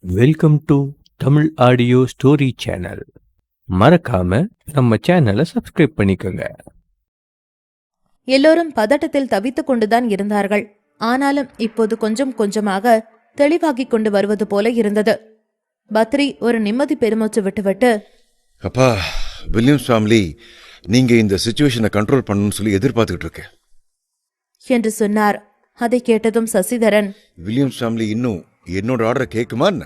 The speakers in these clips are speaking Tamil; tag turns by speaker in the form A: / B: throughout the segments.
A: Welcome to Tamil audio story channel. மறக்காம நம்ம சேனலை சப்ஸ்கிரைப் பண்ணிக்கோங்க.
B: எல்லோரும் பதட்டத்தில் தவித்துக் கொண்டுதான் இருந்தார்கள். ஆனாலும் இப்போது கொஞ்சம் கொஞ்சமாக தெளிவாகிக் கொண்டு வருவது போல இருந்தது. பத்ரி ஒரு நிம்மதி பெருமூச்சு விட்டுவிட்டு,
C: அப்பா, வில்லியம்ஸ் ஃபேமிலி நீங்க இந்த சிச்சுவேஷனை கண்ட்ரோல் பண்ணணும்னு சொல்லி எதிர்பார்த்துக்கிட்டு இருக்கேன்
B: என்று சொன்னார். அதை கேட்டதும் சசிதரன்,
C: வில்லியம்ஸ் ஃபேமிலி இன்னும் என்னோட ஆர்டரை கேட்குமா என்ன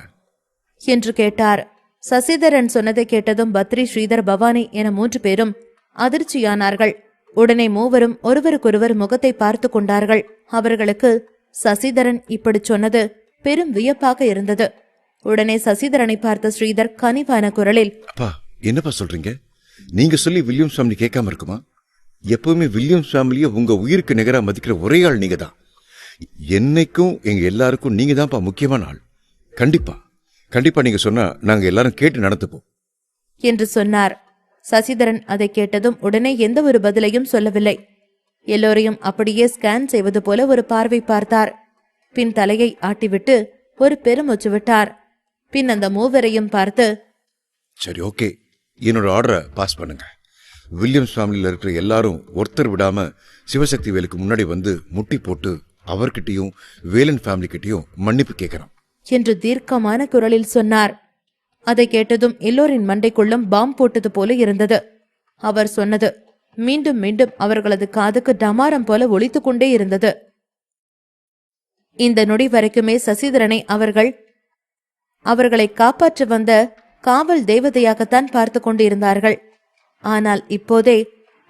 B: என்று கேட்டார். சசிதரன் சொன்னதை கேட்டதும் பத்ரி, ஸ்ரீதர், பவானி என 3 பேரும் அதிர்ச்சியானார்கள். உடனே மூவரும் ஒருவருக்கொருவர் முகத்தை பார்த்து கொண்டார்கள். அவர்களுக்கு சசிதரன் இப்படி சொன்னது பெரும் வியப்பாக இருந்தது. உடனே சசிதரனை பார்த்த ஸ்ரீதர் கனிவான குரலில்,
C: அப்பா, என்னப்பா சொல்றீங்க? நீங்க சொல்லி வில்லியம்ஸ் ஃபேமிலி கேட்காம இருக்குமா? எப்பவுமே வில்லியம்ஸ் ஃபேமிலியை உங்க உயிருக்கு நிகரா மதிக்கிற ஒரே ஆள் நீங்க தான். என்னைக்கும் எங்க எல்லாருக்கும் நீங்க தான்ப்பா முக்கியமான ஆள். கண்டிப்பா கண்டிப்பா நீங்க சொன்னா நாங்க எல்லாரும் கேட்டு நடந்துப்போம்
B: என்று சொன்னார். சசிதரன் அதை கேட்டதும் உடனே எந்த ஒரு பதிலையும் சொல்லவில்லை. எல்லோரையும் அப்படியே ஸ்கேன் செய்வது போல ஒரு பார்வை பார்த்தார். பின் தலையை ஆட்டிவிட்டு ஒரு பெருமூச்சு விட்டார். பின் அந்த மூவரையும் பார்த்து,
C: சரி, ஓகே, என்னோட ஆர்டரை பாஸ் பண்ணுங்க. வில்லியம்ஸ் ஃபேமிலியில் இருக்கிற எல்லாரும் ஒருத்தர் விடாம சிவசக்தி வேலுக்கு முன்னாடி வந்து முட்டி போட்டு அவர்கிட்டையும் வேலன் ஃபேமிலி கிட்டையும் மன்னிப்பு கேட்கிறோம்
B: என்று தீர்க்கமான குரலில் சொன்னார். அதை கேட்டதும் எல்லோரின் மண்டைக்குள்ளும் பாம் போட்டது போல இருந்தது. அவர் சொன்னது மீண்டும் மீண்டும் அவர்களது காதுக்கு டமாரம் போல ஒலித்துக் கொண்டே இருந்தது. இந்த நொடி வரைக்குமே சசிதரனை அவர்களை காப்பாற்ற வந்த காவல் தேவதையாகத்தான் பார்த்து கொண்டிருந்தார்கள். ஆனால் இப்போதே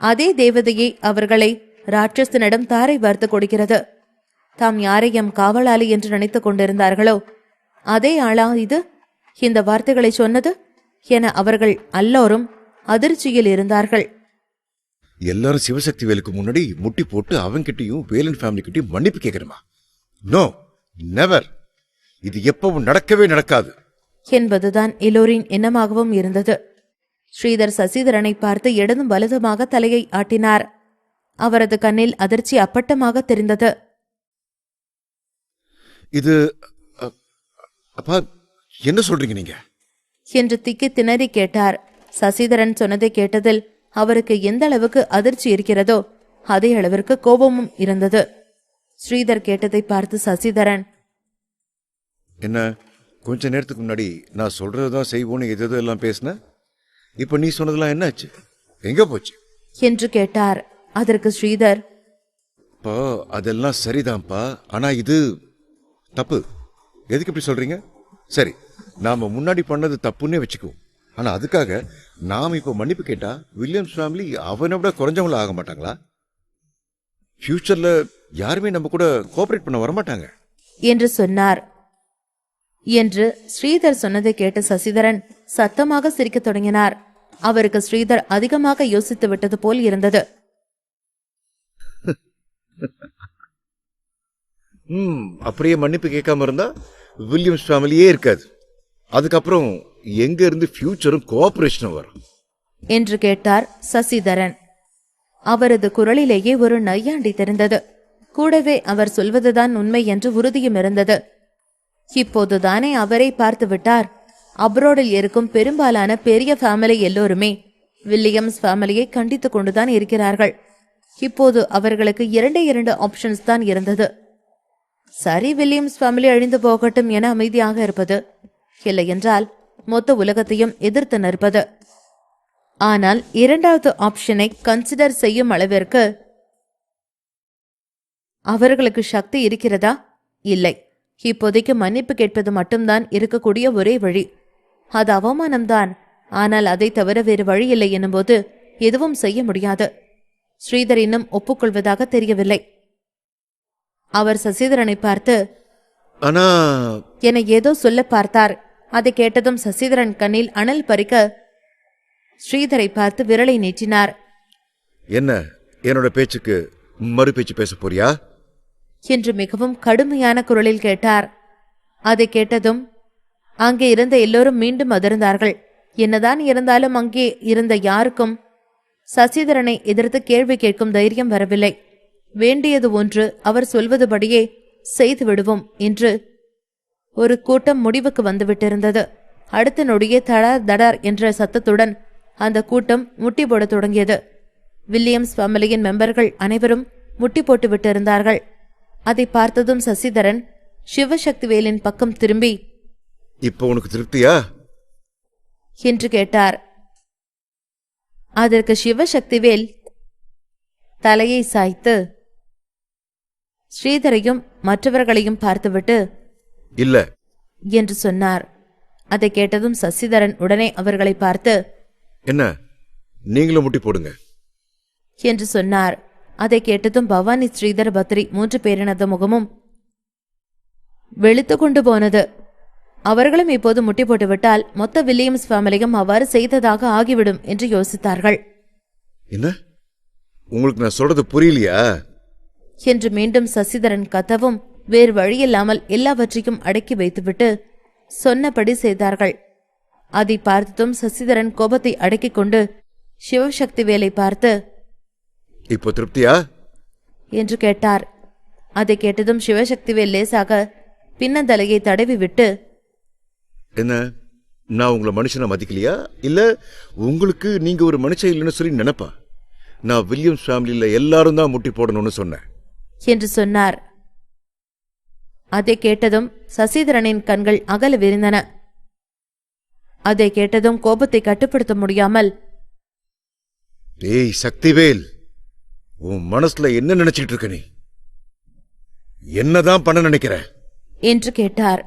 B: அதே தேவதையை அவர்களை ராட்சசனிடம் தாரை வார்த்து கொடுக்கிறது. தாம் யாரையும் காவலாளி என்று நினைத்துக் கொண்டிருந்தார்களோ அதே ஆளா இது இந்த வார்த்தைகளை சொன்னது என அவர்கள் எல்லோரும் அதிர்ச்சியில் இருந்தார்கள்.
C: எல்லாரும் சிவசக்தி வேலுக்கு முன்னாடி முட்டி போட்டு அவங்கிட்டையும் வேலன் ஃபேமிலி கிட்டையும் மன்னிப்பு கேட்கணுமா? No, never. இது எப்பவும் நடக்கவே நடக்காது
B: என்பதுதான் எல்லோரின் எண்ணமாகவும் இருந்தது. ஸ்ரீதர் சசிதரனை பார்த்து இடதும் வலதுமாக தலையை ஆட்டினார். அவரது கண்ணில் அதிர்ச்சி அப்பட்டமாக தெரிந்தது.
C: இது அப்பா, என்ன சொல்றீங்க நீங்க
B: என்று திக்கி திணறி கேட்டார். சசிதரன் சொன்னதை கேட்டதில் அவருக்கு எந்த அளவுக்கு அதிர்ச்சி இருக்கிறதோ அதே அளவிற்கு கோபமும் இருந்தது. ஸ்ரீதர் கேட்டதை பார்த்து சசிதரன்,
C: என்ன, கொஞ்ச நேரத்துக்கு முன்னாடி நான் சொல்றதுதான் செய்வோன்னு எதெல்லாம் பேசின, இப்ப நீ சொன்னதெல்லாம் என்னாச்சு, எங்க போச்சு
B: என்று கேட்டார். அதற்கு ஸ்ரீதர்,
C: பா, அதெல்லாம் சரிதான்ப்பா, ஆனா இது தப்பு. எதுக்கு இப்படி சொல்றீங்க? சரி, நாம முன்னாடி பண்ணது தப்புன்னே வச்சுக்குவோம். ஆனா அதுக்காக நாம இப்ப மன்னிப்பு கேட்டா வில்லியம்ஸ் ஃபேமிலி அவனை விட குறைஞ்சவங்கள ஆக மாட்டாங்களா? ஃபியூச்சர்ல யாருமே நம்ம கூட கோஆபரேட் பண்ண வரமாட்டாங்க
B: என்று சொன்னார். என்று ஸ்ரீதர் சொன்னதை கேட்ட சசிதரன் சத்தமாக சிரிக்கத் தொடங்கினார். அவருக்கு ஸ்ரீதர் அதிகமாக யோசித்து விட்டது போல் இருந்தது.
C: அப்படியே மன்னிப்பு கேட்காம இருந்தா வில்லியம்ஸ் ஃபேமிலியே இருக்காது. அதுக்கப்புறம் எங்க இருந்து ஃபியூச்சரும் கோஆபரேஷனும் வரும்
B: என்று கேட்டார் சசிதரன். அவரது குரலிலேயே ஒரு நையாண்டி தெரிந்தது. கூடவே அவர் சொல்வதுதான் உண்மை என்று உறுதியும் இருந்தது. இப்போதுதானே அவரை பார்த்து விட்டார். அப்ரோடில் இருக்கும் பெரும்பாலான பெரிய ஃபேமிலி எல்லோருமே வில்லியம்ஸ் ஃபேமிலியை கண்டித்துக் கொண்டுதான் இருக்கிறார்கள். இப்போது அவர்களுக்கு 2 ஆப்ஷன்ஸ் தான் இருந்தது. சரி, வில்லியம்ஸ் ஃபேமிலி அழிந்து போகட்டும் என அமைதியாக இருப்பது, இல்லை என்றால் மொத்த உலகத்தையும் எதிர்த்து நிற்பது. ஆனால் 2வது ஆப்ஷனை கன்சிடர் செய்யும் அளவிற்கு அவர்களுக்கு சக்தி இருக்கிறதா? இல்லை. இப்போதைக்கு மன்னிப்பு கேட்பது மட்டும்தான் இருக்கக்கூடிய ஒரே வழி. அது அவமானம்தான். ஆனால் அதை தவிர வேறு வழி இல்லை எனும்போது எதுவும் செய்ய முடியாது. ஸ்ரீதர் இன்னும் ஒப்புக்கொள்வதாக தெரியவில்லை. அவர் சசிதரனை பார்த்து,
C: ஆனா
B: என ஏதோ சொல்ல பார்த்தார். அதை கேட்டதும் சசிதரன் கண்ணில் அனல் பறிக்க ஸ்ரீதரை பார்த்து விரலை நீட்டினார்.
C: என்ன, என்னோட பேச்சுக்கு மறு பேச்சு பேச போறியா
B: என்று மிகவும் கடுமையான குரலில் கேட்டார். அதை கேட்டதும் அங்கே இருந்த எல்லோரும் மீண்டும் அதிர்ந்தார்கள். என்னதான் இருந்தாலும் அங்கே இருந்த யாருக்கும் சசிதரனை எதிர்த்து கேள்வி கேட்கும் தைரியம் வரவில்லை. வேண்டியது ஒன்று, அவர் சொல்வதுபடியே செய்து விடுவோம் என்று ஒரு கூட்டம் முடிவுக்கு வந்துவிட்டிருந்தது. அடுத்த நொடியே தடார் தடார் என்ற சத்தத்துடன் அந்த கூட்டம் முட்டி போடத் தொடங்கியது. வில்லியம்ஸ் ஃபேமிலியின் மெம்பர்கள் அனைவரும் முட்டி போட்டு விட்டிருந்தார்கள். அதை பார்த்ததும் சசிதரன் சிவசக்திவேலின் பக்கம் திரும்பி,
C: இப்போ உனக்கு திருப்தியா
B: என்று கேட்டார். அதற்கு சிவசக்திவேல் தலையை சாய்த்து ஸ்ரீதரையும் மற்றவர்களையும் பார்த்துவிட்டு
C: இல்ல
B: என்று சொன்னார். அதை கேட்டதும் சசிதரன் உடனே அவர்களை பார்த்து,
C: என்ன நீங்களும் முட்டி போடுங்க
B: என்று சொன்னார். அதை கேட்டதும் பவானி, ஸ்ரீதர், பத்ரி 3 பேரினது முகமும் வெளுத்து கொண்டு போனது. அவர்களும் இப்போது முட்டி போட்டுவிட்டால் மொத்த வில்லியம்ஸ் ஃபேமிலியும் அவ்வாறு செய்ததாக ஆகிவிடும் என்று யோசித்தார்கள்.
C: என்ன உங்களுக்கு நான் சொல்றது புரியலையா
B: என்று மீண்டும் சசிதரன் கத்தவும் வேறு வழியில்லாமல் எல்லாவற்றையும் அடக்கி வைத்துவிட்டு சொன்னபடி செய்தார்கள். அதை பார்த்ததும் சசிதரன் கோபத்தை அடக்கிக் கொண்டு சிவசக்திவேலை பார்த்து,
C: இப்போ திருப்தியா
B: என்று கேட்டார். அதை கேட்டதும் சிவசக்திவேல் லேசாக பின்னந்தலையை தடவி விட்டு,
C: என்ன நான் உங்களை மனுஷனை மதிக்கலையா இல்ல உங்களுக்கு நீங்க ஒரு மனுஷன் இல்லைன்னு சொல்லி நினைப்பா? நான் வில்லியம்ஸ் ஃபேமிலியில எல்லாரும் தான் முட்டி போடணும்னு சொன்னேன்
B: என்று சொன்னார். அதை கேட்டதும் சசிதரனின் கண்கள் அகல விரிந்தன. அதை கேட்டதும் கோபத்தை கட்டுப்படுத்த முடியாமல்,
C: ஏய் சக்திவேல், உன் மனசுல என்ன நினைச்சிட்டு இருக்க? நீ என்னதான் பண்ண நினைக்கிற
B: என்று கேட்டார்.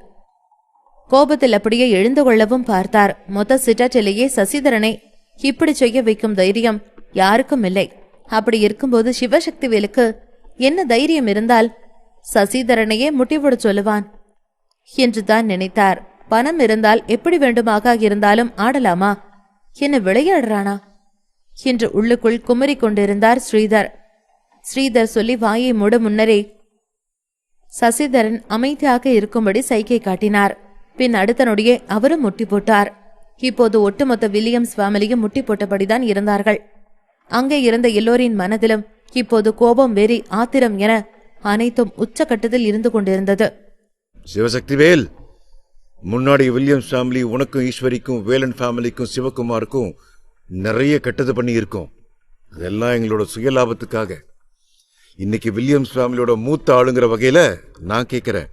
B: கோபத்தில் அப்படியே எழுந்து கொள்ளவும் பார்த்தார். மொத்த சிட்டாட்டிலேயே சசிதரனை இப்படி செய்ய வைக்கும் தைரியம் யாருக்கும் இல்லை. அப்படி இருக்கும்போது சிவசக்திவேலுக்கு என்ன தைரியம் இருந்தால் சசிதரனையே முட்டிவிட சொல்லுவான் என்று தான் நினைத்தார். பணம் இருந்தால் எப்படி வேண்டுமாக இருந்தாலும் ஆடலாமா, என்ன விளையாடுறானா என்று உள்ளுக்குள் குமரிக் கொண்டிருந்தார் ஸ்ரீதர். ஸ்ரீதர் சொல்லி வாயை மூட முன்னரே சசிதரன் அமைதியாக இருக்கும்படி சைகை காட்டினார். பின் அடுத்த நொடியே அவரும் முட்டி போட்டார். இப்போது ஒட்டுமொத்த வில்லியம்ஸ் ஃபேமிலியும் முட்டி போட்டபடிதான் இருந்தார்கள். அங்கே இருந்த எல்லோரின் மனதிலும் இப்போது கோபம், வெறி, ஆத்திரம் என அனைத்தும் உச்சக்கட்டத்தில் இருந்து கொண்டிருந்தது.
C: சிவசக்திவேல், முன்னாடி வில்லியம்ஸ் ஃபேமிலி உனக்கும் ஈஸ்வரிக்கும் வேலன் ஃபேமிலிக்கும் சிவகுமாருக்கும் நிறைய கெட்டது பண்ணி இருக்கும். இதெல்லாம் எங்களோட சுயலாபத்துக்காக. இன்னைக்கு வில்லியம்ஸ் ஃபேமிலியோட மூத்த ஆளுங்கிற வகையில நான் கேட்கிறேன்,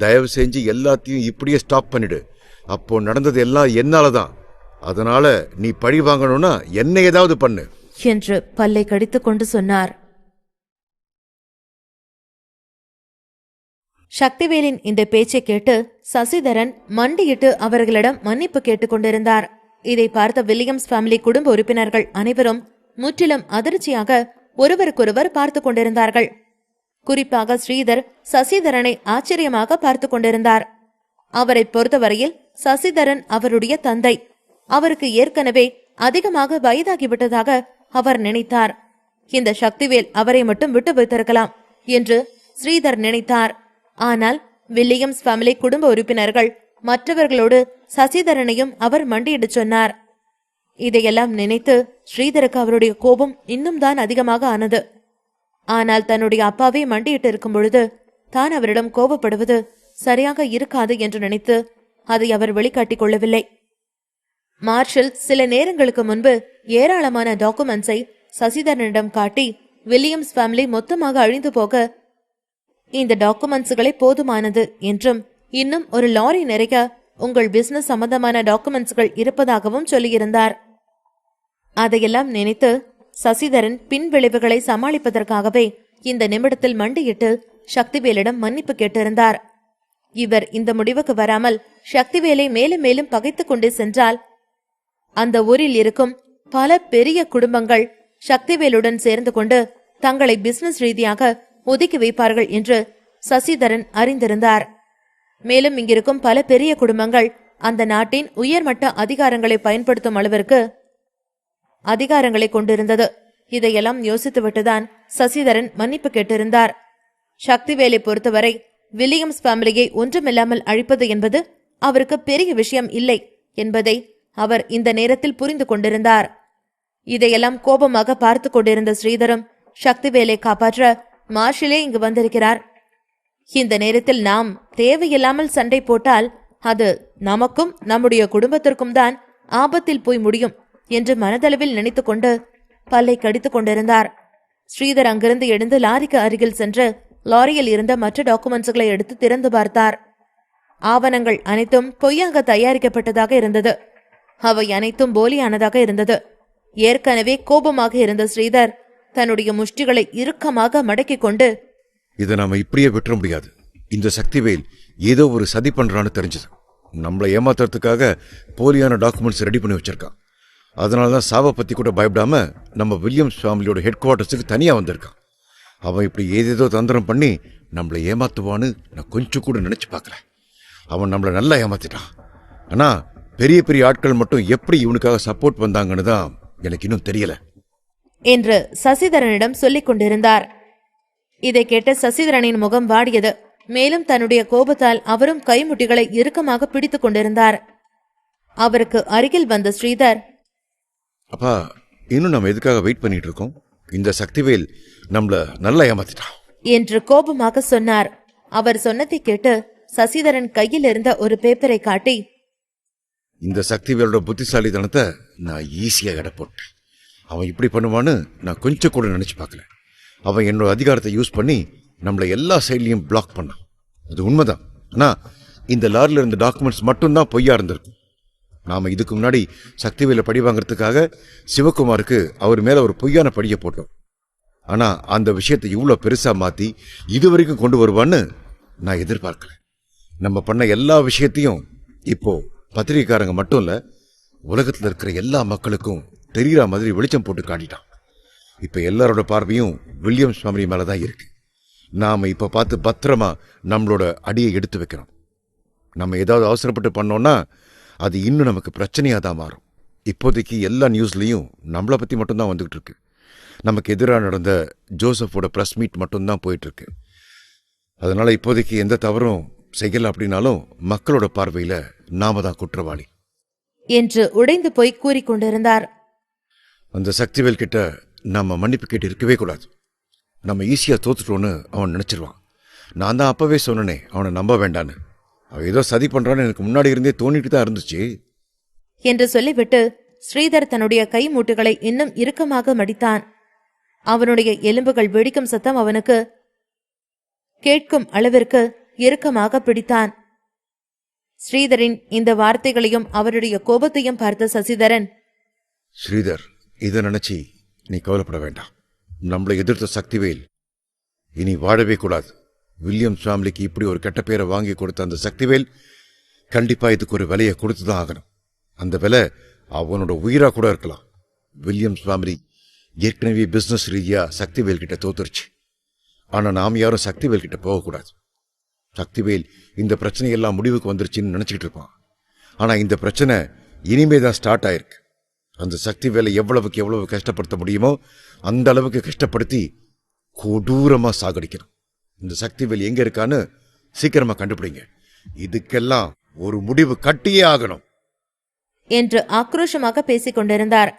C: தயவு செஞ்சு எல்லாத்தையும் இப்படியே ஸ்டாப் பண்ணிடு. அப்போ நடந்தது எல்லாம் என்னாலதான். அதனால நீ பழி வாங்கணும்னா என்ன ஏதாவது பண்ணு
B: என்று பல்லை கடித்துக் கொண்டு சொன்னார். சக்திவேலின் இந்த பேச்சை கேட்டு சசிதரன் மண்டியிட்டு அவர்களிடம் மன்னிப்பு கேட்டுக் கொண்டிருந்தார். இதை பார்த்த வில்லியம்ஸ் ஃபேமிலி குடும்ப உறுப்பினர்கள் அனைவரும் முற்றிலும் அதிர்ச்சியாக ஒருவருக்கொருவர் பார்த்து கொண்டிருந்தார்கள். குறிப்பாக ஸ்ரீதர் சசிதரனை ஆச்சரியமாக பார்த்து கொண்டிருந்தார். அவரை பொறுத்தவரையில் சசிதரன் அவருடைய தந்தை. அவருக்கு ஏற்கனவே அதிகமாக வயதாகிவிட்டதாக அவர் நினைத்தார். இந்த சக்திவேல் அவரை மட்டும் விட்டு வைத்திருக்கலாம் என்று ஸ்ரீதர் நினைத்தார். ஆனால் வில்லியம்ஸ் ஃபேமிலி குடும்ப உறுப்பினர்கள் மற்றவர்களோடு சசிதரனையும் அவர் மண்டியிடச் சொன்னார். இதையெல்லாம் நினைத்து ஸ்ரீதருக்கு அவருடைய கோபம் இன்னும் தான் அதிகமாக ஆனது. ஆனால் தன்னுடைய அப்பாவே மண்டியிட்டு இருக்கும் பொழுது தான் அவரிடம் கோபப்படுவது சரியாக இருக்காது என்று நினைத்து அதை அவர் வெளிக்காட்டிக் கொள்ளவில்லை. மார்ஷல் சில நேரங்களுக்கு முன்பு ஏராளமான டாக்குமெண்ட்ஸை சசிதரனிடம் காட்டி வில்லியம்ஸ் ஃபேமிலி மொத்தமாக அழிந்து போக இந்த டாக்குமெண்ட்ஸ்களை போதுமானது என்றும் இன்னும் ஒரு லாரி நிறைய உங்கள் பிசினஸ் சம்பந்தமான டாக்குமெண்ட்ஸ்கள் இருப்பதாகவும் சொல்லியிருந்தார். அதையெல்லாம் நினைத்து சசிதரன் பின் விளைவுகளை சமாளிப்பதற்காகவே இந்த நிமிடத்தில் மண்டியிட்டு சக்திவேலிடம் மன்னிப்பு கேட்டிருந்தார். இவர் இந்த முடிவுக்கு வராமல் சக்திவேலை மேலும் மேலும் பகைத்துக் கொண்டே சென்றால் அந்த ஊரில் இருக்கும் பல பெரிய குடும்பங்கள் சக்திவேலுடன் சேர்ந்து கொண்டு தங்களை பிசினஸ் ரீதியாக ஒதுக்கி வைப்பார்கள் என்று சசிதரன் அறிந்திருந்தார். மேலும் இங்கிருக்கும் பல பெரிய குடும்பங்கள் அந்த நாட்டின் உயர்மட்ட அதிகாரங்களை பயன்படுத்தும் அளவிற்கு அதிகாரங்களை கொண்டிருந்தது. இதையெல்லாம் யோசித்துவிட்டுதான் சசிதரன் மன்னிப்பு கேட்டிருந்தார். சக்திவேலை பொறுத்தவரை வில்லியம்ஸ் ஃபேமிலியை ஒன்றுமில்லாமல் அழிப்பது என்பது அவருக்கு பெரிய விஷயம் இல்லை என்பதை அவர் இந்த நேரத்தில் புரிந்து கொண்டிருந்தார். இதையெல்லாம் கோபமாக பார்த்து கொண்டிருந்த ஸ்ரீதரும் சக்திவேலை காப்பாற்ற மார்ஷலே இங்கு வந்திருக்கிறார் இந்த நேரத்தில் நாம் தேவையில்லாமல் சண்டை போட்டால் அது நமக்கும் நம்முடைய குடும்பத்திற்கும் தான் ஆபத்தில் போய் முடியும் என்று மனதளவில் நினைத்துக்கொண்டு பல்லை கடித்துக் கொண்டிருந்தார். ஸ்ரீதர் அங்கிருந்து எழுந்து லாரிக்கு அருகில் சென்று லாரியில் இருந்த மற்ற டாக்குமெண்ட்ஸ்களை எடுத்து திறந்து பார்த்தார். ஆவணங்கள் அனைத்தும் பொய்யாக தயாரிக்கப்பட்டதாக இருந்தது. அவை அனைத்தும் போலியானதாக இருந்தது. ஏற்கனவே கோபமாக இருந்த ஸ்ரீதர் தன்னுடைய முஷ்டிகளை இறுக்கமாக மடக்கிக் கொண்டு,
C: இதை நாம இப்படியே விட்டுற முடியாது. இந்த சக்திவேல் ஏதோ ஒரு சதி பண்றான்னு தெரிஞ்சது. நம்மளை ஏமாத்துறதுக்காக போலியான டாக்குமெண்ட்ஸ் ரெடி பண்ணி வச்சிருக்கான். அதனாலதான் சாவை பத்தி கூட பயப்படாம நம்ம வில்லியம்ஸ் ஃபேமிலியோட ஹெட் குவார்ட்டர்ஸுக்கு தனியா வந்திருக்கான். அவன் இப்படி ஏதேதோ தந்திரம் பண்ணி நம்மளை ஏமாத்துவான்னு நான் கொஞ்சம் கூட நினைச்சு பார்க்கல. அவன் நம்மளை நல்லா ஏமாத்திட்டான். ஆனா பெரிய பெரிய ஆட்கள் மட்டும் எப்படி இவனுக்காக சப்போர்ட் வந்தாங்கன்னு தான் எனக்கு இன்னும் தெரியல
B: என்று சசிதரனிடம் சொல்லிக் கொண்டிருந்தார். இதை கேட்ட சசிதரனின் முகம் வாடியது. மேலும் தன்னுடைய கோபத்தால் அவரும் கைமுட்டிகளை இறுக்கமாக பிடித்துக் கொண்டிருந்தார். அவருக்கு அருகில் வந்த ஸ்ரீதர்,
C: அப்பா, இன்னும் நம்ம எதுக்காக வெயிட் பண்ணிட்டு இருக்கோம்? இந்த சக்திவேல் நம்மள நல்லா ஏமாத்திட்டான்
B: என்று கோபமாக சொன்னார். அவர் சொன்னதை கேட்டு சசிதரன் கையில் இருந்த ஒரு பேப்பரை காட்டி,
C: இந்த சக்திவேலோட புத்திசாலித்தனத்தை நான் ஈஸியா எடை போட்டேன். அவன் இப்படி பண்ணுவான்னு நான் கொஞ்சம் கூட நினைச்சு பார்க்கல. அவன் என்னோட அதிகாரத்தை யூஸ் பண்ணி நம்மளை எல்லா சைட்லையும் பிளாக் பண்ணான். அது உண்மைதான். ஆனா இந்த லாரில இருந்த டாக்குமெண்ட்ஸ் மட்டும்தான் பொய்யா இருந்திருக்கும். நாம இதுக்கு முன்னாடி சக்திவேலை பழி வாங்கறதுக்காக சிவகுமாருக்கு அவர் மேல ஒரு பொய்யான பழியை போட்டோம். ஆனா அந்த விஷயத்தை இவ்வளவு பெருசா மாத்தி இது வரைக்கும் கொண்டு வருவான்னு நான் எதிர்பார்க்கல. நம்ம பண்ண எல்லா விஷயத்தையும் இப்போ பத்திரிகைக்காரங்க மட்டும் இல்ல, உலகத்துல இருக்கிற எல்லா மக்களுக்கும் தெரியற மாதிரி வெளிச்சம் போட்டு காட்டிட்டான். இப்ப எல்லாரோட பார்வையும் வில்லியம்ஸ் ஃபேமிலி மேலதான் இருக்கு. நாம இப்ப பார்த்து பத்திரமா நம்மளோட அடியை எடுத்து வைக்கிறோம். நம்ம ஏதாவது அவசரப்பட்டு பண்ணோம்னா அது இன்னும் நமக்கு பிரச்சனையா தான் மாறும். இப்போதைக்கு எல்லா நியூஸ்லயும் நம்மளை பத்தி மட்டும்தான் வந்துகிட்டு இருக்கு. நமக்கு எதிராக நடந்த ஜோசப்போட பிரஸ் மீட் மட்டும்தான் போயிட்டு இருக்கு. அதனால இப்போதைக்கு எந்த தவறும் செய்யல அப்படின்னாலும் மக்களோட பார்வையில நாம தான் குற்றவாளி
B: என்று உடைந்து போய் கூறிக்கொண்டிருந்தார்.
C: அந்த சக்திவேல் கிட்ட நாம மன்னிப்பு கேட்டு இருக்கவே கூடாது. நம்ம ஈஸியா தோத்துட்டோன்னு அவன் நினைச்சிருவான். நான் தான் அப்பவே சொன்னனே அவனை நம்ப வேண்டான்னு. அவன் ஏதோ சதி பண்றான்னு எனக்கு முன்னாடி இருந்தே தோணிட்டு தான் இருந்துச்சு
B: என்று சொல்லிவிட்டு ஸ்ரீதர் தன்னுடைய கை மூட்டுகளை இன்னும் இறுக்கமாக மடித்தான். அவனுடைய எலும்புகள் வெடிக்கும் சத்தம் அவனுக்கு கேட்கும் அளவிற்கு இறுக்கமாக பிடித்தான். ஸ்ரீதரின் இந்த வார்த்தைகளையும் அவருடைய கோபத்தையும் பார்த்த சசிதரன்,
C: ஸ்ரீதர், இதை நினைச்சி நீ கவலைப்பட வேண்டாம். நம்மளை எதிர்த்த சக்திவேல் இனி வாழவே கூடாது. வில்லியம்ஸ் ஃபேமிலிக்கு இப்படி ஒரு கெட்ட பேரை வாங்கி கொடுத்த அந்த சக்திவேல் கண்டிப்பா இதுக்கு ஒரு விலையை கொடுத்துதான் ஆகணும். அந்த விலை அவனோட உயிரா கூட இருக்கலாம். வில்லியம்ஸ் ஃபேமிலி ஏற்கனவே பிசினஸ் ரீதியா சக்திவேல் கிட்ட தோத்துருச்சு. ஆனா நாம் யாரும் சக்திவேல் கிட்ட போகக்கூடாது. சக்திவேல் இந்த பிரச்சனையெல்லாம் முடிவுக்கு வந்துருச்சுன்னு நினைச்சிட்டு இருப்பான். ஆனா இந்த பிரச்சனை இனிமே தான் ஸ்டார்ட் ஆயிருக்கு. அந்த சக்திவேலை எவ்வளவுக்கு எவ்வளவு கஷ்டப்படுத்த முடியுமோ அந்த அளவுக்கு கஷ்டப்படுத்தி கொடூரமா சாகடிக்கணும். இந்த சக்திவேல் எங்க இருக்கான்னு சீக்கிரமா கண்டுபிடிங்க. இதுக்கெல்லாம் ஒரு முடிவு கட்டியே ஆகணும்
B: என்று ஆக்ரோஷமாக பேசிக் கொண்டிருந்தார்.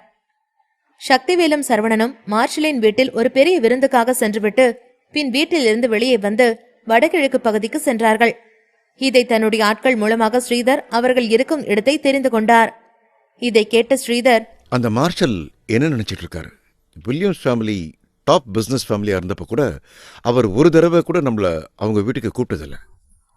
B: சக்திவேலும் சரவணனும் மார்ஷலின் வீட்டில் ஒரு பெரிய விருந்துக்காக சென்றுவிட்டு பின் வீட்டில் இருந்து வெளியே வந்து வடகிழக்கு பகுதிக்கு சென்றார்கள். இதை தன்னுடைய ஆட்கள் மூலமாக ஸ்ரீதர் அவர்கள் இருக்கும் இடத்தை தெரிந்து கொண்டார். இதை கேட்ட ஸ்ரீதர்,
C: அந்த மார்ஷல் என்ன நினைச்சிட்டு இருக்காரு? வில்லியம்ஸ் ஃபேமிலி டாப் பிசினஸ் ஃபேமிலியா இருந்தப்ப கூட அவர் ஒரு தடவை கூட நம்மள அவங்க வீட்டுக்கு கூப்பிட்டதில்ல.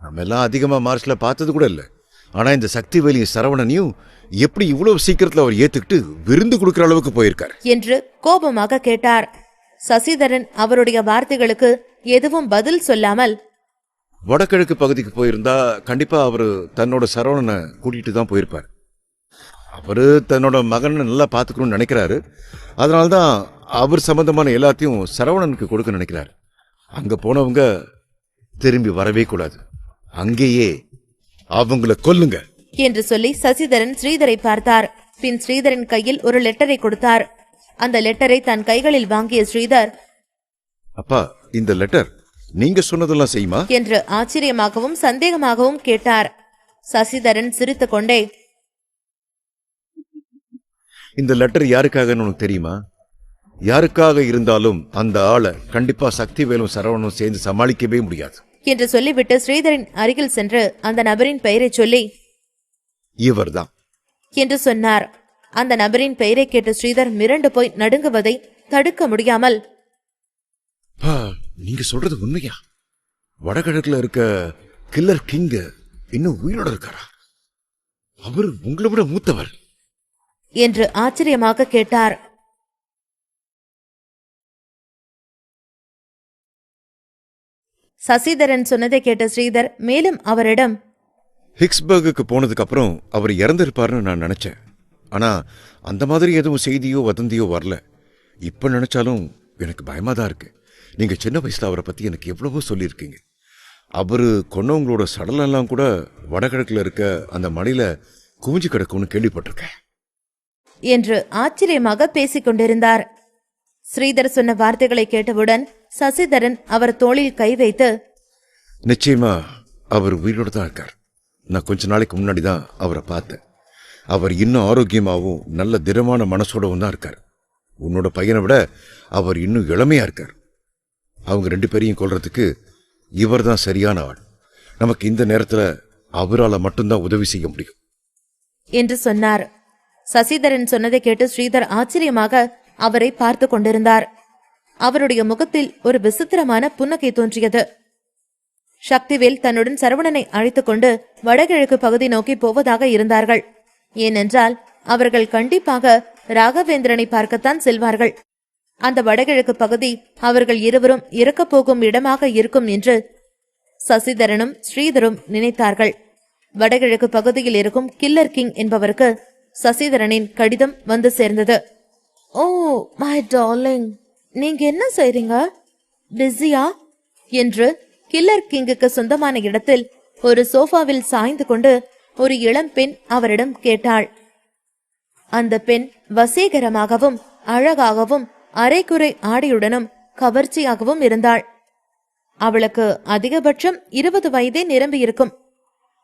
C: நம்ம எல்லாம் அதிகமா மார்ஷலை பார்த்தது கூட இல்லை. ஆனா இந்த சக்திவேலியும் சரவணனையும் எப்படி இவ்வளவு சீக்கிரத்துல அவர் ஏத்துக்கிட்டு விருந்து கொடுக்கிற அளவுக்கு போயிருக்காரு
B: என்று கோபமாக கேட்டார். சசிதரன் அவருடைய வார்த்தைகளுக்கு எதுவும் பதில் சொல்லாமல்,
C: வடகிழக்கு பகுதிக்கு போயிருந்தா கண்டிப்பா அவரு தன்னோட சரவணனை கூட்டிட்டு தான் போயிருப்பார். அவரு தன்னோட மகனை நல்லா பாத்துக்கணும்னு நினைக்கிறாரு. அதனால்தான் அவர் சம்பந்தமான எல்லாத்தையும் சரவணனுக்கு கொடுக்க நினைக்கிறாரு. அங்க போனவங்க திரும்பி வரவே கூடாது. அங்கேயே அவங்கள கொல்லுங்க
B: என்று சொல்லி சசிதரன் ஸ்ரீதரை பார்த்தார். பின் ஸ்ரீதரின் கையில் ஒரு லெட்டரை கொடுத்தார். அந்த லெட்டரை தன் கைகளில் வாங்கிய ஸ்ரீதர்,
C: அப்பா, இந்த லெட்டர் நீங்க சொன்னதெல்லாம் செய்யுமா
B: என்று ஆச்சரியமாகவும் சந்தேகமாகவும் கேட்டார். சசிதரன் சிரித்துக் கொண்டே,
C: இந்த லெட்டர் யாருக்காகன்னு உனக்கு தெரியுமா? யாருக்காக இருந்தாலும் அந்த ஆளை கண்டிப்பா சக்திவேலும் சரவணனும் சேர்ந்து சமாளிக்கவே முடியாது.
B: என்று சொல்லிவிட்டு ஸ்ரீதரின் அருகில் சென்று அந்த நபரின் பெயரை சொல்லி,
C: இவர்தான்
B: என்று சொன்னார். அந்த நபரின் பெயரை கேட்டு ஸ்ரீதர் மிரண்டு போய் நடுங்குவதை தடுக்க முடியாமல்,
C: நீங்க சொல்றது உண்மையா? வடகிழக்குல இருக்க கில்லர் கிங் இன்னும் உயிரோட இருக்காரா? அவர் உங்களை விட மூத்தவர்
B: என்று ஆச்சரியமாக கேட்டார். சசிதரன் சொன்னதை கேட்ட ஸ்ரீதர் மேலும் அவரிடம்,
C: ஹிக்ஸ்பர்குக்கு போனதுக்கு அப்புறம் அவர் இறந்திருப்பாருன்னு நான் நினைச்சேன். ஆனா அந்த மாதிரி எதுவும் செய்தியோ வதந்தியோ வரல. இப்ப நினைச்சாலும் எனக்கு பயமா தான் இருக்கு. நீங்க சின்ன வயசுல அவரை பத்தி எனக்கு எவ்வளவோ சொல்லியிருக்கீங்க. அவரு கொன்னவங்களோட சடலெல்லாம் கூட வடகிழக்குல இருக்க அந்த மலையில குவிஞ்சு கிடக்கும்னு கேள்விப்பட்டிருக்கேன்
B: என்று ஆச்சரியமாக பேசிக் கொண்டிருந்தார். ஸ்ரீதர் சொன்ன வார்த்தைகளை கேட்டவுடன் சசிதரன் அவர் தோளில் கை வைத்து,
C: நிச்சயமா அவர் உயிரோட தான் இருக்கார். நான் கொஞ்ச நாளைக்கு முன்னாடி தான் அவரை பார்த்தேன். அவர் இன்னும் ஆரோக்கியமாகவும் நல்ல திடமான மனசோடவும் தான் இருக்கார். உன்னோட பையனை விட அவர் இன்னும் இளமையா இருக்கார். அவங்க 2 பேரையும் கொல்றதுக்கு இவர் தான் சரியான ஆள். நமக்கு இந்த நேரத்துல அவரால் மட்டும்தான் உதவி செய்ய முடியும்
B: என்று சொன்னார். சசிதரன் சொன்னதை கேட்டு ஸ்ரீதர் ஆச்சரியமாக அவரை பார்த்து கொண்டிருந்தார். அவருடைய முகத்தில் ஒரு விசித்திரமான புன்னகை தோன்றியது. சக்திவேல் தன்னுடன் சரவணனை அழைத்துக் கொண்டு வடகிழக்கு பகுதி நோக்கி போவதாக இருந்தார்கள். ஏனென்றால் அவர்கள் கண்டிப்பாக ராகவேந்திரனை பார்க்கத்தான் செல்வார்கள். அந்த வடகிழக்கு பகுதி அவர்கள் இருவரும் இறக்கப் போகும் இடமாக இருக்கும் என்று சசிதரனும் ஸ்ரீதரும் நினைத்தார்கள். வடகிழக்கு பகுதியில் இருக்கும் கில்லர் கிங் என்பவருக்கு சசிதரனின் கடிதம் வந்து சேர்ந்தது. ஓ மை டார்லிங், நீங்க என்ன செய்றீங்க? பிஸியா? என்று கில்லர் கிங்குக்கு சொந்தமான இடத்தில் ஒரு சோஃபாவில் சாய்ந்து கொண்டு ஒரு இளம் பெண் அவரிடம் கேட்டாள். அந்த பெண் வசீகரமாகவும் அழகாகவும் அரைக்குறை ஆடையுடனும் கவர்ச்சியாகவும் இருந்தாள். அவளுக்கு அதிகபட்சம் 20 வயதே நிரம்பியிருக்கும்.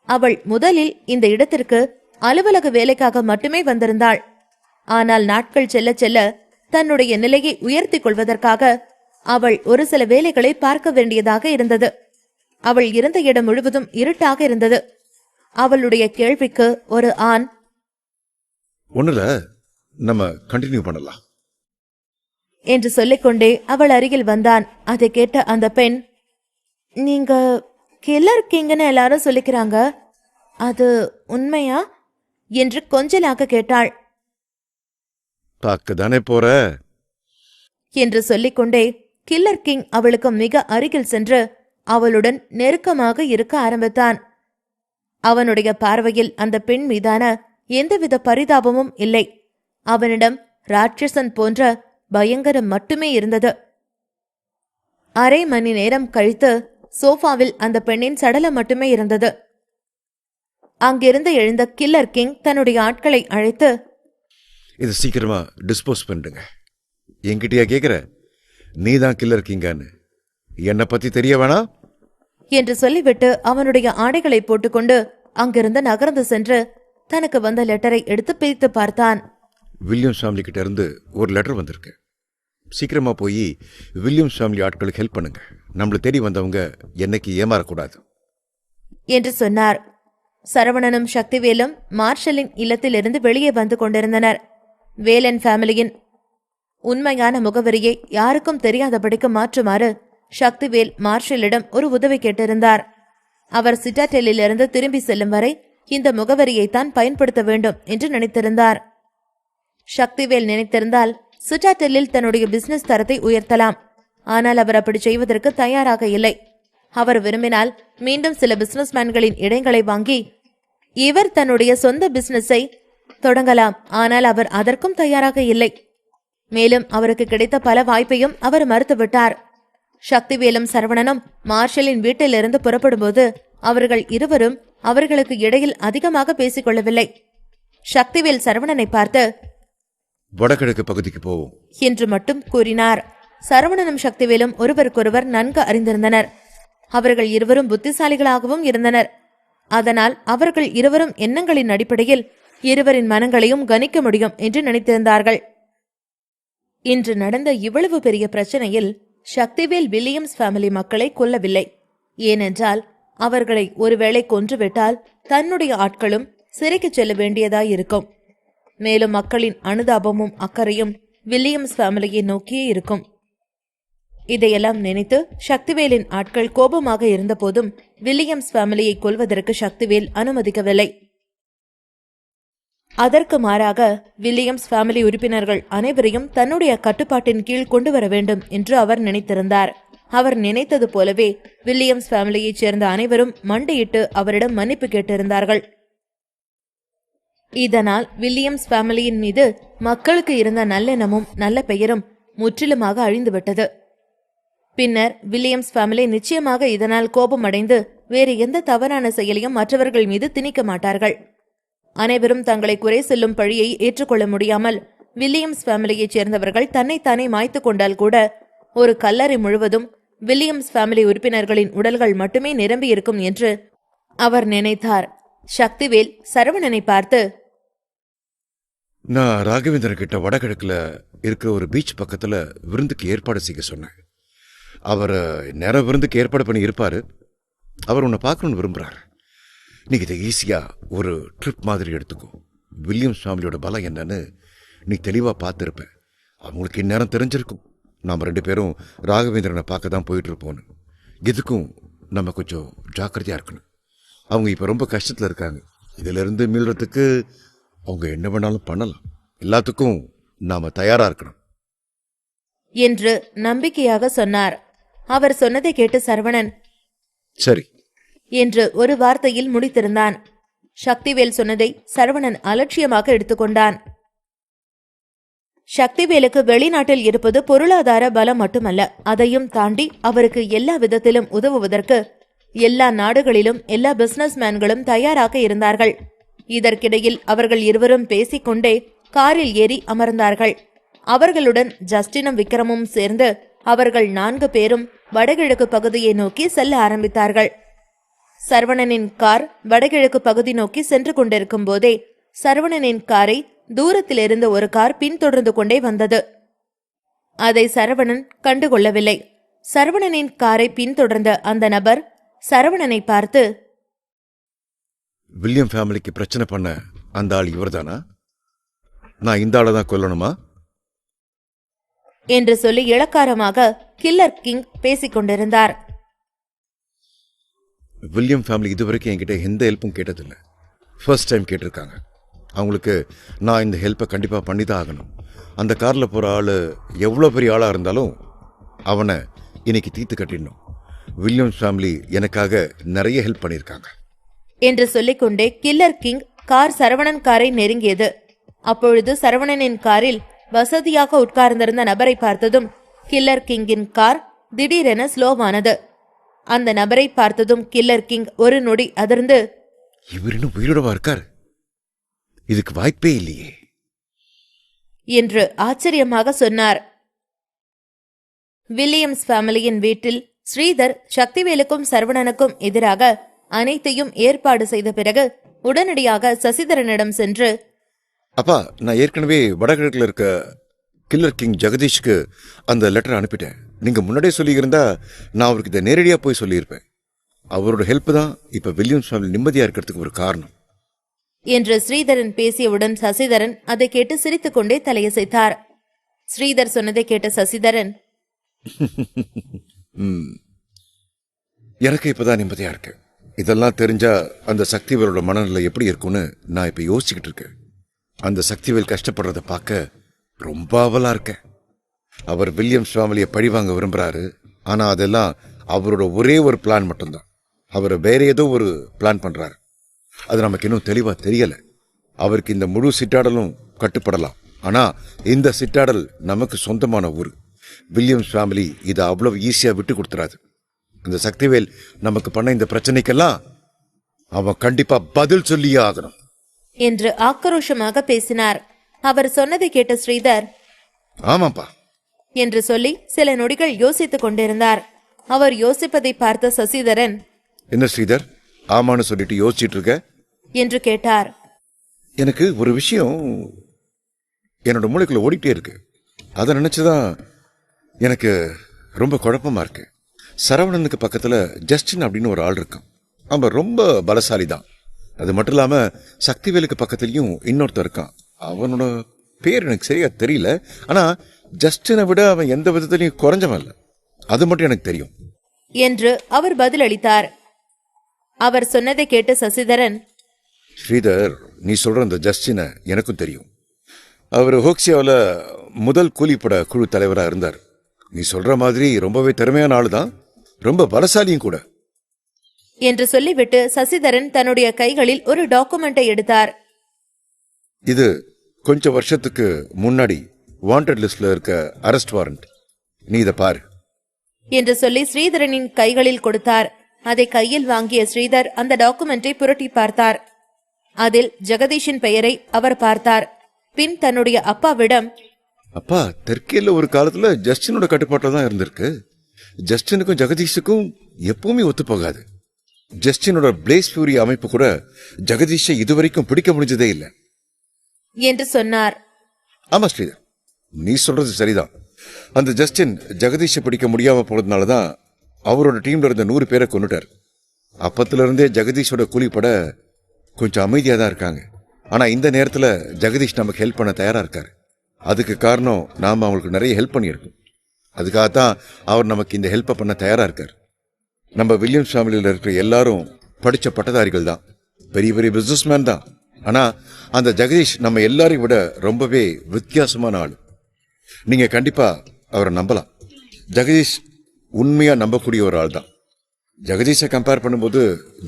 B: அவள் முதலில் இந்த இடத்திற்கு அலுவலக வேலைக்காக மட்டுமே வந்திருந்தாள். ஆனால் நாட்கள் செல்ல செல்ல தன்னுடைய நிலையை உயர்த்தி கொள்வதற்காக அவள் ஒரு சில வேலைகளை பார்க்க வேண்டியதாக இருந்தது. அவள் இருந்த இடம் முழுவதும் இருட்டாக இருந்தது. அவளுடைய கேள்விக்கு ஒரு ஆண்,
C: ஒண்ணுல நம்ம கண்டினியூ பண்ணலாம்
B: என்று சொல்லிக்கொண்டே அவள் அருகில் வந்தான். அதை கேட்ட அந்த பெண், நீங்க கில்லர் கிங்னு எல்லாரும் சொல்லிக்கிறாங்க, அது உண்மையா என்று கொஞ்சலாக கேட்டாள்.
C: பார்க்க தானே போற
B: என்று சொல்லிக்கொண்டே கில்லர் கிங் அவளுக்கு மிக அருகில் சென்று அவளுடன் நெருக்கமாக இருக்க ஆரம்பித்தான். அவனுடைய பார்வையில் அந்த பெண் மீதான எந்தவித பரிதாபமும் இல்லை. அவனிடம் ராட்சசன் போன்ற பயங்கரம் மட்டுமே இருந்தது. அரை மணி நேரம் கழித்து சோஃபாவில் அந்த பெண்ணின் சடலம் மட்டுமே இருந்தது. அங்கிருந்து எழுந்த கில்லர் கிங் தன்னுடைய ஆட்களை அழைத்து,
C: இது சீக்கிரமா டிஸ்போஸ் பண்ணிடுங்க. என்கிட்டயா கேக்குற? நீதான் கில்லர் கிங்கான்னு என்னை பத்தி தெரிய வேணாம்
B: என்று சொல்லிவிட்டு அவனுடைய ஆடைகளை போட்டுக்கொண்டு அங்கிருந்து நகர்ந்து சென்று தனக்கு வந்த லெட்டரை எடுத்து பிரித்து பார்த்தான்.
C: வில்லியம்ஸ் ஃபேமிலி கிட்ட இருந்து ஒரு லெட்டர் வந்திருக்கு. சீக்கிரமா போய் வில்லியம்ஸ் ஃபேமிலி ஆட்களுக்கு ஹெல்ப் பண்ணுங்க. நம்மளை தேடி வந்தவங்க என்னைக்கு ஏமாறக்கூடாது
B: என்று சொன்னார். சரவணனும் சக்திவேலும் மார்ஷலின் இல்லத்திலிருந்து வெளியே வந்து கொண்டிருந்தனர். வேலன் ஃபேமிலியின் உண்மையான முகவரியை யாருக்கும் தெரியாதபடிக்கு மாற்றுமாறு சக்திவேல் மார்ஷலிடம் ஒரு உதவி கேட்டிருந்தார். அவர் சிட்டாடெல்லிலிருந்து திரும்பி செல்லும் வரை இந்த முகவரியைத்தான் பயன்படுத்த வேண்டும் என்று நினைத்திருந்தார். சக்திவேல் நினைத்திருந்தால் சிட்டாடெல்லில் தன்னுடைய பிசினஸ் தரத்தை உயர்த்தலாம். ஆனால் அவர் அப்படி செய்வதற்கு தயாராக இல்லை. அவர் விரும்பினால் மீண்டும் சில பிசினஸ்மேன்களின் இடங்களை வாங்கி இவர் தன்னுடைய சொந்த பிசினஸை தொடங்கலாம். ஆனால் அவர் அதற்கும் தயாராக இல்லை. மேலும் அவருக்கு கிடைத்த பல வாய்ப்பையும் அவர் மறுத்துவிட்டார். சக்திவேலும் சரவணனும் மார்ஷலின் வீட்டிலிருந்து புறப்படும்போது அவர்கள் இருவரும் அவர்களுக்கு இடையில் அதிகமாக பேசிக் கொள்ளவில்லை. சக்திவேல் சரவணனை பார்த்து,
C: வடகிழக்கு பகுதிக்கு போவோம்
B: என்று மட்டும் கூறினார். சரவணனும் சக்திவேலும் ஒருவருக்கொருவர் நன்கு அறிந்திருந்தனர். அவர்கள் இருவரும் புத்திசாலிகளாகவும் இருந்தனர். அதனால் அவர்கள் இருவரும் எண்ணங்களின் அடிப்படையில் இருவரின் மனங்களையும் கணிக்க முடியும் என்று நினைத்திருந்தார்கள். இன்று நடந்த இவ்வளவு பெரிய பிரச்சனையில் சக்திவேல் வில்லியம்ஸ் ஃபேமிலி மக்களை கொல்லவில்லை. ஏனென்றால் அவர்களை ஒருவேளை கொன்றுவிட்டால் தன்னுடைய ஆட்களும் சிறைக்கு செல்ல வேண்டியதாயிருக்கும். மேலும் மக்களின் அனுதாபமும் அக்கறையும் வில்லியம்ஸ் ஃபேமிலியை நோக்கியே இருக்கும். இதையெல்லாம் நினைத்து சக்திவேலின் ஆட்கள் கோபமாக இருந்தபோதும் வில்லியம்ஸ் ஃபேமிலியை கொல்வதற்கு சக்திவேல் அனுமதிக்கவில்லை. அதற்கு மாறாக வில்லியம்ஸ் ஃபேமிலி உறுப்பினர்கள் அனைவரையும் தன்னுடைய கட்டுப்பாட்டின் கீழ் கொண்டு வர வேண்டும் என்று அவர் நினைத்திருந்தார். அவர் நினைத்தது போலவே வில்லியம்ஸ் ஃபேமிலியைச் சேர்ந்த அனைவரும் மண்டியிட்டு அவரிடம் மன்னிப்பு கேட்டிருந்தார்கள். இதனால் வில்லியம்ஸ் ஃபேமிலியின் மீது மக்களுக்கு இருந்த நல்லெண்ணமும் நல்ல பெயரும் முற்றிலுமாக அழிந்துவிட்டது. பின்னர் வில்லியம்ஸ் ஃபேமிலி நிச்சயமாக இதனால் கோபமடைந்து வேறு எந்த தவறான செயலையும் மற்றவர்கள் மீது திணிக்க மாட்டார்கள். அனைவரும் தங்களை குறை சொல்லும் பழியை ஏற்றுக்கொள்ள முடியாமல் வில்லியம்ஸ் ஃபேமிலியைச் சேர்ந்தவர்கள் தன்னைத்தானே மாய்த்து கொண்டால் கூட ஒரு கல்லறை முழுவதும் வில்லியம்ஸ் ஃபேமிலி உறுப்பினர்களின் உடல்கள் மட்டுமே நிரம்பியிருக்கும் என்று அவர் நினைத்தார். சக்திவேல் சரவணனை பார்த்து,
C: நான் ராகவேந்திரன் கிட்ட வடகிழக்குல இருக்கிற ஒரு பீச் பக்கத்துல விருந்துக்கு ஏற்பாடு செய்ய சொன்னேன். அவர் நேரம் விருந்துக்கு ஏற்பாடு பண்ணி இருப்பாரு. அவர் உன்னை பார்க்கணும்னு விரும்புறாரு. நீ இதை ஈஸியா ஒரு ட்ரிப் மாதிரி எடுத்துக்கோ. வில்லியம்ஸ் ஃபேமிலியோட பலம் என்னன்னு நீ தெளிவா பார்த்துருப்ப. அவங்களுக்கு இந்நேரம் தெரிஞ்சிருக்கும் நாம் 2 பேரும் ராகவேந்திரனை பார்க்க தான் போயிட்டு இருப்போன்னு. இதுக்கும் நம்ம கொஞ்சம் ஜாக்கிரதையா இருக்கணும். அவங்க இப்ப ரொம்ப கஷ்டத்துல இருக்காங்க. இதுல இருந்து மீள்றதுக்கு அவங்க என்ன வேணாலும் பண்ணலாம். எல்லாத்துக்கும் நாம தயாரா இருக்கணும்
B: என்று நம்பிக்கையாக சொன்னார். அவர் சொன்னதை கேட்டு சரவணன்
C: சரி
B: என்று ஒரு வார்த்தையில் முடித்திருந்தான். சக்திவேல் சொன்னதை சரவணன் அலட்சியமாக எடுத்துக்கொண்டான். சக்திவேலுக்கு வெளிநாட்டில் இருப்பது பொருளாதார பலம் மட்டுமல்ல, அதையும் தாண்டி அவருக்கு எல்லா விதத்திலும் உதவுவதற்கு எல்லா நாடுகளிலும் எல்லா பிசினஸ் மேன்களும் தயாராக இருந்தார்கள். இதற்கிடையில் அவர்கள் இருவரும் பேசிக்கொண்டே காரில் ஏறி அமர்ந்தார்கள். அவர்களுடன் ஜஸ்டினும் விக்ரமும் சேர்ந்து அவர்கள் 4 பேரும் வடகிழக்கு பகுதியை நோக்கி செல்ல ஆரம்பித்தார்கள். சரவணனின் கார் வடகிழக்கு பகுதி நோக்கி சென்று கொண்டிருக்கும் போதே சரவணனின் காரை தூரத்தில் இருந்த ஒரு கார் பின்தொடர்ந்து கொண்டே வந்தது. அதை சரவணன் கண்டுகொள்ளவில்லை. சரவணனின் காரை பின்தொடர்ந்த அந்த நபர் சரவணனை பார்த்து,
C: வில்லியம் ஃபேமிலிக்கு பிரச்சனை பண்ண அந்த ஆள் இவர்தானா? நான் இந்த ஆளை தான் கொல்லணுமா
B: என்று சொல்லி இளக்காரமாக கில்லர் கிங் பேசிக் கொண்டிருந்தார்.
C: வில்லியம் ஃபேமிலி இதுவரைக்கும் என்கிட்ட எந்த ஹெல்ப்பும் கேட்டதில்லை. ஃபர்ஸ்ட் டைம் கேட்டிருக்காங்க. அவங்களுக்கு நான் இந்த ஹெல்ப்பை கண்டிப்பாக பண்ணி தான் ஆகணும். அந்த காரில் போகிற ஆள் எவ்வளோ பெரிய ஆளாக இருந்தாலும் அவனை இன்னைக்கு தீர்த்து கட்டிடணும். வில்லியம்ஸ் ஃபேமிலி எனக்காக நிறைய ஹெல்ப் பண்ணியிருக்காங்க
B: என்று சொல்லிக்கொண்டே கில்லர் கிங் கார் சரவணன் காரை நெருங்கியது. அப்பொழுது சரவணனின் காரில் வசதியாக உட்கார்ந்திருந்த நபரை பார்த்ததும் கில்லர் கிங்கின் கார் திடீரென ஸ்லோவானது. அந்த நபரை பார்த்ததும் கில்லர் கிங் ஒரு நொடி அதிர்ந்து,
C: இவர் இன்னும் உயிரோடவா இருக்காரு? இதுக்கு வாய்ப்பே இல்லையே
B: என்று ஆச்சரியமாக சொன்னார். வில்லியம்ஸ் ஃபேமிலியின் வீட்டில் ஸ்ரீதர் சக்திவேலுக்கும் சரவணனுக்கும் எதிராக அனைத்தையும் ஏற்பாடு செய்த பிறகு உடனடியாக சசிதரனிடம் சென்று,
C: அப்பா, நான் ஏற்கனவே வடகிழக்கில் இருக்க கில்லர் கிங் ஜெகதீஷ்க்கு அந்த லெட்டர் அனுப்பிட்டேன். நீங்க முன்னாடியே சொல்லியிருந்தா நான் அவருக்கு இதை நேரடியா போய் சொல்லியிருப்பேன். அவரோட ஹெல்ப் தான் இப்ப வில்லியம்ஸ் ஃபேமிலி நிம்மதியா இருக்கிறதுக்கு ஒரு காரணம்
B: என்று ஸ்ரீதரன் பேசியவுடன் சசிதரன் அதை கேட்டு சிரித்துக்கொண்டே தலையசைத்தார். ஸ்ரீதர் சொன்னதை கேட்ட சசிதரன்,
C: எனக்கு இப்பதான் நிம்மதியா இருக்கு. இதெல்லாம் தெரிஞ்சா அந்த சக்திவேலோட மனநிலை எப்படி இருக்கும்னு நான் இப்ப யோசிச்சுக்கிட்டு இருக்கேன். அந்த சக்திவேல் கஷ்டப்படுறத பார்க்க ரொம்ப ஆவலா இருக்கேன். அவர் வில்லியம்ஸ் ஃபேமிலியை பழிவாங்க விரும்புறாரு. ஆனா அதெல்லாம் அவரோட ஒரே ஒரு பிளான் மட்டும்தான். அவர் வேற ஏதோ ஒரு பிளான் பண்றாரு. அது நமக்கு இன்னும் தெளிவா தெரியல. அவருக்கு இந்த முழு சிட்டாடலும் கட்டுப்படலாம். ஆனா இந்த சிட்டாடல் நமக்கு சொந்தமான ஊர். வில்லியம்ஸ் ஃபேமிலி இதை அவ்வளவு ஈஸியா விட்டு கொடுத்துறாது. அந்த சக்திவேல் நமக்கு பண்ண இந்த பிரச்சனைக்கெல்லாம் அவன் கண்டிப்பா பதில் சொல்லியே ஆகணும்
B: என்று ஆக்ரோஷமாக பேசினார். அவர் சொன்னதை கேட்ட ஸ்ரீதர்,
C: ஆமாப்பா
B: என்று சொல்லி சில நொடிகள் யோசித்துக் கொண்டிருந்தார். அவர் யோசிப்பதை பார்த்த சசிதரன்,
C: என்ன ஸ்ரீதர், ஆமான்னு சொல்லிட்டு யோசிச்சுட்டு இருக்க
B: என்று கேட்டார்.
C: எனக்கு ஒரு விஷயம் என்னோட மூளைக்குள்ள ஓடிட்டே இருக்கு. அதை நினைச்சுதான் எனக்கு ரொம்ப குழப்பமா இருக்கு. சரவணனுக்கு பக்கத்துல ஜஸ்டின் அப்படின்னு ஒரு ஆள் இருக்கான். அவன் ரொம்ப பலசாலி தான். அது மட்டும் இல்லாம சக்திவேலுக்கு பக்கத்துலயும் இன்னொருத்தர் இருக்கான். அவனோட பேர் எனக்கு சரியா தெரியல. ஆனா ஜஸ்டினை விட அவன் எந்த விதத்திலையும் குறைஞ்சவன் இல்ல, அது மட்டும் எனக்கு தெரியும்
B: என்று அவர் பதிலளித்தார். அவர் சொன்னதை கேட்டு சசிதரன்,
C: ஸ்ரீதர், நீ சொல்ற அந்த ஜஸ்டினை எனக்கும் தெரியும். அவர் ஹோக்ஸியாவில் முதல் கூலிப்பட குழு தலைவராக இருந்தார். நீ சொல்ற மாதிரி ரொம்பவே திறமையான ஆளு தான், ரொம்ப பலசாலியும் கூட
B: என்று சொல்லிவிட்டு சசிதரன் தன்னுடைய கைகளில் ஒரு டாக்குமெண்டை எடுத்தார்.
C: இது கொஞ்சம் வருஷத்துக்கு முன்னாடி வாண்டட் லிஸ்ட்ல இருக்க அரெஸ்ட் வாரண்ட். நீ இதை பாரு
B: என்று சொல்லி ஸ்ரீதரனின் கைகளில் கொடுத்தார். அதை கையில் வாங்கிய ஸ்ரீதர் அந்த டாக்குமெண்டை புரட்டி பார்த்தார். அதில் ஜெகதீஷின் பெயரை அவர் பார்த்தார். பின் தன்னுடைய அப்பாவிடம்,
C: அப்பா, தெற்கேல ஒரு காலத்துல ஜஸ்டினோட கட்டுப்பாட்டில் தான் இருந்திருக்கு. ஜஸ்டினுக்கும் ஜெகதீஷுக்கும் எப்பவுமே ஒத்து போகாது. ஜஸ்டினோட பிளேஸ் ஃபியூரி அமைப்பு கூட ஜெகதீஷை இதுவரைக்கும் பிடிக்க முடிஞ்சதே இல்லை
B: என்று சொன்னார்.
C: ஆமா ஸ்ரீதர், நீ சொல்றது சரிதான். அந்த ஜஸ்டின் ஜெகதீஷை பிடிக்க முடியாம போனதுனாலதான் அவரோட டீம்ல இருந்த 100 பேரை கொண்டுட்டார். அப்பத்துல இருந்தே ஜெகதீஷோட கூலிப்பட கொஞ்சம் அமைதியா தான் இருக்காங்க. ஆனா இந்த நேரத்துல ஜெகதீஷ் நமக்கு ஹெல்ப் பண்ண தயாரா இருக்காரு. அதுக்கு காரணம் நாம அவங்களுக்கு நிறைய ஹெல்ப் பண்ணியிருக்கோம். அதுக்காகத்தான் அவர் நமக்கு இந்த ஹெல்ப்பை பண்ண தயாரா இருக்காரு. நம்ம வில்லியம்ஸ் ஃபேமிலியில் இருக்கிற எல்லாரும் படிச்ச பட்டதாரிகள் தான், பெரிய பெரிய பிசினஸ்மேன் தான். ஆனா அந்த ஜெகதீஷ் நம்ம எல்லாரையும் விட ரொம்பவே வித்தியாசமான ஆள். நீங்க கண்டிப்பா அவரை நம்பலாம். ஜெகதீஷ் உண்மையா நம்பக்கூடிய ஒரு ஆள் தான். ஜெகதீஷை கம்பேர் பண்ணும்போது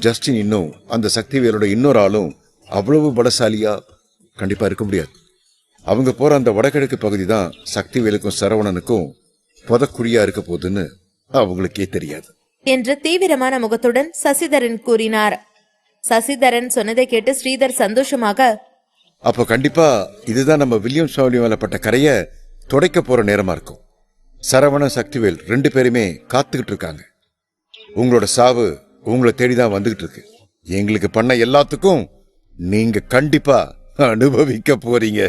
C: ஜஸ்டின் இன்னும் அந்த சக்திவேலோட இன்னொரு ஆளும் அவ்வளவு பலசாலியா கண்டிப்பா இருக்க முடியாது. அவங்க போற அந்த வடகிழக்கு பகுதி தான் சக்திவேலுக்கும் சரவணனுக்கும் புதக்குழியா இருக்க போகுதுன்னு அவங்களுக்கே தெரியாது
B: என்று தீவிரமான முகத்துடன் சசிதரன் கூறினார். சசிதரன் சொன்னதை கேட்டு ஸ்ரீதர் சந்தோஷமாக,
C: அப்போ கண்டிப்பா இதுதான் நம்ம வில்லியம்ஸ் ஃபேமிலி மேல பட்ட கரையை துடைக்க போற நேரமா இருக்கும். சரவண சக்திவேல் 2 பேருமே காத்துக்கிட்டு இருக்காங்க. உங்களோட சாவு உங்களை தேடிதான் வந்துகிட்டு இருக்கு. எங்களுக்கு பண்ண எல்லாத்துக்கும் நீங்க கண்டிப்பா அனுபவிக்க போறீங்க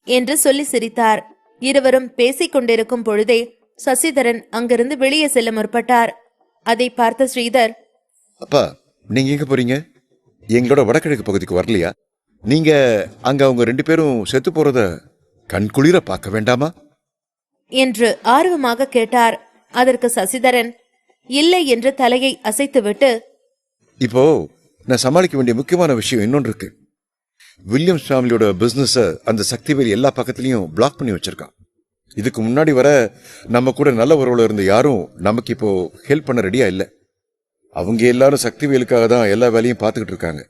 B: என்று சொல்லி சிரித்தார். இருவரும் பேசிக் கொண்டிருக்கும் பொழுதே சசிதரன் அங்கிருந்து வெளியே செல்ல முற்பட்டார். அதை பார்த்த ஸ்ரீதர்,
C: அப்பா, நீங்க எங்க போறீங்க? எங்களோட வடகிழக்கு பகுதிக்கு வரலையா? நீங்க அங்க அவங்க 2 பேரும் செத்து போறத கண்குளிர பார்க்க வேண்டாமா
B: என்று ஆர்வமாக கேட்டார். அதற்கு சசிதரன் இல்லை என்று தலையை அசைத்துவிட்டு,
C: இப்போ நான் சமாளிக்க வேண்டிய முக்கியமான விஷயம் இன்னொன்று இருக்கு. வில்லியம்ஸ் ஃபேமிலியோட பிசினஸ் அந்த சக்திவேல் எல்லா பக்கத்துலயும் பிளாக் பண்ணி வச்சிருக்கான். இதுக்கு முன்னாடி வர நம்ம கூட நல்ல உறவுல இருந்த யாரும் நமக்கு இப்போ ஹெல்ப் பண்ண ரெடியா இல்லை. அவங்க எல்லாரும் சக்திவேலுக்காக தான் எல்லா வேலையும் பார்த்துக்கிட்டு இருக்காங்க.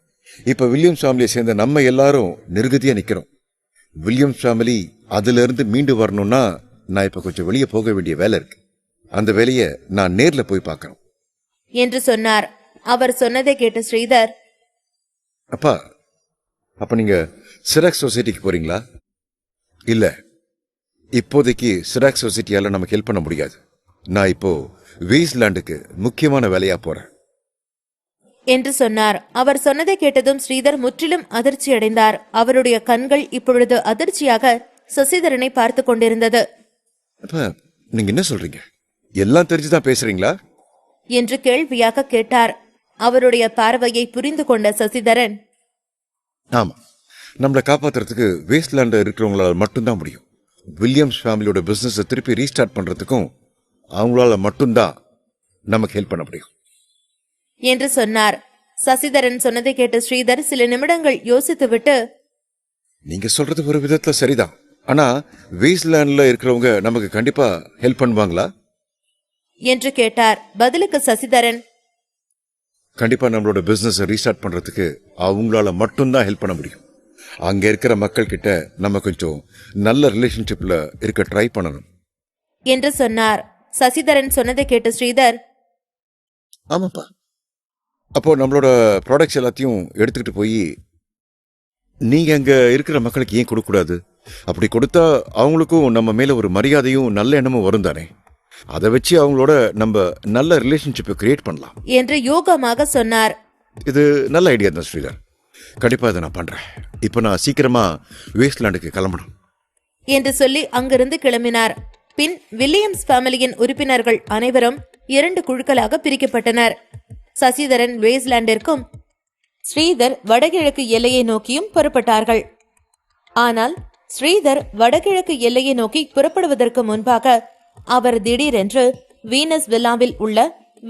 C: இப்ப வில்லியம்ஸ் ஃபேமிலியை சேர்ந்த நம்ம எல்லாரும் நிர்கதியா நிக்கிறோம். வில்லியம்ஸ் ஃபேமிலி அதுல இருந்து மீண்டு வரணும்னா நான் இப்ப கொஞ்சம் வெளியே போக வேண்டிய வேலை இருக்கு. அந்த வேலையை நான் நேர்ல போய் பார்க்கறேன்
B: என்று சொன்னார். அவர் சொன்னதை கேட்ட ஸ்ரீதர்,
C: அப்பா, அப்ப நீங்க சிராக்ஸ் சொசைட்டிக்கு போறீங்களா? இல்ல, இப்போதைக்கு சிராக்ஸ் சொசைட்டியால நமக்கு ஹெல்ப் பண்ண முடியாது. நான் இப்போ வேஸ்ட்லாண்டுக்கு முக்கியமான வேலையா போறேன்
B: என்று சொன்னார். அவர் சொன்னதை கேட்டதும் ஸ்ரீதர் முற்றிலும் அதிர்ச்சி அடைந்தார். அவருடைய கண்கள் இப்பொழுது அதிர்ச்சியாக சசிதரனை பார்த்து கொண்டிருந்தது.
C: அப்ப நீங்க என்ன சொல்றீங்க? எல்லாம் தெரிஞ்சுதான் பேசுறீங்களா
B: என்று கேள்வியாக கேட்டார். அவருடைய பார்வையை புரிந்து கொண்ட சசிதரன்,
C: ஆமா, நம்மளை காப்பாத்துறதுக்கு வேஸ்ட்லாண்ட்ல இருக்கிறவங்களால மட்டும்தான் முடியும். வில்லியம்ஸ் ஃபேமிலியோட பிசினஸ் திருப்பி ரீஸ்டார்ட் பண்றதுக்கும் அவங்களால மட்டும்தான் நமக்கு ஹெல்ப் பண்ண முடியும்
B: என்று சொன்னார். சசிதரன் சொன்னதை கேட்ட ஸ்ரீதர் சில நிமிடங்கள் யோசித்துவிட்டு,
C: நீங்க சொல்றது ஒரு விதத்துல சரிதான். ஆனா வேஸ்ட்லாண்ட்ல இருக்கிறவங்க நமக்கு கண்டிப்பா ஹெல்ப் பண்ணுவாங்களா
B: என்று கேட்டார். பதிலுக்கு சசிதரன்,
C: கண்டிப்பா நம்மளோட பிசினஸ் ரீஸ்டார்ட் பண்றதுக்கு அவங்களால மட்டும்தான் ஹெல்ப் பண்ண முடியும். அங்க இருக்கிற மக்கள் கிட்ட நம்ம கொஞ்சம் நல்ல ரிலேஷன்ஷிப்ல இருக்க ட்ரை பண்ணணும்
B: என்று சொன்னார். சசிதரன் சொன்னதை கேட்ட ஸ்ரீதர்,
C: ஆமாப்பா, அப்போ நம்மளோட ப்ராடக்ட்ஸ் எல்லாத்தையும் எடுத்துக்கிட்டு போய் நீங்க அங்க இருக்கிற மக்களுக்கு ஏன் கொடுக்கக்கூடாது? அப்படி கொடுத்தா அவங்களுக்கும் நம்ம மேல ஒரு மரியாதையும் நல்ல எண்ணமும் வரும் தானே. அதை வச்சு அவங்களோட நம்ம நல்ல ரிலேஷன்ஷிப்பை கிரியேட் பண்ணலாம்
B: என்று யோகமாக சொன்னார்.
C: இது நல்ல ஐடியா தான் ஸ்ரீதர். கண்டிப்பா இதை நான் பண்றேன். இப்ப நான் சீக்கிரமா வேஸ்ட்லாண்டுக்கு கிளம்பணும்
B: என்று சொல்லி அங்கிருந்து கிளம்பினார். பின் வில்லியம்ஸ் ஃபேமிலியின் உறுப்பினர்கள் அனைவரும் 2 குழுக்களாக பிரிக்கப்பட்டனர். சசிதரன் வேஸ்லாண்டிற்கும் ஸ்ரீதர் வடகிழக்கு எல்லையை நோக்கியும் புறப்பட்டார்கள். ஆனால் ஸ்ரீதர் வடகிழக்கு எல்லையை நோக்கி புறப்படுவதற்கு முன்பாக அவர் திடீரென்று வீனஸ் வில்லாவில் உள்ள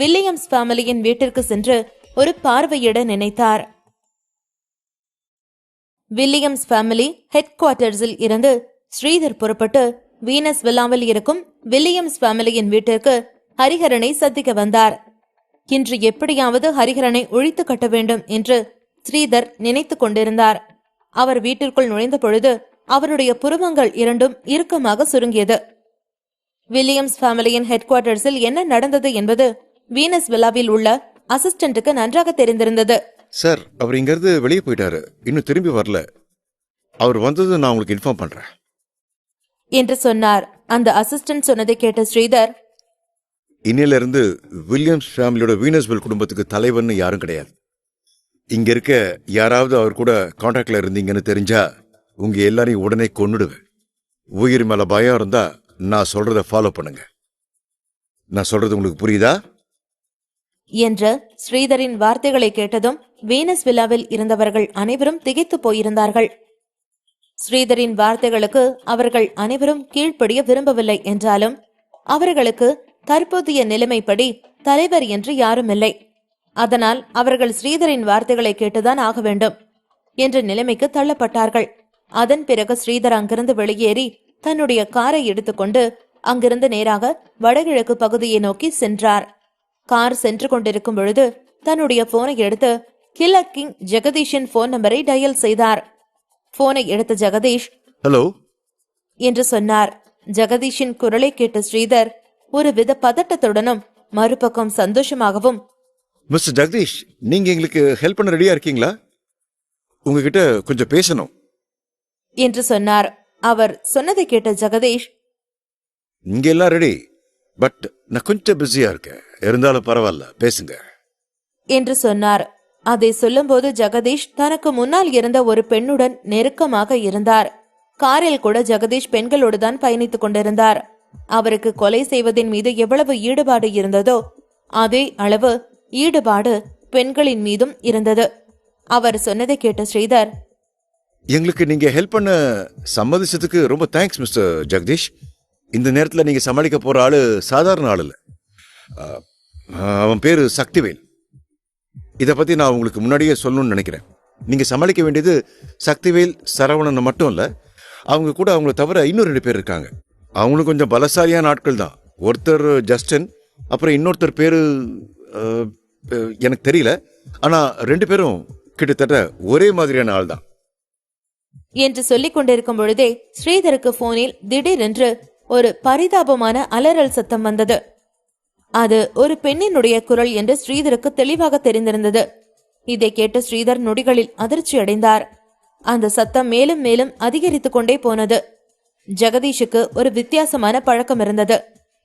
B: வில்லியம்ஸ் ஃபேமிலியின் வீட்டிற்கு சென்று ஒரு பார்வையிட நினைத்தார். வில்லியம்ஸ் ஃபேமிலி ஹெட் குவார்ட்டர்ஸில் இருந்து ஸ்ரீதர் புறப்பட்டு வீனஸ் வில்லாவில் இருக்கும் வில்லியம்ஸ் ஃபேமிலியின் வீட்டிற்கு ஹரிஹரனை சந்திக்க வந்தார். இன்று எப்படியாவது ஹரிஹரனை ஒழித்து கட்ட வேண்டும் என்று ஸ்ரீதர் நினைத்து கொண்டிருந்தார். அவர் வீட்டிற்குள் நுழைந்த பொழுது அவருடைய புருவங்கள் இரண்டும் இறுக்கமாக சுருங்கியது. வில்லியம்ஸ் ஃபேமிலியின் ஹெட் குவார்ட்டர்ஸில் என்ன நடந்தது என்பது வீனஸ் வில்லாவில் உள்ள அசிஸ்டன்ட்டுக்கு நன்றாக தெரிந்திருந்தது.
C: சார், அவர் இங்கிருந்து வெளியே போயிட்டாரு, இன்னும் திரும்பி வரல. அவர் வந்தது நான் உங்களுக்கு இன்ஃபார்ம் பண்றேன்
B: என்று சொன்னார். அந்த அசிஸ்டன்ட் சொன்னதை கேட்ட ஸ்ரீதர்,
C: இன்னில இருந்து வில்லியம்ஸ் ஃபேமிலியோட வீனஸ்வெல் குடும்பத்துக்கு தலைவர்னு யாரும் கிடையாது. இங்க இருக்க யாராவது அவர் கூட கான்டாக்ட்ல இருந்தீங்கன்னு தெரிஞ்சா உங்க எல்லாரையும் உடனே கொன்னுடுவேன். உயிர் மேல பயம் இருந்தா நான் சொல்றத ஃபாலோ பண்ணுங்க. நான் சொல்றது உங்களுக்கு புரியுதா
B: என்ற ஸ்ரீதரின் வார்த்தைகளை கேட்டதும் வீனஸ் வில்லாவில் இருந்தவர்கள் அனைவரும் திகைத்து போயிருந்தார்கள். ஸ்ரீதரின் வார்த்தைகளுக்கு அவர்கள் அனைவரும் கீழ்ப்படிய விரும்பவில்லை என்றாலும் அவர்களுக்கு தற்போதைய நிலைமைப்படி தலைவர் என்று யாரும் இல்லை. அதனால் அவர்கள் ஸ்ரீதரின் வார்த்தைகளை கேட்டுதான் ஆக வேண்டும் என்ற நிலைமைக்கு தள்ளப்பட்டார்கள். அதன் பிறகு ஸ்ரீதர் அங்கிருந்து வெளியேறி தன்னுடைய காரை எடுத்துக்கொண்டு அங்கிருந்து நேராக வடகிழக்கு பகுதியை நோக்கி சென்றார். கார் சென்று கொண்டிருக்கும் பொழுது தன்னுடைய போனை எடுத்து கில்லர் கிங் ஜெகதீஷின் போன் நம்பரை டயல் செய்தார். போனை எடுத்த ஜெகதீஷ்,
C: ஹலோ
B: என்று சொன்னார். ஜெகதீஷின் குரலை கேட்ட ஸ்ரீதர் ஒரு வித பதட்டத்துடனும் மறுபக்கம் சந்தோஷமாகவும்,
C: மிஸ்டர் ஜெகதீஷ், நீங்க எங்களுக்கு ஹெல்ப் பண்ண ரெடியா இருக்கீங்களா? உங்ககிட்ட கொஞ்சம் பேசணும்
B: என்று சொன்னார். அவர் சொன்னதை கேட்ட ஜெகதீஷ்,
C: இங்க எல்லாம் ரெடி, பட் நான் கொஞ்சம் பிஸியா இருக்கேன், இருந்தாலும் பரவாயில்ல, பேசுங்க
B: என்று சொன்னார். அதை சொல்லும்போது ஜெகதீஷ் தனக்கு முன்னால் இருந்த ஒரு பெண்ணுடன் நெருக்கமாக இருந்தார். காரில் கூட ஜெகதீஷ் பெண்களோடு தான் பயணித்துக் கொண்டிருந்தார். அவருக்கு கொலை செய்வதின் மீது எவ்வளவு ஈடுபாடு இருந்ததோ அதே அளவு ஈடுபாடு பெண்களின் மீதும் இருந்தது. அவர் சொன்னதை கேட்ட ஸ்ரீதர்,
C: எங்களுக்கு நீங்க ஹெல்ப் பண்ண சம்மதிச்சதுக்கு ரொம்ப தேங்க்ஸ் மிஸ்டர் ஜெகதீஷ். இந்த நேரத்தில் நீங்க சமாளிக்க போற ஆளு சாதாரண ஆள் இல்ல. அவன் பேரு சக்திவேல். இதை பத்தி நான் உங்களுக்கு முன்னாடியே சொல்லணும்னு நினைக்கிறேன். நீங்க சமாளிக்க வேண்டியது சக்திவேல், சரவணன் மட்டும் இல்ல, அவங்க கூட அவங்கள தவிர இன்னும் 2 பேர் இருக்காங்க. அவங்களும் கொஞ்சம் பலசாலியான ஆட்கள் தான். ஒருத்தர் ஜஸ்டின், அப்புறம் இன்னொருத்தர் பேரு எனக்கு தெரியல. ஆனா 2 பேரும் கிட்டத்தட்ட ஒரே மாதிரியான ஆள் தான்
B: என்று சொல்லிக் கொண்டிருக்கும் பொழுதே ஸ்ரீதருக்கு போனில் திடீரென்று ஒரு பரிதாபமான அலறல் சத்தம் வந்தது. அது ஒரு பெண்ணினுடைய குரல் என்று ஸ்ரீதருக்கு தெளிவாக தெரிந்திருந்தது. இதை கேட்டு ஸ்ரீதர் நொடிகளில் அதிர்ச்சி அடைந்தார். அந்த சத்தம் மேலும் மேலும் அதிகரித்துக் கொண்டே போனது. ஜெகதீஷுக்கு ஒரு வித்தியாசமான பழக்கம் இருந்தது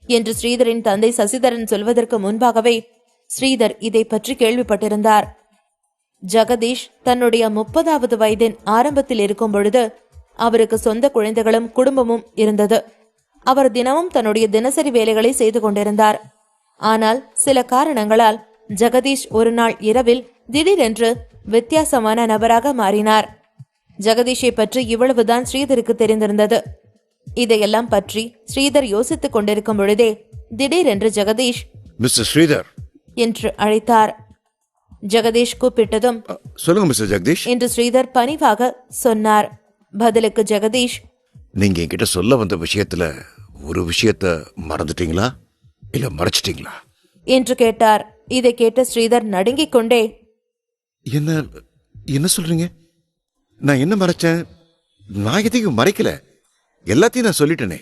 B: என்று ஸ்ரீதரின் தந்தை சசிதரன் சொல்வதற்கு முன்பாகவே ஸ்ரீதர் இதை பற்றி கேள்விப்பட்டிருந்தார். ஜெகதீஷ் தன்னுடைய 30வது வயதின் ஆரம்பத்தில் இருக்கும் பொழுது அவருக்கு சொந்த குழந்தைகளும் குடும்பமும் இருந்தது. அவர் தினமும் தன்னுடைய தினசரி வேலைகளை செய்து கொண்டிருந்தார். ஆனால் சில காரணங்களால் ஜெகதீஷ் ஒரு நாள் இரவில் திடீரென்று வித்தியாசமான நபராக மாறினார். ஜெகதீஷை பற்றி இவ்வளவுதான் ஸ்ரீதருக்கு தெரிந்திருந்தது. இதையெல்லாம் பற்றி ஸ்ரீதர் யோசித்துக் கொண்டிருக்கும் பொழுதே திடீரென்று ஜெகதீஷ்,
C: மிஸ்டர் ஸ்ரீதர்
B: என்று அழைத்தார். ஜெகதீஷ் கூப்பிட்டதும்,
C: சொல்லுங்க மிஸ்டர் ஜெகதீஷ்
B: என்று ஸ்ரீதர் பணிவாக சொன்னார். பதிலுக்கு ஜெகதீஷ்,
C: நீங்க என்கிட்ட சொல்ல வந்த விஷயத்துல ஒரு விஷயத்த மறந்துட்டீங்களா இல்ல மறைச்சிட்டீங்களா
B: என்று கேட்டார். இதை கேட்ட ஸ்ரீதர் நடுங்கிக் கொண்டே,
C: என்ன சொல்றீங்க? நான் என்ன மறைச்சேன்? நான் எதையும் மறைக்கல, எல்லாத்தையும் நான் சொல்லிட்டேனே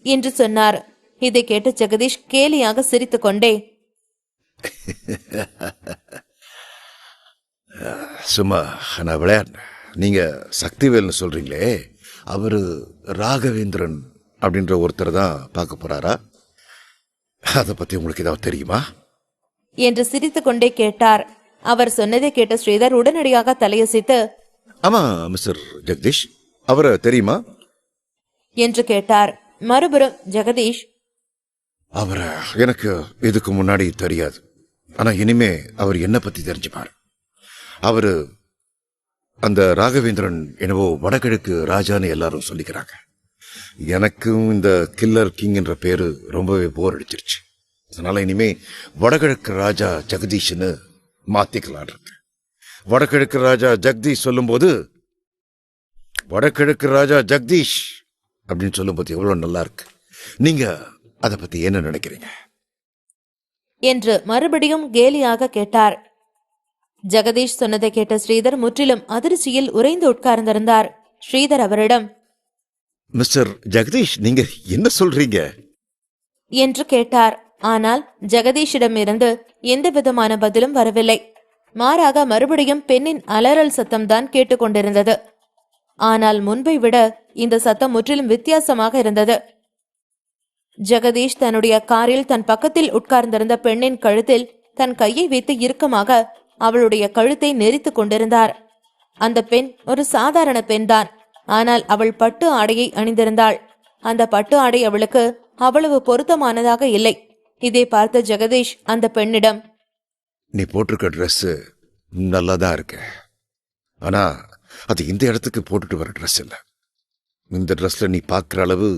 B: என்று சொன்னார். இதை கேட்ட ஜெகதீஷ் கேலியாக சிரித்துக் கொண்டே,
C: சும்மா நான் விளையாடுறேன். நீங்க சக்திவேல்னு சொல்றீங்களே, அவரு ராகவேந்திரன் அப்படின்ற ஒருத்தர் தான் பார்க்க போறாரா? அதை பத்தி உங்களுக்கு ஏதாவது தெரியுமா
B: என்று சிரித்துக் கொண்டே கேட்டார். அவர் சொன்னதை கேட்ட ஸ்ரீதர் உடனடியாக தலையசைத்து,
C: ஆமா மிஸ்டர் ஜெகதீஷ், அவரை தெரியுமா
B: என்று கேட்டார். மறுபுறம் ஜெகதீஷ்,
C: அவரை எனக்கு இதுக்கு முன்னாடி தெரியாது. ஆனா இனிமே அவர் என்ன பத்தி தெரிஞ்சுப்பார். அவரு அந்த ராகவேந்திரன் என்னவோ வடகிழக்கு ராஜான்னு எல்லாரும் சொல்லிக்கிறாங்க. எனக்கும் இந்த கில்லர் கிங் என்ற பேரு ரொம்பவே போர் அடிச்சிருச்சு. அதனால இனிமே வடகிழக்கு ராஜா ஜெகதீஷ்னு மாத்திக்கலாம் இருக்கு. வடகிழக்கு ராஜா ஜெகதீஷ் சொல்லும்போது வடகிழக்கு ராஜா ஜெகதீஷ் அப்படின்னு சொல்லும்போது எவ்வளவு நல்லா இருக்கு. நீங்க அதை பத்தி என்ன நினைக்கிறீங்க
B: என்று மறுபடியும் கேலியாக கேட்டார். ஜெகதீஷ் சொன்னதை கேட்ட ஸ்ரீதர் முற்றிலும் அதிர்ச்சியில் உறைந்து உட்கார்ந்திருந்தார். ஸ்ரீதர் அவரிடம்,
C: மிஸ்டர் ஜெகதீஷ், நீங்க என்ன சொல்றீங்க
B: என்று கேட்டார். ஆனால் ஜெகதீஷிடமிருந்து எந்த விதமான பதிலும் வரவில்லை. மாறாக மறுபடியும் பெண்ணின் அலறல் சத்தம்தான் கேட்டுக்கொண்டிருந்தது. ஆனால் முன்பை விட இந்த சத்தம் முற்றிலும் வித்தியாசமாக இருந்தது. ஜெகதீஷ் தன்னுடைய காரில் தன் பக்கத்தில் உட்கார்ந்திருந்த பெண்ணின் கழுத்தில் தன் கையை வைத்து இறுக்கமாக அவளுடைய கழுத்தை நெரித்துக் கொண்டிருந்தார். அந்த பெண் ஒரு சாதாரண பெண்தான். ஆனால் அவள் பட்டு ஆடையை அணிந்திருந்தாள். அந்த பட்டு ஆடை அவளுக்கு அவ்வளவு பொருத்தமானதாக இல்லை. இதை பார்த்த ஜெகதீஷ் அந்த பெண்ணிடம்,
C: நீ போட்டிருக்க ட்ரெஸ் நல்லாதான் இருக்கு. ஆனா அது இந்த இடத்துக்கு போட்டுட்டு வர ட்ரெஸ் இல்ல. இந்த ட்ரெஸ்ல நீ பார்க்குற அளவு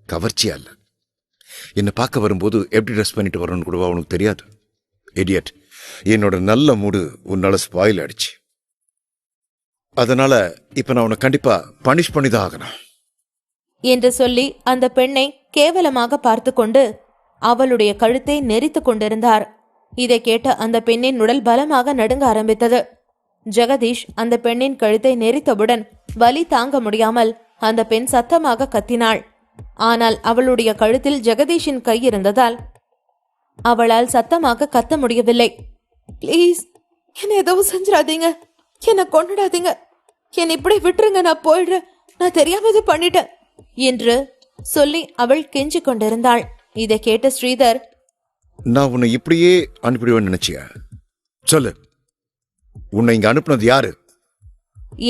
C: கவர்ச்சியா இல்ல. என்னை பார்க்க வரும்போது எப்படி ட்ரெஸ் பண்ணிட்டு வரணும்னு கூட உனக்கு தெரியாது. இடியட், என்னோட நல்ல மூடு உன்னால ஸ்பாயில் ஆயிடுச்சு. அதனால இப்ப நான் உன்னை கண்டிப்பா பனிஷ் பண்ணிதான் ஆகணும்
B: என்று சொல்லி அந்த பெண்ணை கேவலமாக பார்த்து கொண்டு அவளுடைய கழுத்தை நெரித்து கொண்டிருந்தார். இதை கேட்ட அந்த பெண்ணின் உடல் பலமாக நடுங்க ஆரம்பித்தது. ஜெகதீஷ் அந்த பெண்ணின் கழுத்தை நெரித்தவுடன் வலி தாங்க முடியாமல் அந்த பெண் சத்தமாக கத்தினாள். ஆனால் அவளுடைய கழுத்தில் ஜெகதீஷின் கை இருந்ததால் அவளால் சத்தமாக கத்த முடியவில்லை. ப்ளீஸ், என்ன எதுவும் செஞ்சிடாதீங்க, என்னை கொண்டுடாதீங்க, என்னை இப்படி விட்டுருங்க, நான் போயிடுறேன், நான் தெரியாம இது பண்ணிட்டேன் என்று சொல்லி அவள் கெஞ்சி கொண்டிருந்தாள். இதை கேட்ட ஸ்ரீதர்,
C: நான் உன்னை இப்படியே அனுப்பிடுவேன்னு நினைச்சியா? சொல்லு, உன்னை இங்க அனுப்புனது யாரு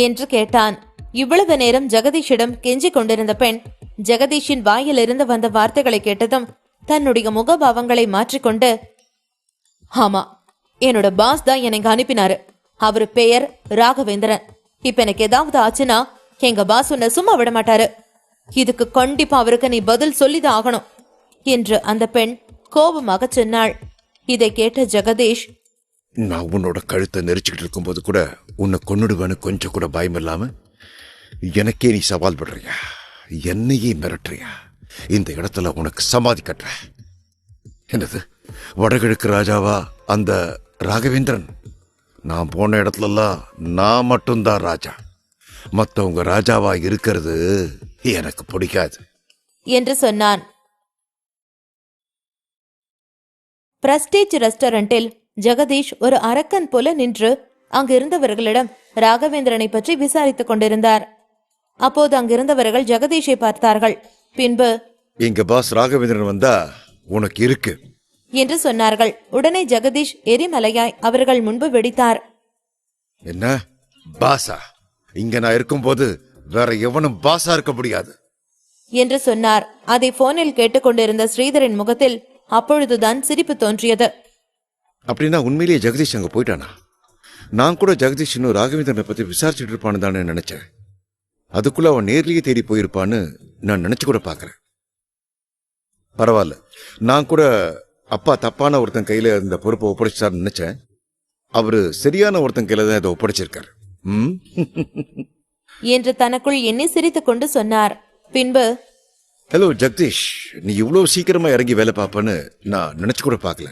B: என்று கேட்டான். இவ்வளவு நேரம் ஜெகதீஷிடம் கெஞ்சி கொண்டிருந்த பெண் ஜெகதீஷின் வாயிலிருந்து வந்த வார்த்தைகளை கேட்டதும் தன்னுடைய முகபாவங்களை மாற்றிக்கொண்டு, ஆமா, என்னோட பாஸ் தான் என்னை அனுப்பினாரு. அவரு பெயர் ராகவேந்திரன். இப்ப எனக்கு ஏதாவது ஆச்சுன்னா எங்க பாஸ் உன்னை சும்மா விட மாட்டாரு. இதுக்கு கண்டிப்பா அவருக்கு நீ பதில் சொல்லிதான் ஆகணும் என்று அந்த பெண் கோபமாக சொன்னாள். இதை கேட்ட ஜெகதீஷ்,
C: நான் உன்னோட கழுத்தை நெரிச்சுக்கிட்டு இருக்கும்போது கூட உன்னை கொன்னுடுவேன்னு கொஞ்சம் கூட பயம் இல்லாம எனக்கே நீ சவால் படுறியா? என்னையே மிரட்டுறியா? இந்த இடத்துல உனக்கு சமாதி கட்டுற. என்னது, வடகிழக்கு ராஜாவா அந்த ராகவேந்திரன்? நான் போன இடத்துலலாம் நான் மட்டும்தான் ராஜா. மற்றவங்க ராஜாவா இருக்கிறது எனக்கு பிடிக்காது
B: என்று சொன்னான். பிரஸ்டீஜ் ரெஸ்டாரண்டில் ஜெகதீஷ் ஒரு அரக்கன் போல நின்று அங்கிருந்தவர்களிடம் ராகவேந்திரனை பற்றி விசாரித்துக் கொண்டிருந்தார். அப்போது அங்கிருந்தவர்கள் ஜெகதீஷை பார்த்தார்கள். பின்பு,
C: எங்க பாஸ் ராகவேந்திரன் வந்தா உனக்கு இருக்கு
B: என்று சொன்னார்கள். உடனே ஜெகதீஷ் எரிமலையாய் அவர்கள் முன்பு வெடித்தார்.
C: என்ன பாசா? இங்க நான் இருக்கும்போது வேற எவனும் பாசா இருக்க முடியாது
B: என்று சொன்னார். அதை போனில் கேட்டுக்கொண்டிருந்த ஸ்ரீதரின் முகத்தில் அப்பொழுதுதான் சிரிப்பு தோன்றியது.
C: அப்படின்னா உண்மையிலேயே ஜெகதீஷ் அங்க போயிட்டானா? நான் கூட ஜெகதீஷ் இன்னும் ராகவேந்திரனை பத்தி விசாரிச்சுட்டு இருப்பான்னு தானே நினைச்சேன். அதுக்குள்ள அவன் நேர்லயே தேடி போயிருப்பான்னு நான் நினைச்சு கூட பாக்குறேன். பரவாயில்ல, நான் கூட அப்பா தப்பான ஒருத்தன் கையில இந்த பொறுப்பை ஒப்படைச்சார்னு நினைச்சேன். அவரு சரியான ஒருத்தன் கையில தான் இதை ஒப்படைச்சிருக்காரு
B: என்று தனக்குள் எண்ணி சிரித்துக் கொண்டு சொன்னார். பின்பு,
C: ஹலோ ஜெகதீஷ், நீ இவ்வளவு சீக்கிரமா இறங்கி வேலை பார்ப்பன்னு நான் நினைச்சு கூட பார்க்கல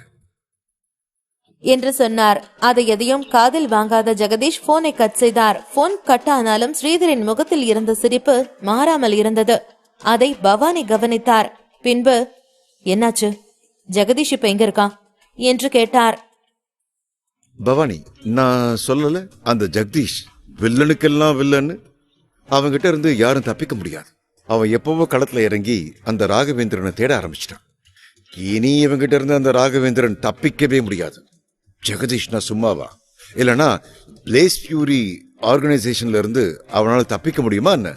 B: என்று சொன்னார். அதை எதையும் காதில் வாங்காத ஜெகதீஷ் போனை கட் செய்தார். போன் கட் ஆனாலும் ஸ்ரீதரின் முகத்தில் இருந்த சிரிப்பு மாறாமல் இருந்தது. அதை பவானி கவனித்தார். பின்பு, என்னாச்சு, ஜெகதீஷ் இப்ப எங்க இருக்கான் என்று கேட்டார்.
C: பவானி, நான் சொல்லல அந்த ஜெகதீஷ் வில்லனுக்கெல்லாம் வில்லன்னு. அவங்கிட்ட இருந்து யாரும் தப்பிக்க முடியாது. அவன் எப்பவோ களத்துல இறங்கி அந்த ராகவேந்திரனை தேட ஆரம்பிச்சிட்டான். இனி இவங்கிட்ட இருந்து அந்த ராகவேந்திரன் தப்பிக்கவே முடியாது. ஜெகதீஷ்னா சும்மாவா? இல்லனா பிளேஸ் ஃபியூரி ஆர்கனைசேஷன்ல இருந்து அவனால தப்பிக்க முடியுமா என்ன?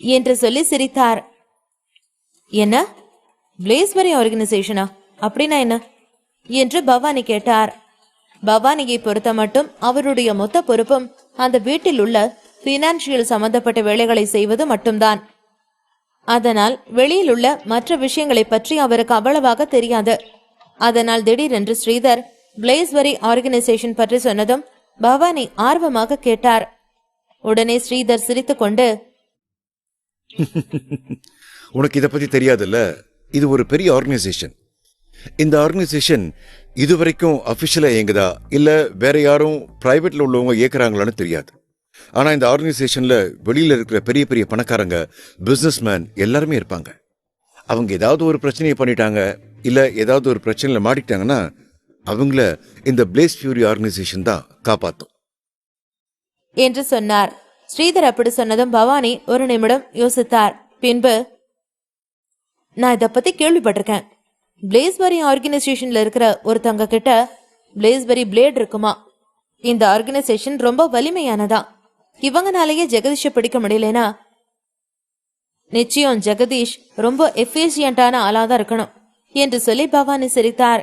B: என்று சொல்லி சிரித்தார். என்ன, பிளேஸ்பரி ஆர்கனைசேஷனா? அப்படின்னா என்ன என்று பவானி கேட்டார். பவானியை பொறுத்த மட்டும் அவருடைய மொத்த பொறுப்பும் அந்த வீட்டில் உள்ள பினான்சியல் சம்பந்தப்பட்ட வேலைகளை செய்வது மட்டும்தான். அதனால் வெளியில் உள்ள மற்ற விஷயங்களை பற்றி அவருக்கு அவ்வளவாக தெரியாது. அதனால் திடீரென்று ஸ்ரீதர் பிளேஸ்பரி ஆர்கனைசேஷன் பற்றி சொன்னதும் பவானி ஆர்வமாக கேட்டார். உடனே ஸ்ரீதர் சிரித்துக்கொண்டு,
C: உனக்கு இதை பத்தி தெரியாதுல்ல, இது ஒரு பெரிய ஆர்கனைசேஷன். இந்த ஆர்கனைசேஷன் இதுவரைக்கும் அபிஷியலா இயங்குதா இல்ல வேற யாரும் பிரைவேட்ல உள்ளவங்க இயக்குறாங்களான்னு தெரியாது. ஆனா இந்த ஆர்கனைசேஷன்ல வெளியில இருக்கிற பெரிய பெரிய பணக்காரங்க, பிசினஸ்மேன் எல்லாருமே இருப்பாங்க. அவங்க ஏதாவது ஒரு பிரச்சனையை பண்ணிட்டாங்க இல்ல ஏதாவது ஒரு பிரச்சனையில மாட்டிட்டாங்கன்னா அவங்கள இந்த பிளேஸ் ஃபியூரி ஆர்கனைசேஷன் தான் காப்பாத்தும்
B: என்று சொன்னார். ஸ்ரீதர் அப்படி சொன்னதும் பவானி ஒரு நிமிடம் யோசித்தார். பின்பு, நான் இதை பத்தி கேள்விப்பட்டிருக்கேன். பிளேஸ்பரி ஆர்கனைசேஷன்ல இருக்கிற ஒருத்தவங்க கிட்ட பிளேஸ்பரி பிளேட் இருக்குமா? இந்த ஆர்கனைசேஷன் ரொம்ப வலிமையானதா. இவங்கனாலேயே ஜெகதீஷை பிடிக்க முடியலனா நிச்சயம் ஜெகதீஷ் ரொம்ப எஃபிஷியன்டான ஆளாதான் இருக்கணும் என்று சொல்லி பவானி சிரித்தார்.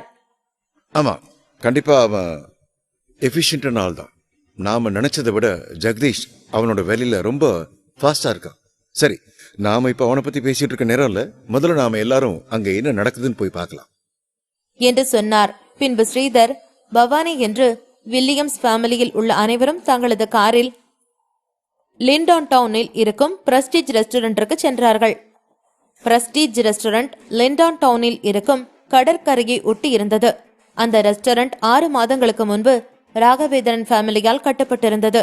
C: ஆமா, கண்டிப்பா அவன் எஃபிஷியன்டான ஆள் தான். நாம நினைச்சதை விட ஜெகதீஷ் அவனோட வேலையில ரொம்ப ஃபாஸ்டா இருக்கான். சரி, நாம இப்ப அவனை பத்தி பேசிட்டு இருக்க நேரம் இல்ல, முதல்ல நாம எல்லாரும் அங்க என்ன நடக்குதுன்னு போய் பார்க்கலாம்
B: என்று சொன்னார். பின்பு ஸ்ரீதர், பவானி என்று வில்லியம்ஸ் ஃபேமிலியில் உள்ள அனைவரும் தங்களது காரில் லிண்டான் டவுனில் இருக்கும் பிரஸ்டீஜ் ரெஸ்டாரண்டிற்கு சென்றார்கள். பிரஸ்டீஜ் ரெஸ்டாரண்ட் லிண்டான் டவுனில் இருக்கும் கடற்கரையை ஒட்டி இருந்தது. அந்த ரெஸ்டாரண்ட் 6 மாதங்களுக்கு முன்பு ராகவேந்திரன் ஃபேமிலியால் கட்டப்பட்டிருந்தது.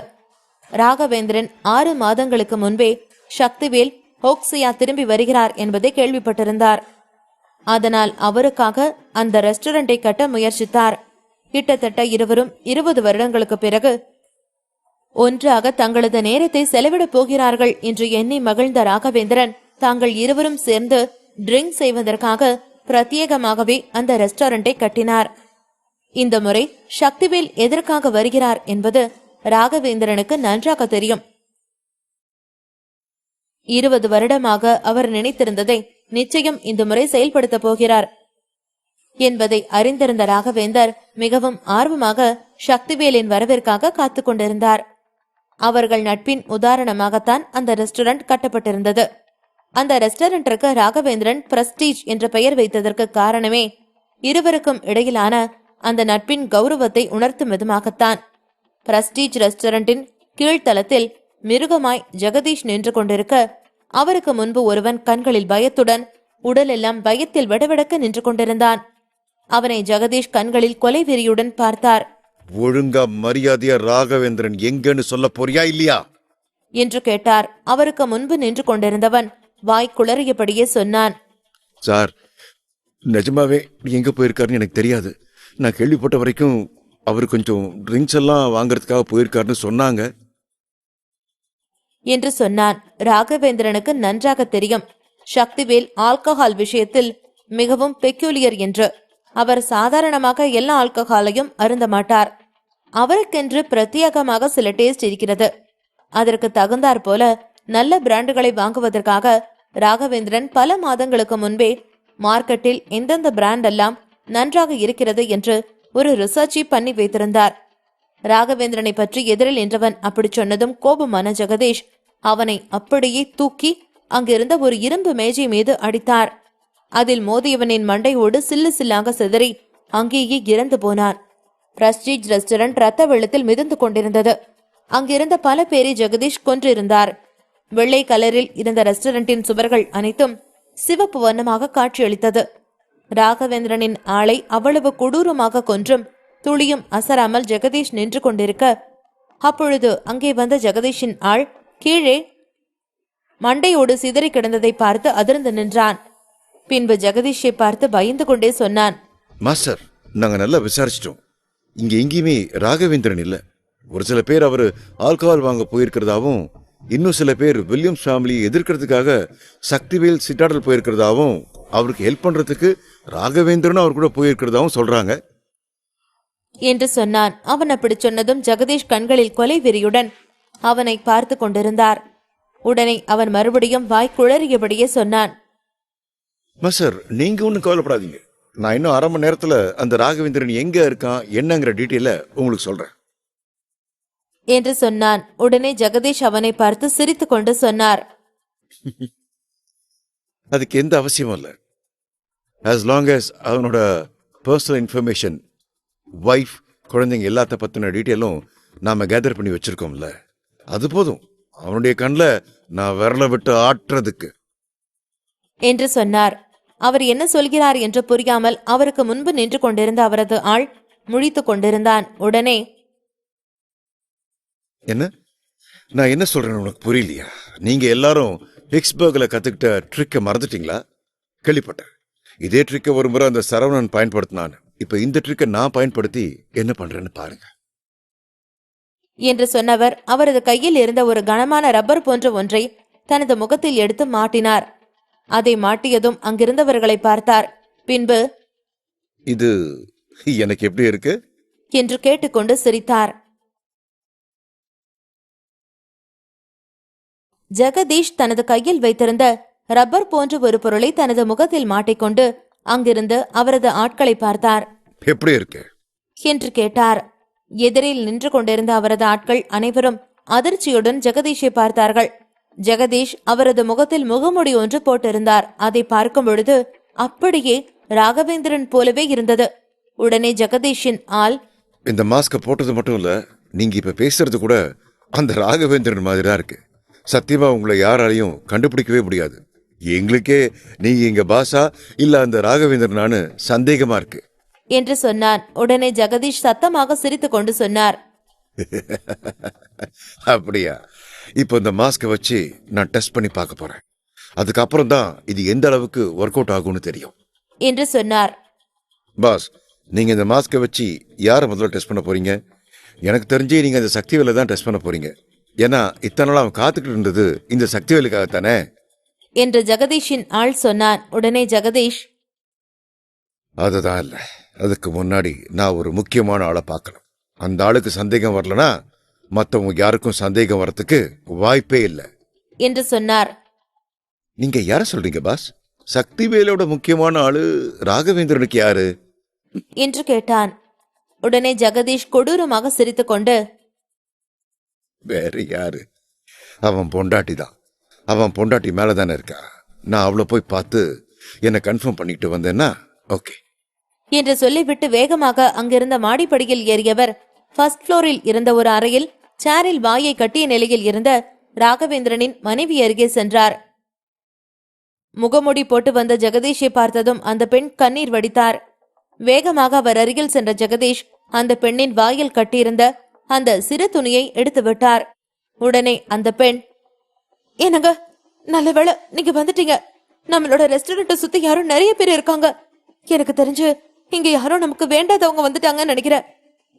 B: ராகவேந்திரன் 6 மாதங்களுக்கு முன்பே சக்திவேல் ஹோக்ஸியா திரும்பி வருகிறார் என்பதை கேள்விப்பட்டிருந்தார். அதனால் அவருக்காக அந்த ரெஸ்டாரண்டை கட்ட முயற்சித்தார். கிட்டத்தட்ட இருவரும் 20 வருடங்களுக்கு பிறகு ஒன்றாக தங்களது நேரத்தை செலவிடப் போகிறார்கள் என்று எண்ணி மகிழ்ந்த ராகவேந்திரன் தாங்கள் இருவரும் சேர்ந்து ட்ரிங்க் செய்வதற்காக பிரத்யேகமாகவே அந்த ரெஸ்டாரண்டை கட்டினார். இந்த முறை சக்திவேல் எதற்காக வருகிறார் என்பது ராகவேந்திரனுக்கு நன்றாக தெரியும். 20 வருடமாக அவர் நினைத்திருந்ததை நிச்சயம் இந்த முறை செயல்படுத்த போகிறார் என்பதை அறிந்திருந்த ராகவேந்தர் மிகவும் ஆர்வமாக சக்திவேலின் வரவிற்காக காத்து கொண்டிருந்தார். அவர்கள் நட்பின் உதாரணமாகத்தான் அந்த ரெஸ்டாரண்ட் கட்டப்பட்டிருந்தது. அந்த ரெஸ்டாரண்டிற்கு ராகவேந்திரன் பிரஸ்டீஜ் என்ற பெயர் வைத்ததற்கு காரணமே இருவருக்கும் இடையிலான அந்த நட்பின் கௌரவத்தை உணர்த்தும் விதமாகத்தான். பிரஸ்டீஜ் ரெஸ்டாரண்டின் கீழ்த்தளத்தில் மிருகமாய் ஜெகதீஷ் நின்று கொண்டிருக்க, அவருக்கு முன்பு ஒருவன் கண்களில் பயத்துடன், உடலெல்லாம் பயத்தில் விடவிடக்க நின்று கொண்டிருந்தான். அவனை ஜெகதீஷ் கண்களில் கொலை வெறியுடன் பார்த்தார்.
C: ஒழுங்கா மரியாதையா ராகவேந்திரன் எங்கன்னு சொல்ல போறியா இல்லையா
B: என்று கேட்டார். அவருக்கு முன்பு நின்று கொண்டிருந்தவன் வாய் குளறியபடியே சொன்னான்.
C: சார், நிஜமாவே எங்க போயிருக்காருன்னு எனக்கு தெரியாது. நான் கேள்விப்பட்ட வரைக்கும் அவர் கொஞ்சம் ட்ரிங்க்ஸ் எல்லாம் வாங்கறதுக்காக போயிருக்காருன்னு சொன்னாங்க
B: என்று சொன்னான். ராகவேந்திரனுக்கு நன்றாக தெரியும் சக்திவேல் ஆல்கஹால் விஷயத்தில் மிகவும் பெக்யூலியர் என்று. அவர் சாதாரணமாக எல்லா ஆல்கஹாலையும் அருந்த மாட்டார். அவருக்கென்று பிரத்யேகமாக சில டேஸ்ட் இருக்கிறது. அதற்கு தகுந்தாற் போல நல்ல பிராண்டுகளை வாங்குவதற்காக ராகவேந்திரன் பல மாதங்களுக்கு முன்பே மார்க்கெட்டில் எந்தெந்த பிராண்ட் எல்லாம் நன்றாக இருக்கிறது என்று ஒரு ரிசர்ச்சை பண்ணி வைத்திருந்தார். ராகவேந்திரனை பற்றி எதிரில் நின்றவன் அப்படி சொன்னதும் கோபமான ஜெகதீஷ் அவனை அப்படியே தூக்கி அங்கிருந்த ஒரு இரும்பு மேஜை மீது அடித்தார். அதில் மோதியவனின் மண்டையோடு சில்லு சில்லாக சிதறி அங்கேயே இறந்து போனான். பிரஸ்டீஜ் ரெஸ்டாரண்ட் ரத்த வெள்ளத்தில் மிதந்து கொண்டிருந்தது. அங்கிருந்த பல பேரை ஜெகதீஷ் கொன்றிருந்தார். வெள்ளை கலரில் இருந்த ரெஸ்டாரண்டின் சுவர்கள் அனைத்தும் சிவப்பு வண்ணமாக காட்சியளித்தது. ராகவேந்திரனின் ஆளை அவ்வளவு கொடூரமாக கொன்றும் துளியும் அசராமல் ஜெகதீஷ் நின்று கொண்டிருக்க, அப்பொழுது அங்கே வந்த ஜெகதீஷின் ஆள் கீழே மண்டையோடு சிதறி கிடந்ததை பார்த்து அதிர்ந்து நின்றான். பின்பு ஜெகதீஷை பார்த்து பயந்து கொண்டே சொன்னான்.
C: மாஸ்டர், நாங்க நல்லா விசாரிச்சிட்டோம். இங்க எங்கேயுமே ராகவேந்திரன் இல்ல. ஒரு சில பேர் அவரு ஆல்கஹால் வாங்க போயிருக்கிறதாவும், இன்னும் சில பேர் வில்லியம்ஸ் ஃபேமிலியை எதிர்க்கிறதுக்காக சக்திவேல் சிட்டாடல் போயிருக்கிறதாவும், அவருக்கு ஹெல்ப் பண்றதுக்கு ராகவேந்திரன் அவர் கூட போயிருக்கிறதாவும் சொல்றாங்க
B: என்று சொன்னான். அவன் அப்படி சொன்னதும் ஜெகதீஷ் கண்களில் கொலை வெறியுடன் அவனை பார்த்து கொண்டிருந்தார். உடனே அவன் மறுபடியும் வாய் குளறியபடியே சொன்னான்.
C: சார், நீங்க ஒன்றும் கவலைப்படாதீங்க. நான் இன்னும் 1/2 மணி நேரத்துல அந்த ராகவேந்திரன் எங்க இருக்கான் என்னங்கிற டீட்டெயில உங்களுக்கு சொல்றேன்
B: என்று சொன்னான். உடனே ஜெகதீஷ் அவனை பார்த்து சிரித்துக் கொண்டு சொன்னார்.
C: அதுக்கு எந்த அவசியமும் இல்லை. as long as அவனோட பர்சனல் இன்ஃபர்மேஷன், ஒய்ஃப், குழந்தைங்க எல்லாத்த பத்தின டீட்டெயிலும் நாம கேதர் பண்ணி வச்சிருக்கோம்ல, அது போதும் அவனுடைய கண்ணில் நான் விரல விட்டு ஆட்டுறதுக்கு
B: என்று சொன்னார். அவர் என்ன சொல்கிறார் என்று புரியாமல் அவருக்கு முன்பு நின்று கொண்டிருந்த அவரது ஆள் முழித்துக் கொண்டிருந்தான். உடனே,
C: என்ன நான் என்ன சொல்றேன்னு உனக்கு புரியலையா? நீங்க எல்லாரும் ஹிக்ஸ்பர்க்ல கத்துக்கிட்ட ட்ரிக்கை மறந்துட்டீங்களா? கேள்விப்பட்டேன். இதே ட்ரிக்கை ஒரு முறை அந்த சரவணன் பயன்படுத்தினான். இப்ப இந்த ட்ரிக்கை நான் பயன்படுத்தி என்ன பண்றேன்னு பாருங்க
B: என்று சொன்னவர் அவரது கையில் இருந்த ஒரு கனமான ரப்பர் போன்ற ஒன்றை தனது முகத்தில் எடுத்து மாட்டினார். அதை மாட்டியதும் அங்கிருந்தவர்களை பார்த்தார். பின்பு,
C: இது எனக்கு எப்படி இருக்கு
B: என்று கேட்டுக்கொண்டு சிரித்தார். ஜெகதீஷ் தனது கையில் வைத்திருந்த ரப்பர் போன்ற ஒரு பொருளை தனது முகத்தில் மாட்டிக்கொண்டு அங்கிருந்து அவரது ஆட்களை பார்த்தார்.
C: எப்படி இருக்கு
B: என்று கேட்டார். எதிரில் நின்று கொண்டிருந்த அவரது ஆட்கள் அனைவரும் அதிர்ச்சியுடன் ஜெகதீஷை பார்த்தார்கள். ஜெகதீஷ் அவரது முகத்தில் முகமுடி ஒன்று போட்டிருந்தார். அதை பார்க்கும் பொழுது அப்படியே ராகவேந்திரன் போலவே இருந்தது. உடனே ஜெகதீஷின் ஆள்,
C: இந்த மாஸ்க போட்டது மட்டும் இல்ல, நீங்க இப்ப பேசுறது கூட அந்த ராகவேந்திரன் மாதிரி தான் இருக்கு. சத்தியமா உங்களை யாராலையும் கண்டுபிடிக்கவே முடியாது. எங்களுக்கே நீங்க இங்க பாசா இல்ல அந்த ராகவேந்திரனானு சந்தேகமா இருக்கு
B: என்று சொன்னான். உடனே ஜெகதீஷ் சத்தமாக சிரித்துக் கொண்டு சொன்னார்.
C: அப்படியா? இப்போ இந்த மாஸ்கை வச்சு நான் டெஸ்ட் பண்ணி பார்க்க போறேன். அதுக்கப்புறம் தான் இது எந்த அளவுக்கு ஒர்க் அவுட் ஆகும்னு தெரியும்
B: என்று சொன்னார்.
C: பாஸ், நீங்க இந்த மாஸ்கை வச்சு யாரை முதல்ல டெஸ்ட் பண்ண போறீங்க? எனக்கு தெரிஞ்சு நீங்க இந்த சக்திவேலை தான் டெஸ்ட் பண்ண போறீங்க. ஏன்னா இத்தனை நாள் அவன் காத்துக்கிட்டு இருந்தது இந்த சக்திவேலுக்காகத்தானே
B: என்று ஜெகதீஷின் ஆள் சொன்னான். உடனே ஜெகதீஷ்,
C: அதுதான் இல்ல, அதுக்கு முன்னாடி நான் ஒரு முக்கியமான ஆளை பார்க்கணும். அந்த ஆளுக்கு சந்தேகம் வரலனா மற்றவங்க யாருக்கும் சந்தேகம் வரத்துக்கு வாய்ப்பே இல்லை
B: என்று சொன்னார்.
C: நீங்க யார சொல்றீங்க பாஸ்? சக்திவேலோட முக்கியமான ஆளு ராகவேந்திரனுக்கு யாரு
B: என்று கேட்டான். உடனே ஜெகதீஷ் கொடூரமாக சிரித்துக்கொண்டு,
C: வேற யாரு? அவன் பொண்டாட்டி தான். அவன் பொண்டாட்டி மேலதானே இருக்கா. நான் அவளை போய் பார்த்து என்ன கன்ஃபார்ம் பண்ணிட்டு வந்தேன்னா ஓகே
B: என்று சொல்லிவிட்டு வேகமாக அங்கிருந்த மாடிப்படியில் ஏறியவர் ஃபர்ஸ்ட் ஃப்ளோரில் இருந்த ஒரு அறையில் சேரில் வாயை கட்டிய நிலையில் இருந்த ராகவேந்திரனின் மனைவி அருகே சென்றார். முகமுடி போட்டு வந்த ஜெகதீஷை பார்த்ததும் அந்த பெண் கண்ணீர் வடித்தார். வேகமாக அவர் அருகில் சென்ற ஜெகதீஷ் அந்த பெண்ணின் வாயில் கட்டியிருந்த அந்த சிறு துணியை எடுத்து விட்டார். உடனே அந்த பெண், என்னங்க, நல்ல வேளை நீங்க வந்துட்டீங்க. நம்மளோட ரெஸ்டாரண்ட்டை சுத்தி யாரும் நிறைய பேர் இருக்காங்க. எனக்கு தெரிஞ்சு இங்க யாரும் நமக்கு வேண்டாதவங்க வந்துட்டாங்கன்னு நினைக்கிறேன்.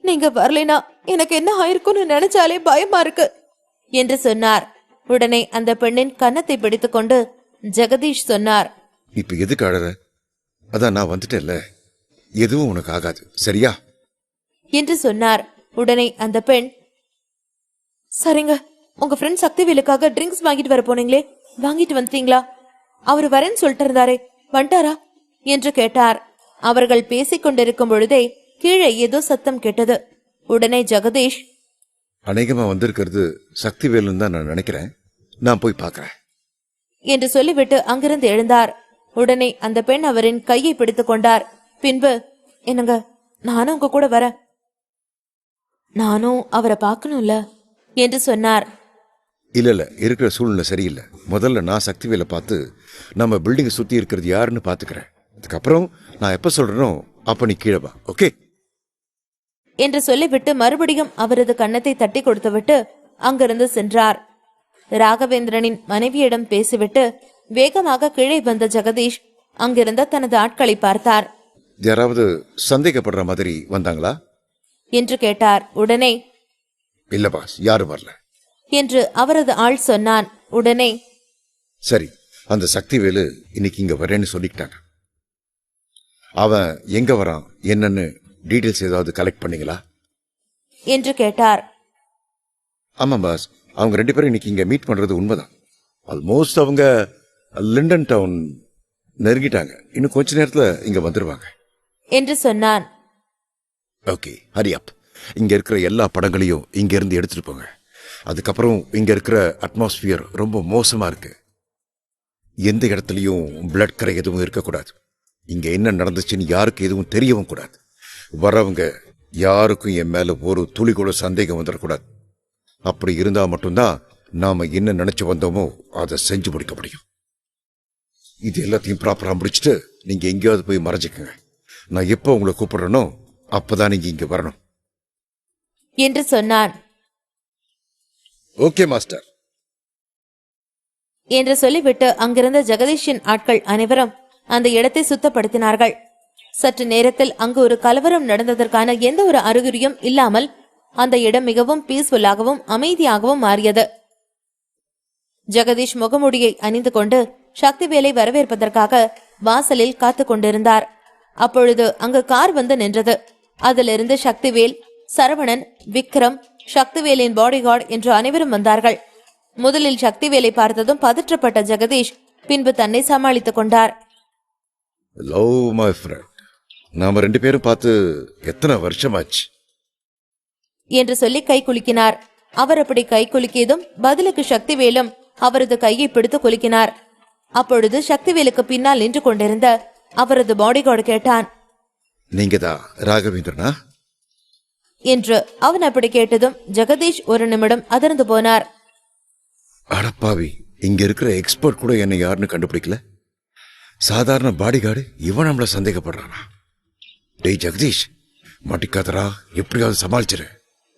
B: நீங்க வரலைனா எனக்கு என்ன ஆயிருக்கும்னு நினைச்சாலே பயமா இருக்கு என்று சொன்னார். உடனே அந்த பெண்ணின் கன்னத்தை பிடித்துக்கொண்டு ஜெகதீஷ் சொன்னார்.
C: இப்ப எதுக்கு அழற? அதான் நான் வந்துட்டேன்ல, எதுவும் உனக்கு ஆகாது, சரியா
B: என்று சொன்னார். உடனே அந்த பெண், சரிங்க, உங்க ஃப்ரெண்ட் சக்திவேலுக்காக ட்ரிங்க்ஸ் வாங்கிட்டு வர போனீங்களே, வாங்கிட்டு வந்துட்டீங்களா? அவரு வரேன்னு சொல்லிட்டு இருந்தாரே, வந்துட்டாரா என்று கேட்டார். அவர்கள் பேசிக் கொண்டிருக்கும் பொழுதே கீழே ஏதோ சத்தம் கேட்டது. உடனே ஜெகதீஷ்,
C: அநேகமா வந்திருக்கிறது சக்திவேலுன்னு தான் நான் நினைக்கிறேன், நான் போய் பார்க்கறேன்
B: என்று சொல்லிவிட்டு அங்கிருந்து எழுந்தார். உடனே அந்த பெண் அவரின் கையை பிடித்துக் கொண்டார். பின்பு, என்னங்க, நானும் உங்க கூட வரேன், நானும் அவரை பார்க்கணும்ல என்று சொன்னார்.
C: இல்ல இருக்கிற சூழ்நிலை சரியில்லை. முதல்ல நான் சக்திவேலை பார்த்து நம்ம பில்டிங்கை சுத்தி இருக்கிறது யாருன்னு பாத்துக்கிறேன். அதுக்கப்புறம் நான் எப்ப சொல்றேனோ அப்ப நீ கீழே வா, ஓகே
B: என்று சொல்லிவிட்டு மறுபடியும் அவரது கன்னத்தை தட்டி கொடுத்துவிட்டு அங்கிருந்து சென்றார். ராகவேந்திரனின் மனைவியிடம் பேசிவிட்டு வேகமாக கீழே வந்த ஜெகதீஷ் அங்கிருந்த தனது ஆட்களை பார்த்தார்.
C: யாராவது சந்தேகப்படுற மாதிரி வந்தாங்களா
B: என்று கேட்டார். உடனே,
C: இல்ல பாஸ், யாரும் வரல
B: என்று அவரது ஆள் சொன்னான். உடனே,
C: சரி, அந்த சக்திவேலு இன்னைக்கு இங்க வரேன்னு சொல்லிக்கிட்டாங்க. அவன் எங்க வரான் என்னன்னு டீடைல்ஸ் ஏதாவது கலெக்ட் பண்ணீங்களா
B: என்று கேட்டார்.
C: ஆமா பாஸ், அவங்க 2 பேரும் இன்னைக்கு இங்க மீட் பண்றது உண்மைதான். ஆல்மோஸ்ட் அவங்க லிண்டன் டவுன் நெருங்கிட்டாங்க. இன்னும் கொஞ்ச நேரத்துல இங்க வந்துருவாங்க
B: என்று சொன்னான்.
C: ஓகே, ஹரி அப். இங்க இருக்கிற எல்லா படங்களையும் இங்க இருந்து எடுத்துட்டு போங்க. அதுக்கப்புறம் இங்க இருக்கிற அட்மாஸ்பியர் ரொம்ப மோசமா இருக்கு. எந்த இடத்துலயும் பிளட் கரை எதுவும் இருக்கக்கூடாது. இங்க என்ன நடந்துச்சுன்னு யாருக்கு எதுவும் தெரியவும் கூடாது. வரவங்க யாருக்கும் என் மேல ஒரு துளி கூட சந்தேகம் வந்துடக்கூடாது. அப்படி இருந்தா மட்டும்தான் நாம என்ன நினைச்சு வந்தோமோ அதை செஞ்சு முடிக்க முடியும். இது எல்லாத்தையும் ப்ராப்பரா முடிச்சுட்டு நீங்க எங்கேயாவது போய் மறைஞ்சுக்குங்க. நான் எப்போ உங்களை கூப்பிடுறேனோ அப்பதான் நீங்க இங்க வரணும்
B: என்று சொன்னான்.
C: ஓகே மாஸ்டர்
B: என்று சொல்லிவிட்டு அங்கிருந்த ஜெகதீஷின் ஆட்கள் அனைவரும் அந்த இடத்தை சுத்தப்படுத்தினார்கள். சற்று நேரத்தில் அங்கு ஒரு கலவரம் நடந்ததற்கான எந்த ஒரு அறிகுறியும் இல்லாமல் அந்த இடம் மிகவும் பீஸ்ஃபுல்லாகவும் அமைதியாகவும் மாறியது. ஜெகதீஷ் முகமூடியை அணிந்து கொண்டு சக்திவேலை வரவேற்பதற்காக வாசலில் காத்து கொண்டிருந்தார். அப்பொழுது அங்கு கார் வந்து நின்றது. அதிலிருந்து சக்திவேல், சரவணன், விக்ரம், சக்திவேலின் பாடிகார்டு என்று அனைவரும் வந்தார்கள். முதலில் சக்திவேலை பார்த்ததும் பதற்றப்பட்ட ஜெகதீஷ் பின்பு தன்னை சமாளித்துக் கொண்டார்.
C: ஹலோ மை ஃப்ரெண்ட், நாம 2 பேரும் பார்த்து எத்தனை வருஷமாச்சு
B: என்று சொல்லி கை குலுக்கினார். அவர் அப்படி கை குலுக்கியதும் பதிலுக்கு சக்திவேலும் அவரது கையை பிடித்து குலுக்கினார். அப்பொழுது சக்திவேலுக்கு பின்னால் நின்று கொண்டிருந்த அவரது பாடிகார்டு கேட்டான்,
C: நீங்க தான் ராகவேந்திரனா
B: என்று. அவன் அப்படி கேட்டதும் ஜெகதீஷ் ஒரு நிமிடம் அதிர்ந்து போனார்.
C: அடப்பாவி, இங்க இருக்கிற எக்ஸ்பர்ட் கூட என்ன யாருன்னு கண்டுபிடிக்கல. சாதாரண பாடிகார்டு இவன் நம்மள சந்தேகப்படுறானா? டேய் ஜெகதீஷ், மாட்டிக்காதரா, எப்படியாவது சமாளிச்சிரு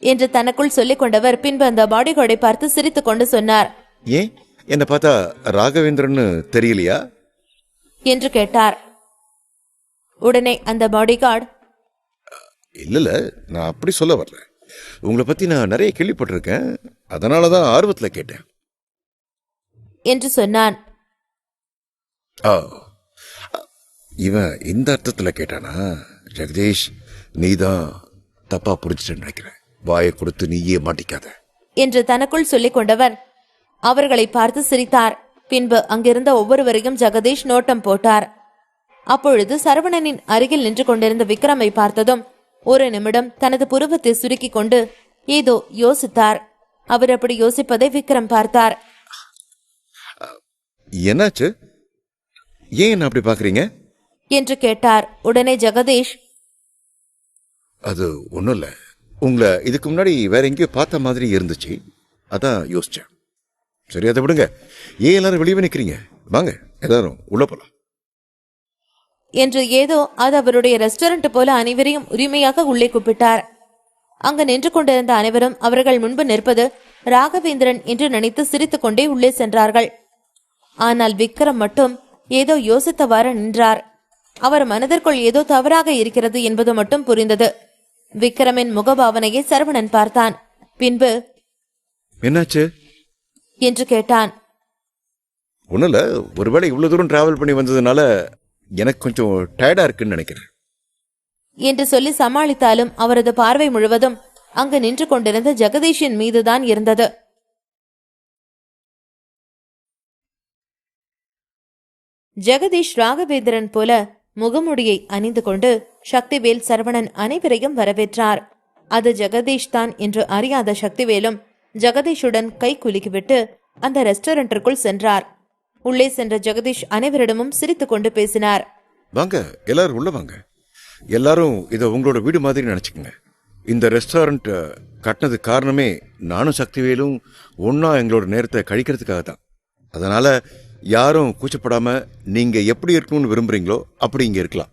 B: என்று தனக்குள் சொல்லிக் கொண்டவர் பின்பு அந்த பாடிகார்டை பார்த்து சிரித்துக் கொண்டு சொன்னார்.
C: ஏன் என்ன பார்த்தா ராகவேந்திரன்னு தெரியலையா
B: என்று கேட்டார். உடனே அந்த பாடிகார்டு,
C: இல்ல, நான் அப்படி சொல்ல வரல. உங்களை பத்தி நான் நிறைய கேள்விப்பட்டிருக்கேன், அதனாலதான் ஆர்வத்துல கேட்டேன்
B: என்று சொன்னான்.
C: இவன் இந்த அர்த்தத்துல கேட்டானா? ஜெகதீஷ், நீதான் தப்பா புரிஞ்சுட்டு நினைக்கிறேன். வாயை கொடுத்து நீயே மாட்டிக்காத
B: என்று தனக்குள் சொல்லிக் கொண்டவர் அவர்களை பார்த்து சிரித்தார். பின்பு அங்கிருந்த ஒவ்வொருவரையும் ஜெகதீஷ் நோட்டம் போட்டார். அப்பொழுது சரவணனின் அருகில் நின்று கொண்டிருந்த விக்ரமை பார்த்ததும் ஒரு நிமிடம் தனது புருவத்தை சுருக்கிக் கொண்டு ஏதோ யோசித்தார். அவர் அப்படி யோசிப்பதை விக்ரம் பார்த்தார்.
C: என்னாச்சு, ஏன் அப்படி பாக்குறீங்க
B: என்று கேட்டார். உடனே ஜெகதீஷ்,
C: அது ஒண்ணும் இல்ல, உங்களை இதுக்கு முன்னாடி வேற எங்கேயோ பார்த்த மாதிரி இருந்துச்சு, அதான் யோசிச்சேன். சரி, அதை விடுங்க. ஏன் எல்லாரும் வெளியே நிக்கிறீங்க? வாங்க, எல்லாரும் உள்ள போலாம்
B: என்று ஏதோ அது அவருடைய ரெஸ்டாரண்ட் போல அனைவரையும் உரிமையாக உள்ளே கூப்பிட்டார். அங்கு நின்று கொண்டிருந்த அனைவரும் அவர்கள் முன்பு நிற்பது ராகவேந்திரன் என்று நினைத்து சிரித்துக் கொண்டே உள்ளே சென்றார்கள். ஆனால் விக்ரம் மட்டும் ஏதோ யோசித்தவாறு நின்றார். அவர் மனதிற்குள் ஏதோ தவறாக இருக்கிறது என்பது மட்டும் புரிந்தது. விக்ரமின் முகபாவனையை சரவணன் பார்த்தான். பின்பு,
C: என்னாச்சு
B: என்று கேட்டான்.
C: ஒண்ணும் இல்ல, ஒருவேளை இவ்வளவு தூரம் டிராவல் பண்ணி வந்ததுனால எனக்கு கொஞ்சம் டயர்டா இருக்குன்னு நினைக்கிறேன்
B: என்று சொல்லி சமாளித்தாலும் அவரது பார்வை முழுவதும் அங்கு நின்று கொண்டிருந்த ஜெகதீஷின் மீதுதான் இருந்தது. ஜெகதீஷ் ராகவேந்திரன் போல முகமுடியை அணிந்து கொண்டு சக்திவேல், சரவணன் அனைவரையும் வரவேற்றார். அது ஜெகதீஷ் தான் என்று அறியாத சக்திவேலும் ஜெகதீஷுடன் கை குலுக்கிவிட்டு அந்த ரெஸ்டாரண்டிற்குள் சென்றார். உள்ளே சென்ற ஜெகதீஷ் அனைவரிடமும் சிரித்துக் கொண்டு பேசினார்.
C: வாங்க, எல்லாரும் உள்ள வாங்க. எல்லாரும் இதை உங்களோட வீடு மாதிரி நினைச்சுக்கங்க. இந்த ரெஸ்டாரண்ட் கட்டினது காரணமே நானும் சக்திவேலும் ஒன்னா எங்களோட நேரத்தை கழிக்கிறதுக்காக தான். அதனால யாரும் கூச்சப்படாம நீங்க எப்படி இருக்கணும்னு விரும்புறீங்களோ அப்படி இங்க இருக்கலாம்.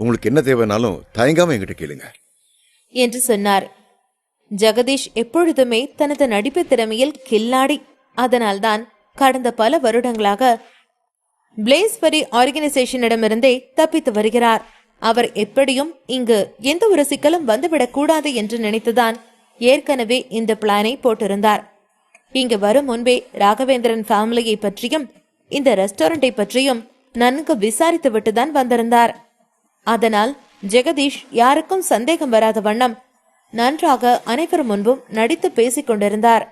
C: உங்களுக்கு என்ன தேவைனாலும் தயங்காம என்கிட்ட கேளுங்க
B: என்று சொன்னார். ஜெகதீஷ் எப்பொழுதுமே தனது நடிப்பு திறமையில் கில்லாடி. அதனால்தான் கடந்த பல வருடங்களாக பிளேஸ்பரி ஆர்கனைசேஷனிடமிருந்தே தப்பித்து வருகிறார். அவர் எப்படியும் இங்கு எந்த ஒரு சிக்கலும் வந்துவிடக் கூடாது என்று நினைத்துதான் ஏற்கனவே இந்த பிளானை போட்டிருந்தார். இங்கு வரும் முன்பே ராகவேந்திரன் ஃபேமிலியை பற்றியும் இந்த ரெஸ்டாரண்டை பற்றியும் நன்கு விசாரித்து தான் வந்திருந்தார். அதனால் ஜெகதீஷ் யாருக்கும் சந்தேகம் வராத வண்ணம் நன்றாக அனைவர் முன்பும் நடித்து பேசிக் கொண்டிருந்தார்.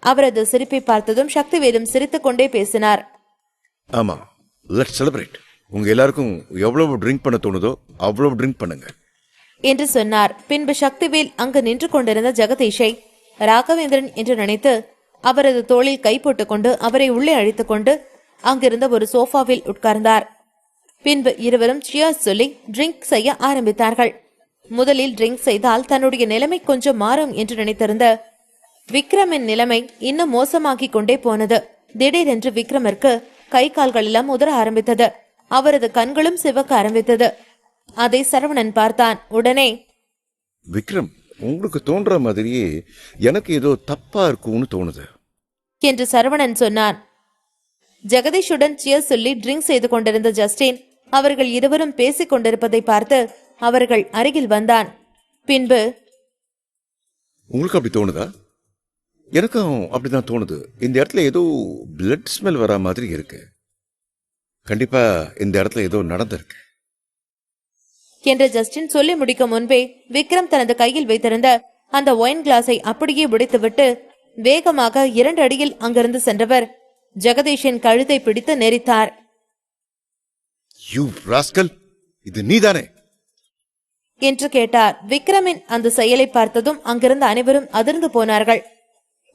B: அவரது சிரிப்பை பார்த்ததும் சக்திவேலும் சிரித்துக் கொண்டே பேசினார்.
C: ஆமா, லெட்ஸ் செலிப்ரேட். உங்க எல்லாருக்கும் எவ்வளவு ட்ரிங்க் பண்ண தோணுதோ அவ்வளவு ட்ரிங்க் பண்ணுங்க
B: என்று சொன்னார். பின்பு சக்திவேல் அங்கு நின்று கொண்டிருந்த ஜெகதீஷை ராகவேந்திரன் என்று நினைத்து அவரது தோளில் கை போட்டுக்கொண்டு அவரை உள்ளே அழைத்துக் கொண்டு அங்கிருந்த ஒரு சோஃபாவில் உட்கார்ந்தார். பின்பு இருவரும் சியர்ஸ் சொல்லி ட்ரிங்க் செய்ய ஆரம்பித்தார்கள். முதலில் ட்ரிங்க் செய்தால் தன்னுடைய நிலைமை கொஞ்சம் மாறும் என்று நினைத்திருந்த விக்ரமின் நிலைமை இன்னும் மோசமாகிக் கொண்டே போனது. திடீரென்று விக்ரமிற்கு கை கால்கள் எல்லாம் உதற ஆரம்பித்தது. அவரது கண்களும் சிவக்க ஆரம்பித்தது. அதை சரவணன் பார்த்தான். உடனே,
C: விக்ரம், உங்களுக்கு தோன்ற மாதிரியே எனக்கு ஏதோ தப்பா இருக்கும்னு தோணுது
B: என்று சரவணன் சொன்னான். ஜெகதீஷுடன் சியர் சொல்லி ட்ரிங்க் செய்து கொண்டிருந்த ஜஸ்டின் அவர்கள் இருவரும் பேசிக் கொண்டிருப்பதை பார்த்து அவர்கள் அருகில் வந்தான். பின்பு,
C: உங்களுக்கு அப்படி தோணுதா? எனக்கும் அப்படிதான் தோணுது. இந்த இடத்துல ஏதோ பிளட் ஸ்மெல் வர மாதிரி இருக்கு. கண்டிப்பா இந்த இடத்துல ஏதோ நடந்திருக்கு
B: என்று ஜஸ்டின் சொல்லி முடிக்கும் முன்பே விக்ரம் தனது கையில் வைத்திருந்த அந்த ஒயின் கிளாஸை அப்படியே உடைத்துவிட்டு வேகமாக 2 அடியில் அங்கிருந்து சென்றவர் ஜெகதீஷின் கழுத்தை பிடித்து நெரித்தார்.
C: யூ ராஸ்கல், இது நீதானே
B: என்று கேட்டார். விக்ரமின் அந்த செயலை பார்த்ததும் அங்கிருந்த அனைவரும் அதிர்ந்து போனார்கள்.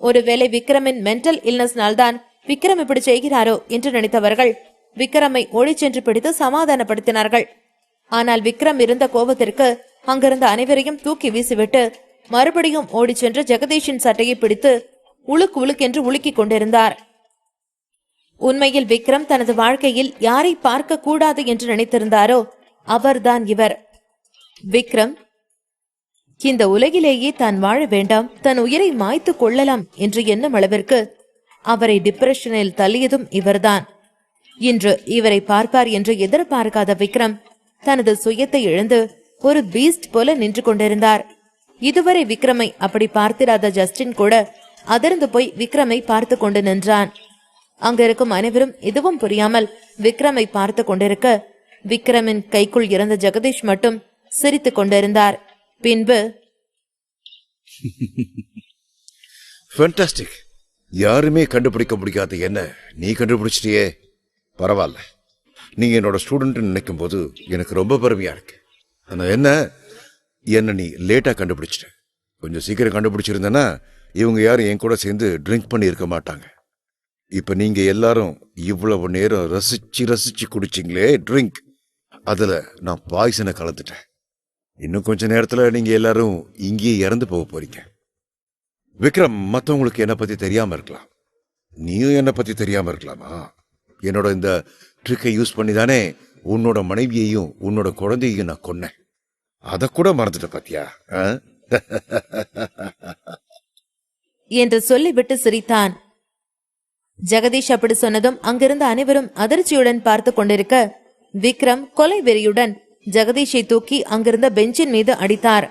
B: ஒருவேளை விக்ரமின் மென்டல் இல்னஸ்னால்தான் விக்ரம் இப்படி செய்கிறாரோ என்று நினைத்தவர்கள் விக்ரமை ஓடிச் சென்று பிடித்து சமாதானப்படுத்தினார்கள். ஆனால் விக்ரம் இருந்த கோபத்திற்கு அங்கிருந்த அனைவரையும் தூக்கி வீசிவிட்டு மறுபடியும் ஓடிச் சென்று ஜெகதீஷின் சட்டையை பிடித்து உழுக்கு உழுக்கென்று உலுக்கிக் கொண்டிருந்தார். உண்மையில் விக்ரம் தனது வாழ்க்கையில் யாரை பார்க்க கூடாது என்று நினைத்திருந்தாரோ அவர்தான் இவர். விக்ரம் இந்த உலகிலேயே தான் வாழ வேண்டாம், தன் உயிரை மாய்த்து கொள்ளலாம் என்று எண்ணும் அளவிற்கு அவரை டிப்ரெஷனில் தள்ளியதும் இவர்தான். இன்று இவரை பார்ப்பார் என்று எதிர்பார்க்காத விக்ரம் தனது சுயத்தை இழந்து ஒரு பீஸ்ட் போல நின்று கொண்டிருந்தார். இதுவரை விக்ரமை அப்படி பார்த்திராத ஜஸ்டின் கூட அதிர்ந்து போய் விக்ரமை பார்த்து கொண்டு நின்றான். அங்கிருக்கும் அனைவரும் எதுவும் புரியாமல் விக்ரமை பார்த்து கொண்டிருக்க விக்ரமின் கைக்குள் இறந்த ஜெகதீஷ் மட்டும் சிரித்துக் கொண்டிருந்தார். பின்பு,
C: ஃபேண்டாஸ்டிக், யாருமே கண்டுபிடிக்க முடியாத என்ன நீ கண்டுபிடிச்சிட்டியே. பரவாயில்ல, நீங்க என்னோட ஸ்டூடெண்ட் நினைக்கும் போது எனக்கு ரொம்ப பெருமையா இருக்கு. ஆனா என்ன நீ லேட்டா கண்டுபிடிச்சிட்ட. கொஞ்சம் சீக்கிரம் கண்டுபிடிச்சிருந்தேன்னா இவங்க யாரும் என் கூட சேர்ந்து ட்ரிங்க் பண்ணி இருக்க மாட்டாங்க. இப்ப நீங்க எல்லாரும் இவ்வளவு நேரம் ரசிச்சு குடிச்சிங்களே ட்ரிங்க், அதுல நான் பாய்சனை கலந்துட்டேன். இன்னும் கொஞ்ச நேரத்துல நீங்க எல்லாரும் இங்கேயே இறந்து போக போறீங்க. விக்ரம், மத்தவங்களுக்கு என்ன பத்தி தெரியாம இருக்கலாம், நீயும் என்ன பத்தி தெரியாம இருக்கலாமா? என்னோட இந்த ட்ரிக்கை யூஸ் பண்ணி தானே உன்னோட மனைவியையும் உன்னோட குழந்தையையும் நான் கொன்னேன். அத கூட மறந்துட்ட பாத்தியா
B: என்று சொல்லிவிட்டு சிரித்தான். ஜெகதீஷ் அப்படி சொன்னதும் அங்கிருந்த அனைவரும் அதிர்ச்சியுடன் பார்த்து கொண்டிருக்க விக்ரம் கொலை வெறியுடன் ஜெகதீஷை தூக்கி அங்கிருந்த பெஞ்சின் மீது அடித்தார்.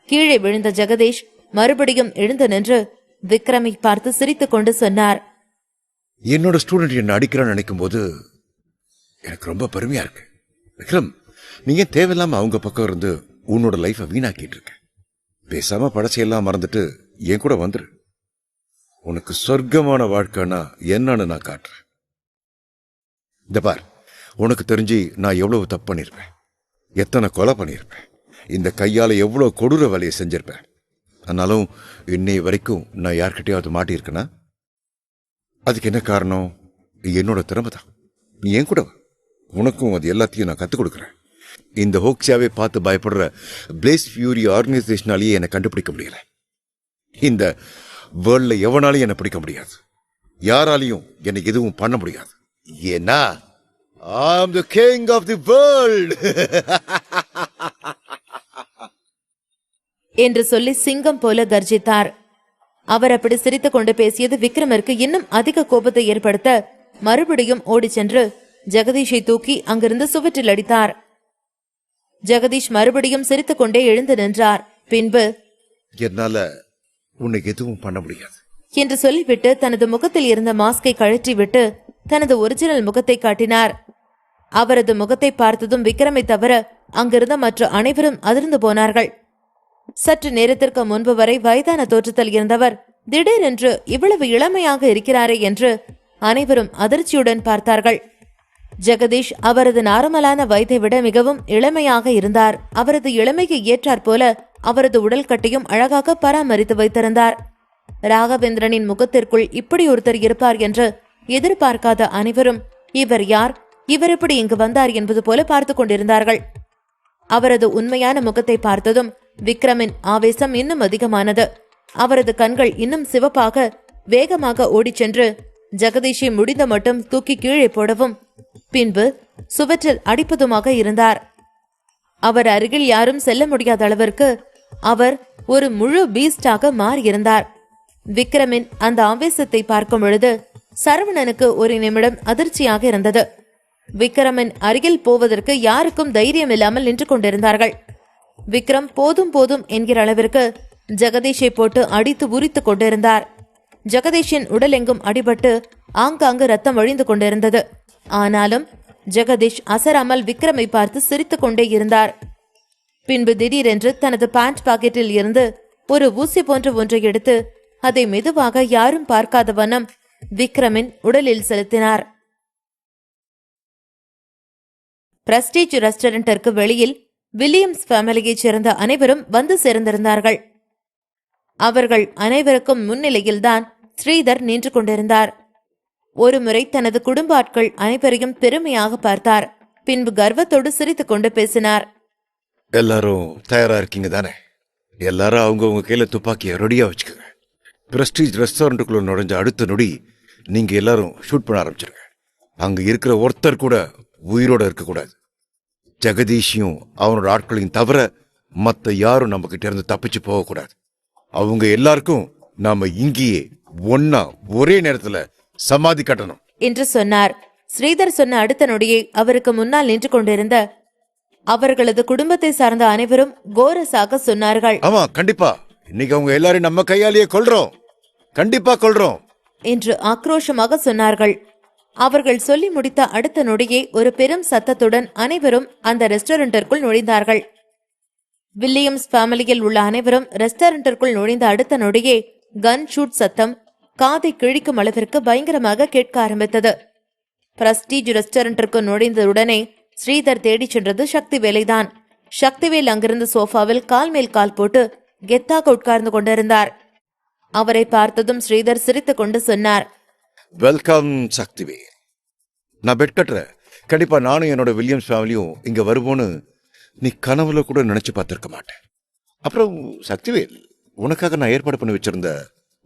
B: கீழே விழுந்த ஜெகதீஷ் மறுபடியும் எழுந்து நின்று விக்ரமை பார்த்து சிரித்துக் கொண்டு சொன்னார்,
C: என்னோட ஸ்டூடெண்ட் என்ன அடிக்கிறான்னு நினைக்கும் போது எனக்கு ரொம்ப பெருமையா இருக்கு. விக்ரம், நீங்க தேவையில்லாம அவங்க பக்கம் இருந்து உன்னோட லைஃபை வீணாக்கிட்டு இருக்க. பேசாம பழசையெல்லாம் மறந்துட்டு என் கூட வந்துரு. உனக்கு சொர்க்கமான வாழ்க்கைன்னா என்னன்னு நான் காட்டுறேன். இந்த பார், உனக்கு தெரிஞ்சு நான் எவ்வளவு தப்பு பண்ணிருப்பேன், எத்தனை கொலை பண்ணிருப்பேன், இந்த கையால எவ்வளவு கொடூர வேலையை செஞ்சிருப்பேன். ஆனாலும் இன்னை வரைக்கும் நான் யார்கிட்டயாவது மாட்டியிருக்கேனா? அதுக்கு என்ன காரணம்? என்னோட திறமை தான். நீ என் கூட உனக்கும் அது எல்லாத்தையும் நான் கத்துக் கொடுக்குறேன். இந்த ஹோக்ஸாவே பார்த்து பயப்படுற பிளேஸ் ஃபியூரி ஆர்கனைசேஷனாலேயே என்னை கண்டுபிடிக்க முடியல. இந்த வேர்ல்ட்ல எவனாலையும் என்னை பிடிக்க முடியாது, யாராலையும் என்னை எதுவும் பண்ண முடியாது. ஏன்னா I am the king of the world
B: என்று சொல்லி சிங்கம் போல கர்ஜித்தார். அவர் அப்படி சிரித்துக் கொண்டு பேசியது விக்ரமிற்கு இன்னும் அதிக கோபத்தை ஏற்படுத்த மறுபடியும் ஓடி சென்று ஜெகதீஷை தூக்கி அங்கிருந்து சுவற்றில் அடித்தார். ஜெகதீஷ் மறுபடியும் சிரித்துக் கொண்டே எழுந்து நின்றார். பின்பு,
C: என்னால உன்னை எதுவும் பண்ண முடியாது
B: என்று சொல்லிவிட்டு தனது முகத்தில் இருந்த மாஸ்கை கழற்றி விட்டு தனது ஒரிஜினல் முகத்தை காட்டினார். அவரது முகத்தை பார்த்ததும் விக்ரமை தவிர அங்கிருந்த மற்ற அனைவரும் அதிர்ந்து போனார்கள். சற்று நேரத்திற்கு முன்பு வரை வயதான தோற்றத்தில் இருந்தவர் திடீரென்று இவ்வளவு இளமையாக இருக்கிறாரே என்று அனைவரும் அதிர்ச்சியுடன் பார்த்தார்கள். ஜெகதீஷ் அவரது நார்மலான வயதை விட மிகவும் இளமையாக இருந்தார். அவரது இளமைக்கு ஏற்றாற் போல அவரது உடல் கட்டையும் அழகாக பராமரித்து வைத்திருந்தார். ராகவேந்திரனின் முகத்திற்குள் இப்படி ஒருத்தர் இருப்பார் என்று எதிர்பார்க்காத அனைவரும் இவர் யார், இவர் எப்படி இங்கு வந்தார் என்பது போல பார்த்து கொண்டிருந்தார்கள். அவரது உண்மையான முகத்தை பார்த்ததும் விக்ரமின் ஆவேசம் இன்னும் அதிகமானது. அவரது கண்கள் இன்னும் சிவப்பாக வேகமாக ஓடிச் சென்று ஜெகதீஷை முடிந்த மட்டும் தூக்கி கீழே போடவும் பின்பு சுவற்றில் அடிப்பதுமாக இருந்தார். அவர் அருகில் யாரும் செல்ல முடியாத அளவிற்கு அவர் ஒரு முழு பீஸ்டாக மாறியிருந்தார். விக்ரமின் அந்த ஆவேசத்தை பார்க்கும் பொழுது சரவணனுக்கு ஒரு நிமிடம் அதிர்ச்சியாக இருந்தது. விக்ரமின் அருகில் போவதற்கு யாருக்கும் தைரியம் இல்லாமல் நின்று கொண்டிருந்தார்கள். விக்ரம் போதும் போதும் என்கிற அளவிற்கு ஜெகதீஷை போட்டு அடித்து உரித்து கொண்டிருந்தார். ஜெகதீஷின் உடலெங்கும் அடிபட்டு ஆங்காங்கு ரத்தம் வழிந்து கொண்டிருந்தது. ஆனாலும் ஜெகதீஷ் அசராமல் விக்ரமை பார்த்து சிரித்துக் கொண்டே இருந்தார். பின்பு திடீரென்று தனது பேண்ட் பாக்கெட்டில் இருந்து ஒரு ஊசி போன்ற ஒன்றை எடுத்து அதை மெதுவாக யாரும் பார்க்காத வண்ணம் விக்ரமின் உடலில் செலுத்தினார். பிரஸ்டீஜ் ரெஸ்டாரண்டிற்கு வெளியில் வில்லியம்ஸ் ஃபேமிலியைச் சேர்ந்த அனைவரும் வந்து சேர்ந்திருந்தார்கள். அவர்கள் அனைவருக்கும் முன்னிலையில்தான் ஸ்ரீதர் நின்று கொண்டிருந்தார். ஒருமுறை தனது குடும்ப ஆட்கள் அனைவரையும் பெருமையாக பார்த்தார். பின்பு கர்வத்தோடு சிரித்துக் கொண்டு பேசினார்.
C: எல்லாரும் தயாரா இருக்கீங்க தானே? எல்லாரும் அவங்கவுங்க கையில துப்பாக்கியை ரெடியா வச்சுக்கோங்க. பிரஸ்டீஜ் ரெஸ்டாரண்ட்டுக்குள்ள நுழைஞ்ச அடுத்த நொடி நீங்க எல்லாரும் ஷூட் பண்ண ஆரம்பிச்சிருங்க. அங்க இருக்கிற ஒருத்தர் கூட உயிரோட இருக்கக்கூடாது. ஜெகதீஷையும் அவனோட ஆட்களையும் தவிர மத்த யாரும் நம்ம கிட்ட இருந்து தப்பிச்சு போகக்கூடாது. அவங்க எல்லாருக்கும் நாம இங்கேயே ஒன்னா ஒரே நேரத்துல சமாதி கட்டணும்
B: என்று சொன்னார். ஸ்ரீதர் சொன்ன அடுத்த நொடியை அவருக்கு முன்னால் நின்று கொண்டிருந்த அவர்களது குடும்பத்தை சார்ந்த அனைவரும் கோரஸாக சொன்னார்கள்.
C: ஆமா, கண்டிப்பா இன்னைக்கு அவங்க எல்லாரும் நம்ம கையாலேயே கொல்றோம், கண்டிப்பா கொல்றோம்
B: என்று ஆக்ரோஷமாக சொன்னார்கள். அவர்கள் சொல்லி முடித்த அடுத்த நொடியே ஒரு பெரும் சத்தத்துடன் அனைவரும் அந்த ரெஸ்டாரண்டிற்குள் நுழைந்தார்கள். வில்லியம்ஸ் ஃபேமிலியில் உள்ள அனைவரும் ரெஸ்டாரண்டிற்குள் நுழைந்த அடுத்த நொடியே கன் ஷூட் சத்தம் காதை கிழிக்கும் அளவிற்கு பயங்கரமாக கேட்க ஆரம்பித்தது. பிரஸ்டீஜ் ரெஸ்டாரண்டிற்கு நுழைந்தவுடனே ஸ்ரீதர் தேடிச் சென்றது சக்திவேலைதான். சக்திவேல் அங்கிருந்து சோஃபாவில் கால் மேல் கால் போட்டு கெத்தாக உட்கார்ந்து கொண்டிருந்தார். அவரை பார்த்ததும் ஸ்ரீதர் சிரித்துக் கொண்டு சொன்னார்,
C: வெல்கம் சக்திவேல். நான் பெட் கட்டுறேன். கண்டிப்பா நானும் என்னோட வில்லியம்ஸ் ஃபேமிலியும் இங்க வருவோன்னு நீ கனவுல கூட நினைச்சு பார்த்திருக்க மாட்டேன். அப்புறம் சக்திவேல், உனக்காக நான் ஏற்பாடு பண்ணி வச்சிருந்த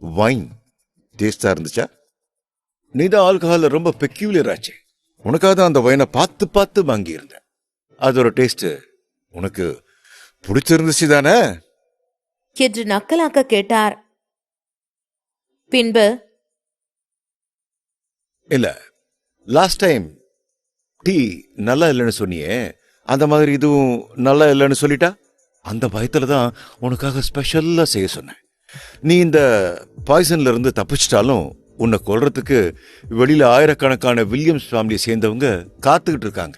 C: வைன் டேஸ்டா இருந்துச்சா? நீ தான் ஆல்கஹால் ரொம்ப பெக்யூலியர் ஆச்சு. உனக்காக தான் அந்த வைனை பார்த்து பார்த்து வாங்கி இருந்தேன். அதோட டேஸ்ட் உனக்கு பிடிச்சிருந்துச்சு தானே
B: என்று நக்கலாக்க கேட்டார். பின்பு,
C: இல்ல, லாஸ்ட் டைம் டீ நல்லா இல்லைன்னு சொன்னியே, அந்த மாதிரி இதுவும் நல்லா இல்லைன்னு சொல்லிட்டா? அந்த பயத்துல தான் உனக்காக ஸ்பெஷல்லா செய்ய சொன்னேன். நீ இந்த பாய்சன்ல இருந்து தப்பிச்சிட்டாலும் உன்னை கொல்றதுக்கு வெளியில ஆயிரக்கணக்கான வில்லியம்ஸ் ஃபேமிலியை சேர்ந்தவங்க காத்துக்கிட்டு இருக்காங்க.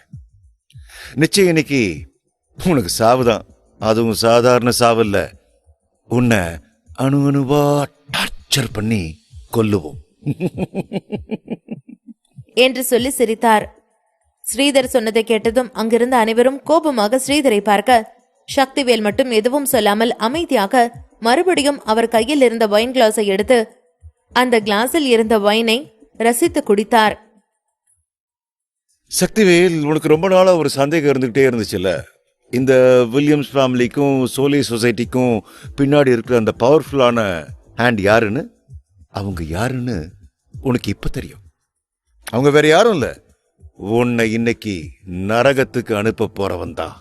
C: நிச்சயம் இன்னைக்கு உனக்கு சாவுதான். அதுவும் சாதாரண சாவு இல்ல, உன்னை அணு அணுவா டார்ச்சர் பண்ணி கொல்லுவோம்
B: என்று சொல்லி சிரித்தார். ஸ்ரீதர் சொன்னதை கேட்டதும் அங்கிருந்த அனைவரும் கோபமாக ஸ்ரீதரை பார்க்க, சக்திவேல் மட்டும் எதுவும் சொல்லாமல் அமைதியாக மறுபடியும் அவர் கையில் இருந்த வைன் கிளாஸை எடுத்து அந்த கிளாஸில் இருந்த வைனை ரசித்து குடித்தார்.
C: சக்திவேல், உனக்கு ரொம்ப நாளா ஒரு சந்தேகம் இருந்துகிட்டே இருந்துச்சுல்ல, இந்த வில்லியம்ஸ் ஃபேமிலிக்கும் சோலி சொசைட்டிக்கும் பின்னாடி இருக்கிற அந்த பவர்ஃபுல்லான ஹேண்ட் யாருன்னு. அவங்க யாருன்னு உனக்கு இப்ப தெரியும். அவங்க வேற யாரும் இல்ல, உன்னை இன்னைக்கு நரகத்துக்கு அனுப்ப போறவன் தான்.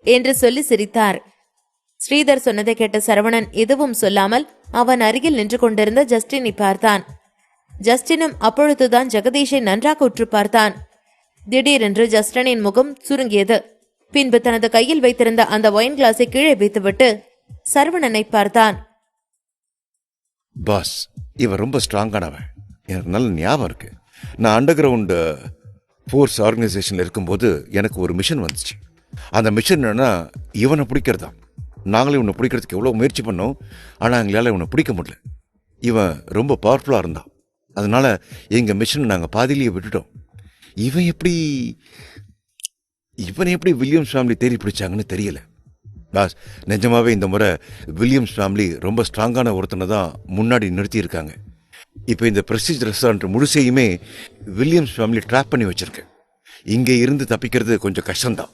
B: என்று சொல்லி சிரித்தார். ஸ்ரீதர் சொன்னதை கேட்ட சரவணன் எதுவும் சொல்லாமல் அவன் அருகில் நின்று கொண்டிருந்த ஜஸ்டினை பார்த்தான். ஜஸ்டினும் அப்பொழுதுதான் ஜெகதீஷை நன்றாக உற்று பார்த்தான். திடீரென்று ஜஸ்டினின் முகம் சுருங்கியது. பின்பு தனது கையில் வைத்திருந்த அந்த ஒயின் கிளாஸை கீழே வைத்துவிட்டு சரவணனை பார்த்தான்.
C: பாஸ், இவன் ரொம்ப ஸ்ட்ராங்கானவன். எனக்கு நல்ல ஞாபகம் இருக்கு. நான் அண்டர் கிரவுண்ட் ஃபோர்ஸ் ஆர்கனைசேஷன்ல இருக்கும்போது எனக்கு ஒரு மிஷன் வந்துச்சு. அந்த மிஷன் என்னன்னா, இவனை பிடிக்கிறதா. நாங்களே இவனை பிடிக்கிறதுக்கு எவ்வளோ முயற்சி பண்ணோம், ஆனால் எங்களால் இவனை பிடிக்க முடியல. இவன் ரொம்ப பவர்ஃபுல்லாக இருந்தான். அதனால எங்கள் மிஷன் நாங்கள் பாதியிலேயே விட்டுட்டோம். இவனை எப்படி வில்லியம்ஸ் ஃபேமிலி தேடி பிடிச்சாங்கன்னு தெரியல பாஸ். நிஜமாவே இந்த முறை வில்லியம்ஸ் ஃபேமிலி ரொம்ப ஸ்ட்ராங்கான ஒருத்தனை தான் முன்னாடி நிறுத்தியிருக்காங்க. இப்போ இந்த பிரஸ்டீஜ் ரெஸ்டாரண்ட் முழுசையுமே வில்லியம்ஸ் ஃபேமிலி ட்ராப் பண்ணி வச்சிருக்கு. இங்கே இருந்து தப்பிக்கிறது கொஞ்சம் கஷ்டம்தான்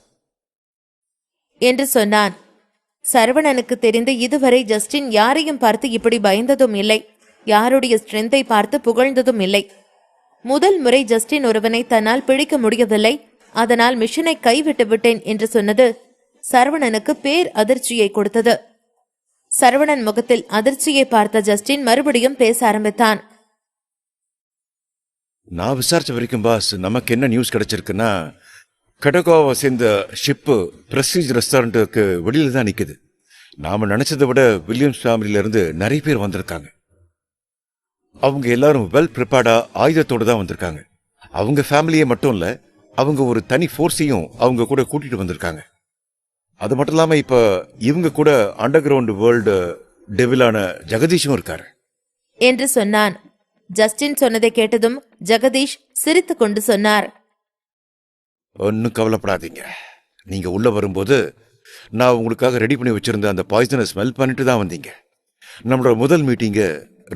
B: என்று சொன்னான். சரவணனுக்கு தெரிந்து இதுவரை ஜஸ்டின் யாரையும் பார்த்து இப்படி பயந்ததும் இல்லை, யாருடைய ஸ்ட்ரென்த்தை பார்த்து புகழ்ந்ததும் இல்லை. முதல் முறை ஜஸ்டின் ஒருவனை தன்னால் பிடிக்க முடியவில்லை, அதனால் மிஷனை கைவிட்டு விட்டேன் என்று சொன்னது சரவணனுக்கு பேர் அதிர்ச்சியை கொடுத்தது. சரவணன் முகத்தில் அதிர்ச்சியை பார்த்த ஜஸ்டின் மறுபடியும் பேச ஆரம்பித்தான்.
C: நான் விசாரிச்ச வரைக்கும் பாஸ், நமக்கு என்ன நியூஸ் கிடைச்சிருக்குன்னா, கடகோவை சேர்ந்த ஷிப்பு பிரஸ்டீஜ் ரெஸ்டாரண்ட்டுக்கு வெளியில தான் நிக்குது. நாம நினைச்சதை விட வில்லியம்ஸ் ஃபேமிலியில இருந்து நிறைய பேர் வந்திருக்காங்க. அவங்க எல்லாரும் வெல் ப்ரிப்பேர்டா ஆயுதத்தோடு தான் வந்திருக்காங்க. அவங்க ஃபேமிலியே மட்டும் இல்ல, அவங்க ஒரு தனி ஃபோர்ஸையும் அவங்க கூட கூட்டிட்டு வந்திருக்காங்க. அது மட்டும் இல்லாம இப்ப இவங்க கூட அண்டர் கிரவுண்ட் வேர்ல்டு டெவிலான ஜெகதீஷும் இருக்காரு
B: என்று சொன்னான். ஜஸ்டின் சொன்னதை கேட்டதும் ஜெகதீஷ் சிரித்துக் கொண்டு சொன்னார்,
C: ஒன்னும் கவலைப்படாதீங்க. நீங்க உள்ள வரும்போது நான் உங்களுக்காக ரெடி பண்ணி வச்சிருந்த அந்த பாய்சனை ஸ்மெல் பண்ணிட்டு தான் வந்தீங்க. நம்மளோட முதல் மீட்டிங்க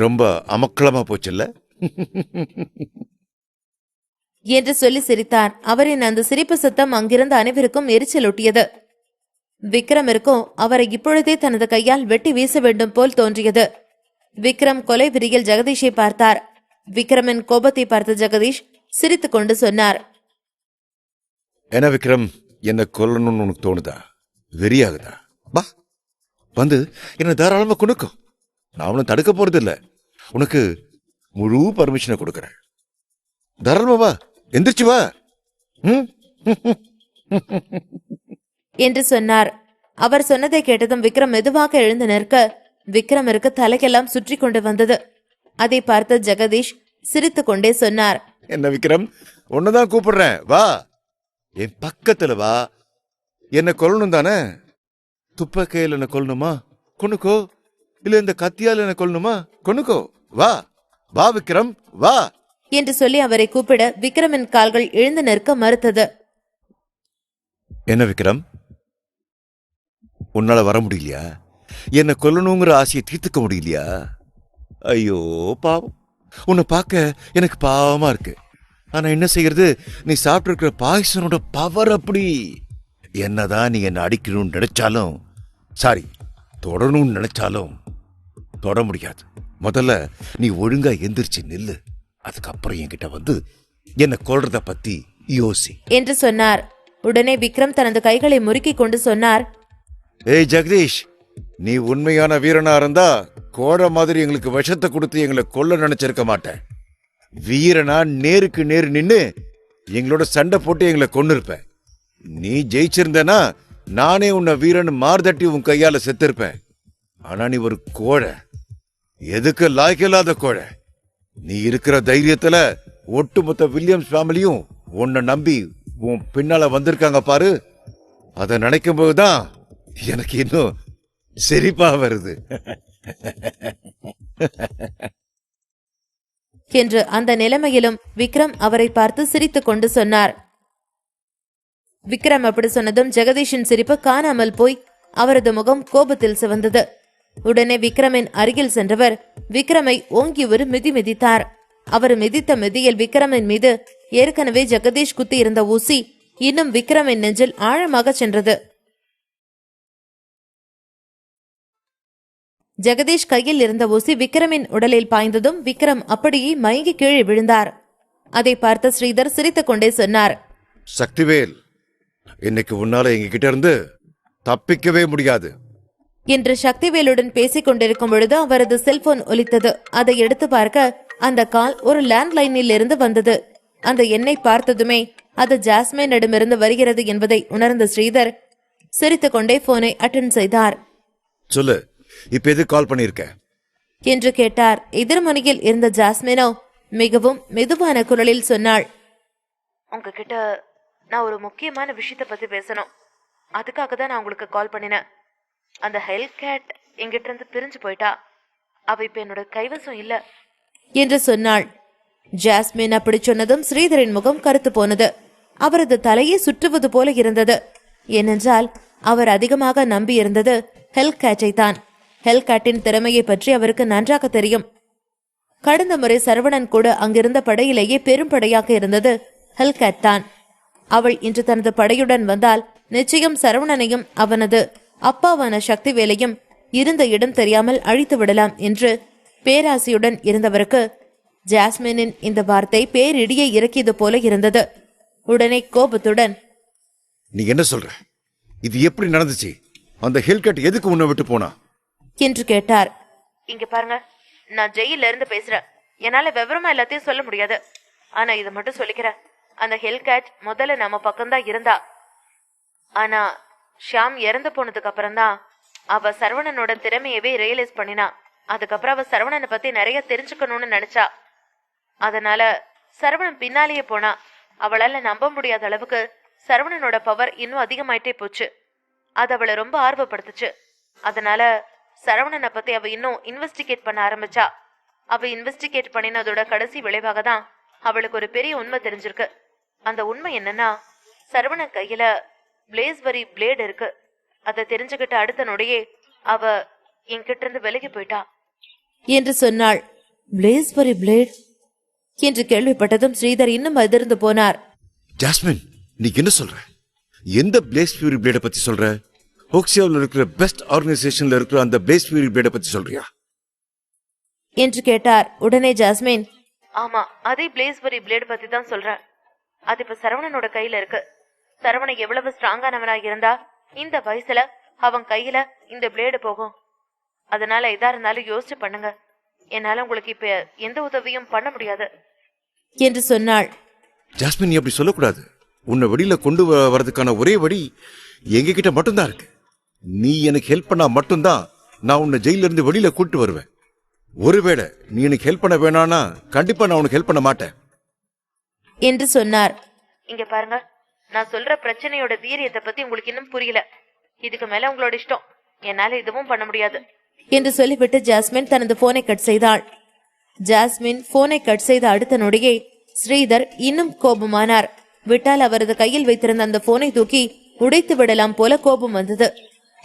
C: ரொம்ப அமக்களமா போச்சுல்ல
B: என்று சொல்லி சிரித்தார். அவரின் அந்த சிரிப்பு சத்தம் அங்கிருந்த அனைவருக்கும் எரிச்சலூட்டியது. விக்ரமிற்கும் அவரை இப்பொழுதே தனது கையால் வெட்டி வீச வேண்டும் போல் தோன்றியது. விக்ரம் கொலை விரியில் ஜெகதீஷை பார்த்தார். விக்ரமின் கோபத்தை பார்த்த ஜெகதீஷ் சிரித்துக் கொண்டு சொன்னார்,
C: என்ன விக்ரம், என்ன கொல்லணும்னு உனக்கு தோணுதா? வெறியாகுதா? பா, வந்து என்ன தாராளமா கொடுக்கும். நான் அவனை தடுக்க போறது இல்ல. உனக்கு முழு பர்மிஷனை கொடுக்கறேன். தாராளமா வா, எந்திரிச்சு வா
B: என்று சொன்னார். அவர் சொன்னதை கேட்டதும் விக்ரம் மெதுவாக எழுந்து நிற்க விக்ரமிற்கு தலைக்கெல்லாம் சுற்றி கொண்டு வந்தது. அதை பார்த்த ஜெகதீஷ் சிரித்துக் கொண்டே சொன்னார்,
C: என்ன விக்ரம், உன்னதான் கூப்பிடுறேன், வா, என் பக்கத்துல வா. என்ன கொல்லணும் தானே? துப்பக்கையில் என்ன கொல்லணுமா? கொன்னுக்கோ. இல்ல இந்த கத்தியால் என்ன கொல்லணுமா? கொன்னுக்கோ. வா வா விக்ரம், வா
B: என்று சொல்லி அவரை கூப்பிட விக்ரமின் கால்கள் எழுந்து நிற்க மறுத்தது.
C: என்ன விக்ரம், உன்னால வர முடியலையா? என்ன கொல்லணுங்கிற ஆசையை தீர்த்துக்க முடியலையா? ஐயோ பாவம், உன்னை பார்க்க எனக்கு பாவமா இருக்கு. ஆனா என்ன செய்யறது, நீ சாப்பிட்டு இருக்கிற பாய்சனோட பவர் அப்படி. என்னதான் நீ என்ன அடிக்கணும்னு நினைச்சாலும், சாரி தொடரணும்னு நினைச்சாலும் தொட முடியாது. முதல்ல நீ ஒழுங்கா எந்திரிச்சு நில்லு, அதுக்கப்புறம் என்கிட்ட வந்து என்ன கொல்றத பத்தி யோசி
B: என்று சொன்னார். உடனே விக்ரம் தனது கைகளை முறுக்கிக் கொண்டு சொன்னார்,
C: ஏய் ஜெகதீஷ், நீ உண்மையான வீரனா இருந்தா கோழ மாதிரி எங்களுக்கு விஷத்தை கொடுத்து எங்களை கொல்ல நினைச்சிருக்க மாட்டேன். வீரனா நேருக்கு நேரு நின்னு எங்களோட சண்டை போட்டு எங்களை கொன்னு இருப்ப. நீ ஜெயிச்சிருந்தனா நானே உன்னை வீரன் மார்தட்டி உன் கையால செத்திருப்பேன். ஆனா நீ ஒரு கோழை, எதுக்கு லாய்க்கில்லாத கோழை. நீ இருக்கிற தைரியத்துல ஒட்டுமொத்த வில்லியம்ஸ் ஃபேமிலியும் உன்னை நம்பி உன் பின்னால வந்திருக்காங்க பாரு. அதை நினைக்கும் போதுதான் எனக்கு இன்னும் சிரிப்பா வருது
B: என்று அந்த நிலைமையிலும் விக்ரம் அவரை பார்த்து சிரித்துக் கொண்டு சொன்னார். விக்ரம் அப்படி சொன்னதும் ஜெகதீஷின் சிரிப்பு காணாமல் போய் அவரது முகம் கோபத்தில் சிவந்தது. உடனே விக்ரமின் அருகில் சென்றவர் விக்ரமை ஓங்கி ஒரு மிதி மிதித்தார். அவர் மிதித்த மிதியில் விக்ரமின் மீது ஏற்கனவே ஜெகதீஷ் குத்தி இருந்த ஊசி இன்னும் விக்ரமின் நெஞ்சில் ஆழமாக சென்றது. ஜெகதீஷ் கையில் இருந்த ஊசி விக்ரமின் உடலில் பாய்ந்ததும் விக்ரம் அப்படியே மயங்கி கீழே விழுந்தார். அதை பார்த்த ஸ்ரீதர் சிரித்துக் கொண்டே சொன்னார்,
C: சக்திவேல், இன்னைக்கு உன்னால எங்ககிட்ட இருந்து தப்பிக்கவே முடியாது
B: என்று. சக்திவேலுடன் பேசிக் கொண்டிருக்கும் பொழுது அவரது செல்போன் ஒலித்தது. அதை எடுத்து பார்க்க அந்த கால் ஒரு லேண்ட்லைனில் இருந்து வந்தது. அந்த எண்ணை பார்த்ததுமே அது ஜாஸ்மினிடமிருந்து வருகிறது என்பதை உணர்ந்த ஸ்ரீதர் சிரித்துக் கொண்டே போனை அட்டெண்ட் செய்தார்.
C: சொல்லு, இப்ப எது கால் பண்ணிருக்க
B: என்று கேட்டார். எதிர்மனையில் இருந்த ஜாஸ்மினோ மிகவும் மெதுவான குரலில் சொன்னாள், உங்ககிட்ட நான் ஒரு முக்கியமான விஷயத்தை பத்தி பேசணும். அதுக்காக தான் நான் உங்களுக்கு கால் பண்ணினேன். அந்த ஹெல் கேட் எங்கிட்ட இருந்து பிரிஞ்சு போயிட்டா. அவ இப்ப என்னோட கைவசம் இல்ல என்று சொன்னாள். ஜாஸ்மின் அப்படி சொன்னதும் ஸ்ரீதரின் முகம் கருத்து போனது. அவரது தலையை சுற்றுவது போல இருந்தது. ஏனென்றால் அவர் அதிகமாக நம்பி இருந்தது ஹெல்கேட்டை தான். ஹெல்கேட்டின் திறமையை பற்றி அவருக்கு நன்றாக தெரியும். கடந்த முறை சரவணன் கூட அங்கிருந்த படையிலேயே பெரும் படையாக இருந்தது ஹெல்கேட் தான். அவள் இன்று தனது படையுடன் வந்தால் நிச்சயம் சரவணனையும் அவனது அப்பாவான சக்திவேலையும் இருந்த இடம் தெரியாமல் அழித்து விடலாம் என்று பேராசையுடன் இருந்தவருக்கு ஜாஸ்மினின் இந்த வார்த்தை பேரிடியை இறக்கியது போல இருந்தது. உடனே கோபத்துடன்,
C: நீ என்ன சொல்ற? இது எப்படி நடந்துச்சு? அந்த ஹெல்கட் எதுக்கு உன்னை விட்டு போனா
B: என்று கேட்டார். இங்க பாருங்க, நான் ஜெயில இருந்து பேசுறேன். என்னால விவரமா எல்லாத்தையும் சொல்ல முடியாது. ஆனா இதை மட்டும் சொல்லிக்கிறேன். அந்த ஹெல்கேட் முதல்ல நம்ம பக்கம்தான் இருந்தா. ஆனா ஷியாம் இறந்து போனதுக்கு அப்புறம் தான் அவ சரவணனோட திறமையவே ரியலைஸ் பண்ணினா. அதுக்கப்புறம் அவ சரவணனை பத்தி நிறைய தெரிஞ்சுக்கணும்னு நினைச்சா. அதனால சரவணன் பின்னாலேயே போனா. அவளால நம்ப முடியாத அளவுக்கு சரவணனோட பவர் இன்னும் அதிகமாயிட்டே போச்சு. அது அவளை ரொம்ப ஆர்வப்படுத்துச்சு. அதனால சரவணனை பத்தி அவ இன்னும் இன்வெஸ்டிகேட் பண்ண ஆரம்பிச்சா. அவ இன்வெஸ்டிகேட் பண்ணினதோட கடைசி விளைவாக தான் அவளுக்கு ஒரு பெரிய உண்மை தெரிஞ்சிருக்கு. அந்த உண்மை என்னன்னா, சரவணன் கையில பிளேஸ்வரி பிளேடு இருக்கு. அதை தெரிஞ்சுக்கிட்ட அடுத்த நொடியே அவ என்கிட்ட இருந்து விலகி போயிட்டா என்று சொன்னாள். பிளேஸ்வரி பிளேட் என்று கேள்விப்பட்டதும் ஸ்ரீதர் இன்னும் அதிர்ந்து போனார்.
C: ஜாஸ்மின், நீ என்ன சொல்ற? எந்த பிளேஸ் ஃபியூரி பிளேட பத்தி சொல்ற? ஓக்சியாவில் இருக்கிற பெஸ்ட் ஆர்கனைசேஷன்ல இருக்கிற அந்த பிளேஸ் ஃபியூரி பிளேட பத்தி சொல்றியா
B: என்று கேட்டார். உடனே ஜாஸ்மின், ஆமா, அதே பிளேஸ்வரி பிளேடு பத்தி தான் சொல்றேன். அது இப்ப சரவணனோட கையில இருக்கு. சரவணன் எவ்வளவு ஸ்ட்ராங்கானவனா இருந்தா இந்த வயசுல அவன் கையில இந்த பிளேடு போகும். அதனால எதா இருந்தாலும் யோசிச்சு பண்ணுங்க. என்னால உங்களுக்கு இப்ப எந்த உதவியும் பண்ண முடியாது என்று சொன்னாள்.
C: ஜாஸ்மின், நீ அப்படி சொல்லக்கூடாது. உன்னை வெளியில கொண்டு வரதுக்கான ஒரே வழி எங்க கிட்ட மட்டும்தான் இருக்கு. நீ எனக்கு ஹெல்ப் பண்ணா மட்டும்தான் நான் உன்னை ஜெயில இருந்து வெளியில கூட்டு வருவேன். ஒருவேளை நீ எனக்கு ஹெல்ப் பண்ண வேணானா கண்டிப்பா நான் உனக்கு ஹெல்ப் பண்ண மாட்டேன்
B: என்று சொன்னார். இங்க பாருங்க, நான் சொல்ற பிரச்சனையோட வீரியத்தை பத்தி உங்களுக்கு இன்னும் புரியல. இதுக்கு மேல உங்களோட இஷ்டம். என்னால எதுவும் பண்ண முடியாது என்று சொல்லிவிட்டு ஜாஸ்மின் தனது போனை கட் செய்தாள். ஜாஸ்மின் போனை கட் செய்த அடுத்த நொடியே ஸ்ரீதர் இன்னும் கோபமானார். விட்டால் அவரது கையில் வைத்திருந்த அந்த போனை தூக்கி உடைத்து விடலாம் போல கோபம் வந்தது.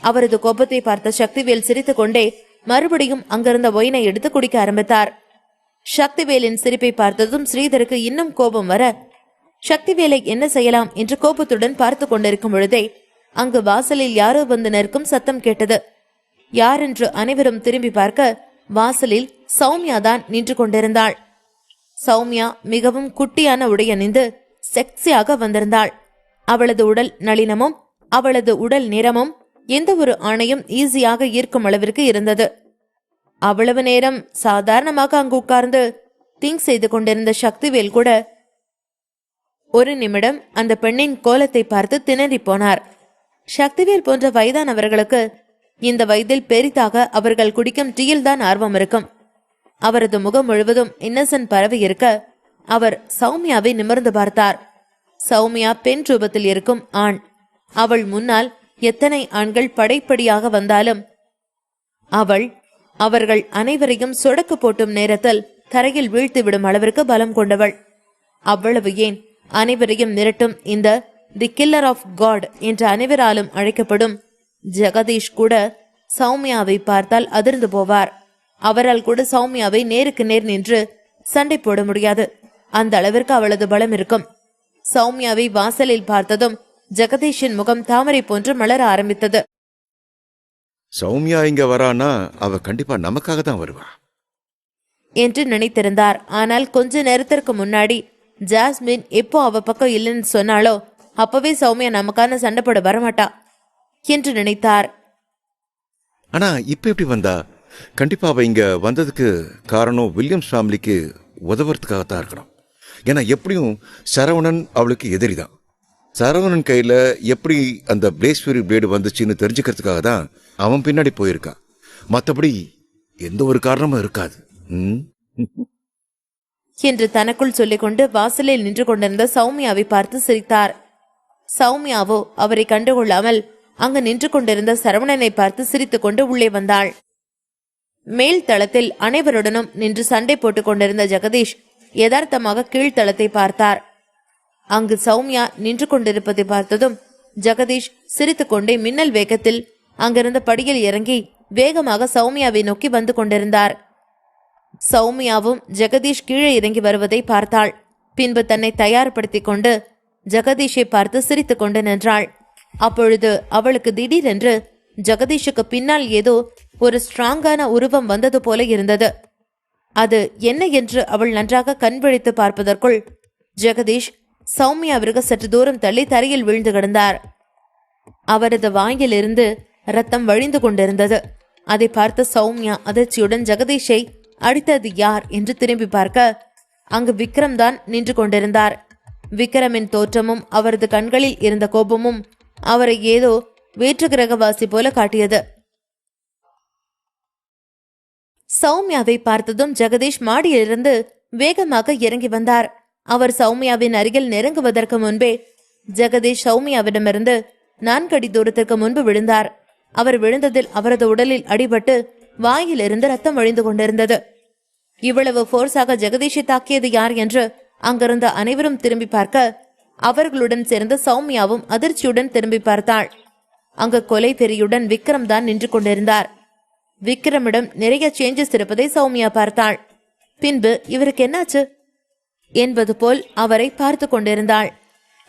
B: அவரது கோபத்தை பார்த்த சக்திவேல் சிரித்துக் கொண்டே மறுபடியும் அங்கிருந்த ஒயினை எடுத்து குடிக்க ஆரம்பித்தார். சக்திவேலின் சிரிப்பை பார்த்ததும் ஸ்ரீதருக்கு இன்னும் கோபம் வர, சக்திவேலை என்ன செய்யலாம் என்று கோபத்துடன் பார்த்து கொண்டிருக்கும் பொழுதே அங்கு வாசலில் யாரோ வந்து நிற்கும் சத்தம் கேட்டது. யாரென்று அனைவரும் திரும்பி பார்க்க வாசலில் சௌமியா தான் நின்று கொண்டிருந்தாள். சௌமியா மிகவும் குட்டியான உடை அணிந்து செக்ஸியாக வந்திருந்தாள். அவளது உடல் நளினமும் அவளது உடல் நிறமும் எந்த ஒரு ஆணையும் ஈஸியாக ஈர்க்கும் அளவிற்கு இருந்தது. அவ்வளவு நேரம் சாதாரணமாக அங்கு உட்கார்ந்து திங்க் செய்து கொண்டிருந்த சக்திவேல் கூட ஒரு நிமிடம் அந்த பெண்ணின் கோலத்தை பார்த்து திணறி போனார். சக்திவேல் போன்ற வயதானவர்களுக்கு இந்த வயதில் பெரிதாக அவர்கள் குடிக்கும் டீயில் தான் ஆர்வம் இருக்கும். அவரது முகம் முழுவதும் இன்னசென்ட் பரவி இருக்க அவர் சௌமியாவை நிமிர்ந்து பார்த்தார். சௌமியா பெண் ரூபத்தில் இருக்கும் ஆண். அவள் முன்னால் எத்தனை ஆண்கள் படைப்படியாக வந்தாலும் அவர்கள் அனைவரையும் சொடக்கு போட்டும் நேரத்தில் தரையில் வீழ்த்தி விடும் அளவிற்கு பலம் கொண்டவள். அவ்வளவு ஏன், அனைவரையும் மிரட்டும் இந்த தி கில்லர் ஆஃப் காட் என்ற அனைவராலும் அழைக்கப்படும் ஜெகதீஷ் கூட சௌமியாவை பார்த்தால் அதிர்ந்து போவார். அவரால் கூட சௌமியாவை நேருக்கு நேர் நின்று சண்டை போட முடியாது. அந்த அளவிற்கு அவளது பலம் இருக்கும். சௌமியாவை வாசலில் பார்த்ததும் ஜெகதீஷின் முகம் தாமரை போன்று மலர ஆரம்பித்தது.
C: சௌமியா இங்க வரானா அவ கண்டிப்பா நமக்காக தான் வருவா
B: என்று நினைத்திருந்தார். ஆனால் கொஞ்ச நேரத்திற்கு முன்னாடி ஜாஸ்மின் எப்போ அவ பக்கம் இல்லைன்னு சொன்னாலோ அப்பவே சௌமியா நமக்கான சண்டை போட வரமாட்டா என்று நினைத்தார்.
C: ஆனா இப்ப எப்படி வந்தா? கண்டிப்பா அவ இங்க வந்ததுக்கு காரணம் வில்லியம்ஸ் ஃபேமிலிக்கு உதவுறதுக்காகத்தான் இருக்கணும். ஏன்னா எப்படியும் சரவணன் அவளுக்கு எதிரிதான். சரவணன் கையில எப்படி அந்த பிளேஸ்வரி பிளேடு வந்துச்சுன்னு தெரிஞ்சுக்கிறதுக்காக தான் அவன் பின்னாடி போயிருக்கான். மற்றபடி எந்த ஒரு காரணமும் இருக்காது
B: என்று தனக்குள் சொல்லிக்கொண்டு வாசலில் நின்று கொண்டிருந்த சௌமியாவை பார்த்து சிரித்தார். சௌமியாவோ அவரை கண்டுகொள்ளாமல் அங்கு நின்று கொண்டிருந்த சரவணனை பார்த்து சிரித்துக்கொண்டு உள்ளே வந்தாள். மேல் தளத்தில் அனைவருடனும் நின்று சண்டை போட்டுக் கொண்டிருந்த ஜெகதீஷ் யதார்த்தமாக கீழ்த்தளத்தை பார்த்தார். அங்கு சௌமியா நின்று கொண்டிருப்பதை பார்த்ததும் ஜெகதீஷ் சிரித்துக்கொண்டே மின்னல் வேகத்தில் அங்கிருந்த படியில் இறங்கி வேகமாக சௌமியாவை நோக்கி வந்து கொண்டிருந்தார். சௌமியாவும் ஜெகதீஷ் கீழே இறங்கி வருவதை பார்த்தாள். பின்பு தன்னை தயார்படுத்திக் கொண்டு ஜெகதீஷை பார்த்து சிரித்துக் கொண்டு நின்றாள். அப்பொழுது அவளுக்கு திடீரென்று ஜெகதீஷுக்கு பின்னால் ஏதோ ஒரு ஸ்ட்ராங்கான உருவம் வந்தது போல இருந்தது. அது என்ன என்று அவள் நன்றாக கண் விழித்து பார்ப்பதற்குள் ஜெகதீஷ் சௌமியாவிற்கு சற்று தூரம் தள்ளி தரையில் வீழ்ந்து கிடந்தார். அவரது வாயிலிருந்து ரத்தம் வழிந்து கொண்டிருந்தது. அதை பார்த்த சௌமியா அதிர்ச்சியுடன் ஜெகதீஷை அடித்தது யார் என்று திரும்பி பார்க்க அங்கு விக்ரம் தான் நின்று கொண்டிருந்தார். விக்ரமின் தோற்றமும் அவரது கண்களில் இருந்த கோபமும் அவரை ஏதோ வேற்று கிரகவாசி போல காட்டியது. சௌமியாவை பார்த்ததும் ஜெகதீஷ் மாடியிலிருந்து வேகமாக இறங்கி வந்தார். அவர் சௌமியாவின் அருகில் நெருங்குவதற்கு முன்பே ஜெகதீஷ் சௌமியாவிடமிருந்து 4 அடி தூரத்திற்கு முன்பு விழுந்தார். அவர் விழுந்ததில் அவரது உடலில் அடிபட்டு வாயிலிருந்து ரத்தம் வழிந்து கொண்டிருந்தது. இவ்வளவு போர்ஸாக ஜெகதீஷை தாக்கியது யார் என்று அங்கிருந்த அனைவரும் திரும்பி பார்க்க அவர்களுடன் சேர்ந்து சௌமியாவும் அதிர்ச்சியுடன் திரும்பி பார்த்தாள். அங்கு கொலை வெறியுடன் விக்ரம் தான் நின்று கொண்டிருந்தார். விக்ரமிடம் நிறைய சேஞ்சஸ் இருப்பதை சௌமியா பார்த்தாள். பின்பு இவருக்கு என்னாச்சு என்பது போல் அவரை பார்த்து கொண்டிருந்தாள்.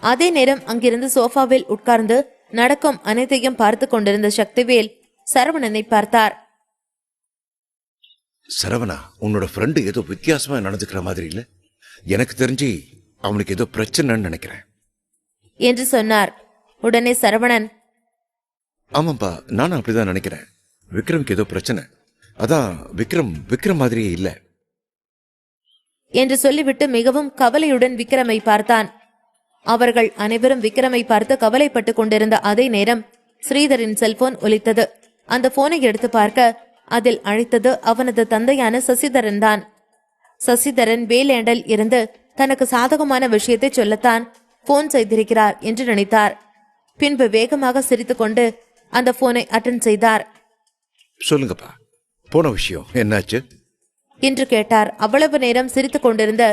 B: அதே நேரம் அங்கிருந்து சோஃபாவில் உட்கார்ந்து நடக்கும் அனைத்தையும் பார்த்து கொண்டிருந்த சக்திவேல் சரவணனை பார்த்தார்.
C: சரவணா, உன்னோட ஃப்ரெண்டு ஏதோ வித்தியாசமா நடந்துக்கிற மாதிரி இல்ல? எனக்கு தெரிஞ்சு அவனுக்கு ஏதோ பிரச்சனைன்னு நினைக்கிறேன்
B: என்று சொன்னார். உடனே சரவணன்,
C: ஆமாப்பா, நானும் அப்படிதான் நினைக்கிறேன். விக்ரம்க்கு ஏதோ பிரச்சனை. அதான் விக்ரம் மாதிரியே இல்ல
B: என்று சொல்லிவிட்டு மிகவும் கவலையுடன் விக்ரமை பார்த்தான். அவர்கள் அனைவரும் விக்ரமை பார்த்து கவலைப்பட்டு கொண்டிருந்த அதே நேரம் ஸ்ரீதரின் செல்போன் ஒலித்தது. அந்த போனை எடுத்து பார்க்க அதில் அழைத்தது அவனது தந்தையான சசிதரன் தான். சசிதரன் வேலேண்டல் இருந்து தனக்கு சாதகமான விஷயத்தை சொல்லத்தான் போன் செய்திருக்கிறார் என்று நினைத்தார். பின்பு வேகமாக சிரித்துக்கொண்டு அந்த போனை அட்டெண்ட் செய்தார்.
C: சொல்லுங்கப்பா, போன விஷயம் என்னாச்சு
B: என்று கேட்டார். அவ்வளவு நேரம் சிரித்துக் கொண்டிருந்த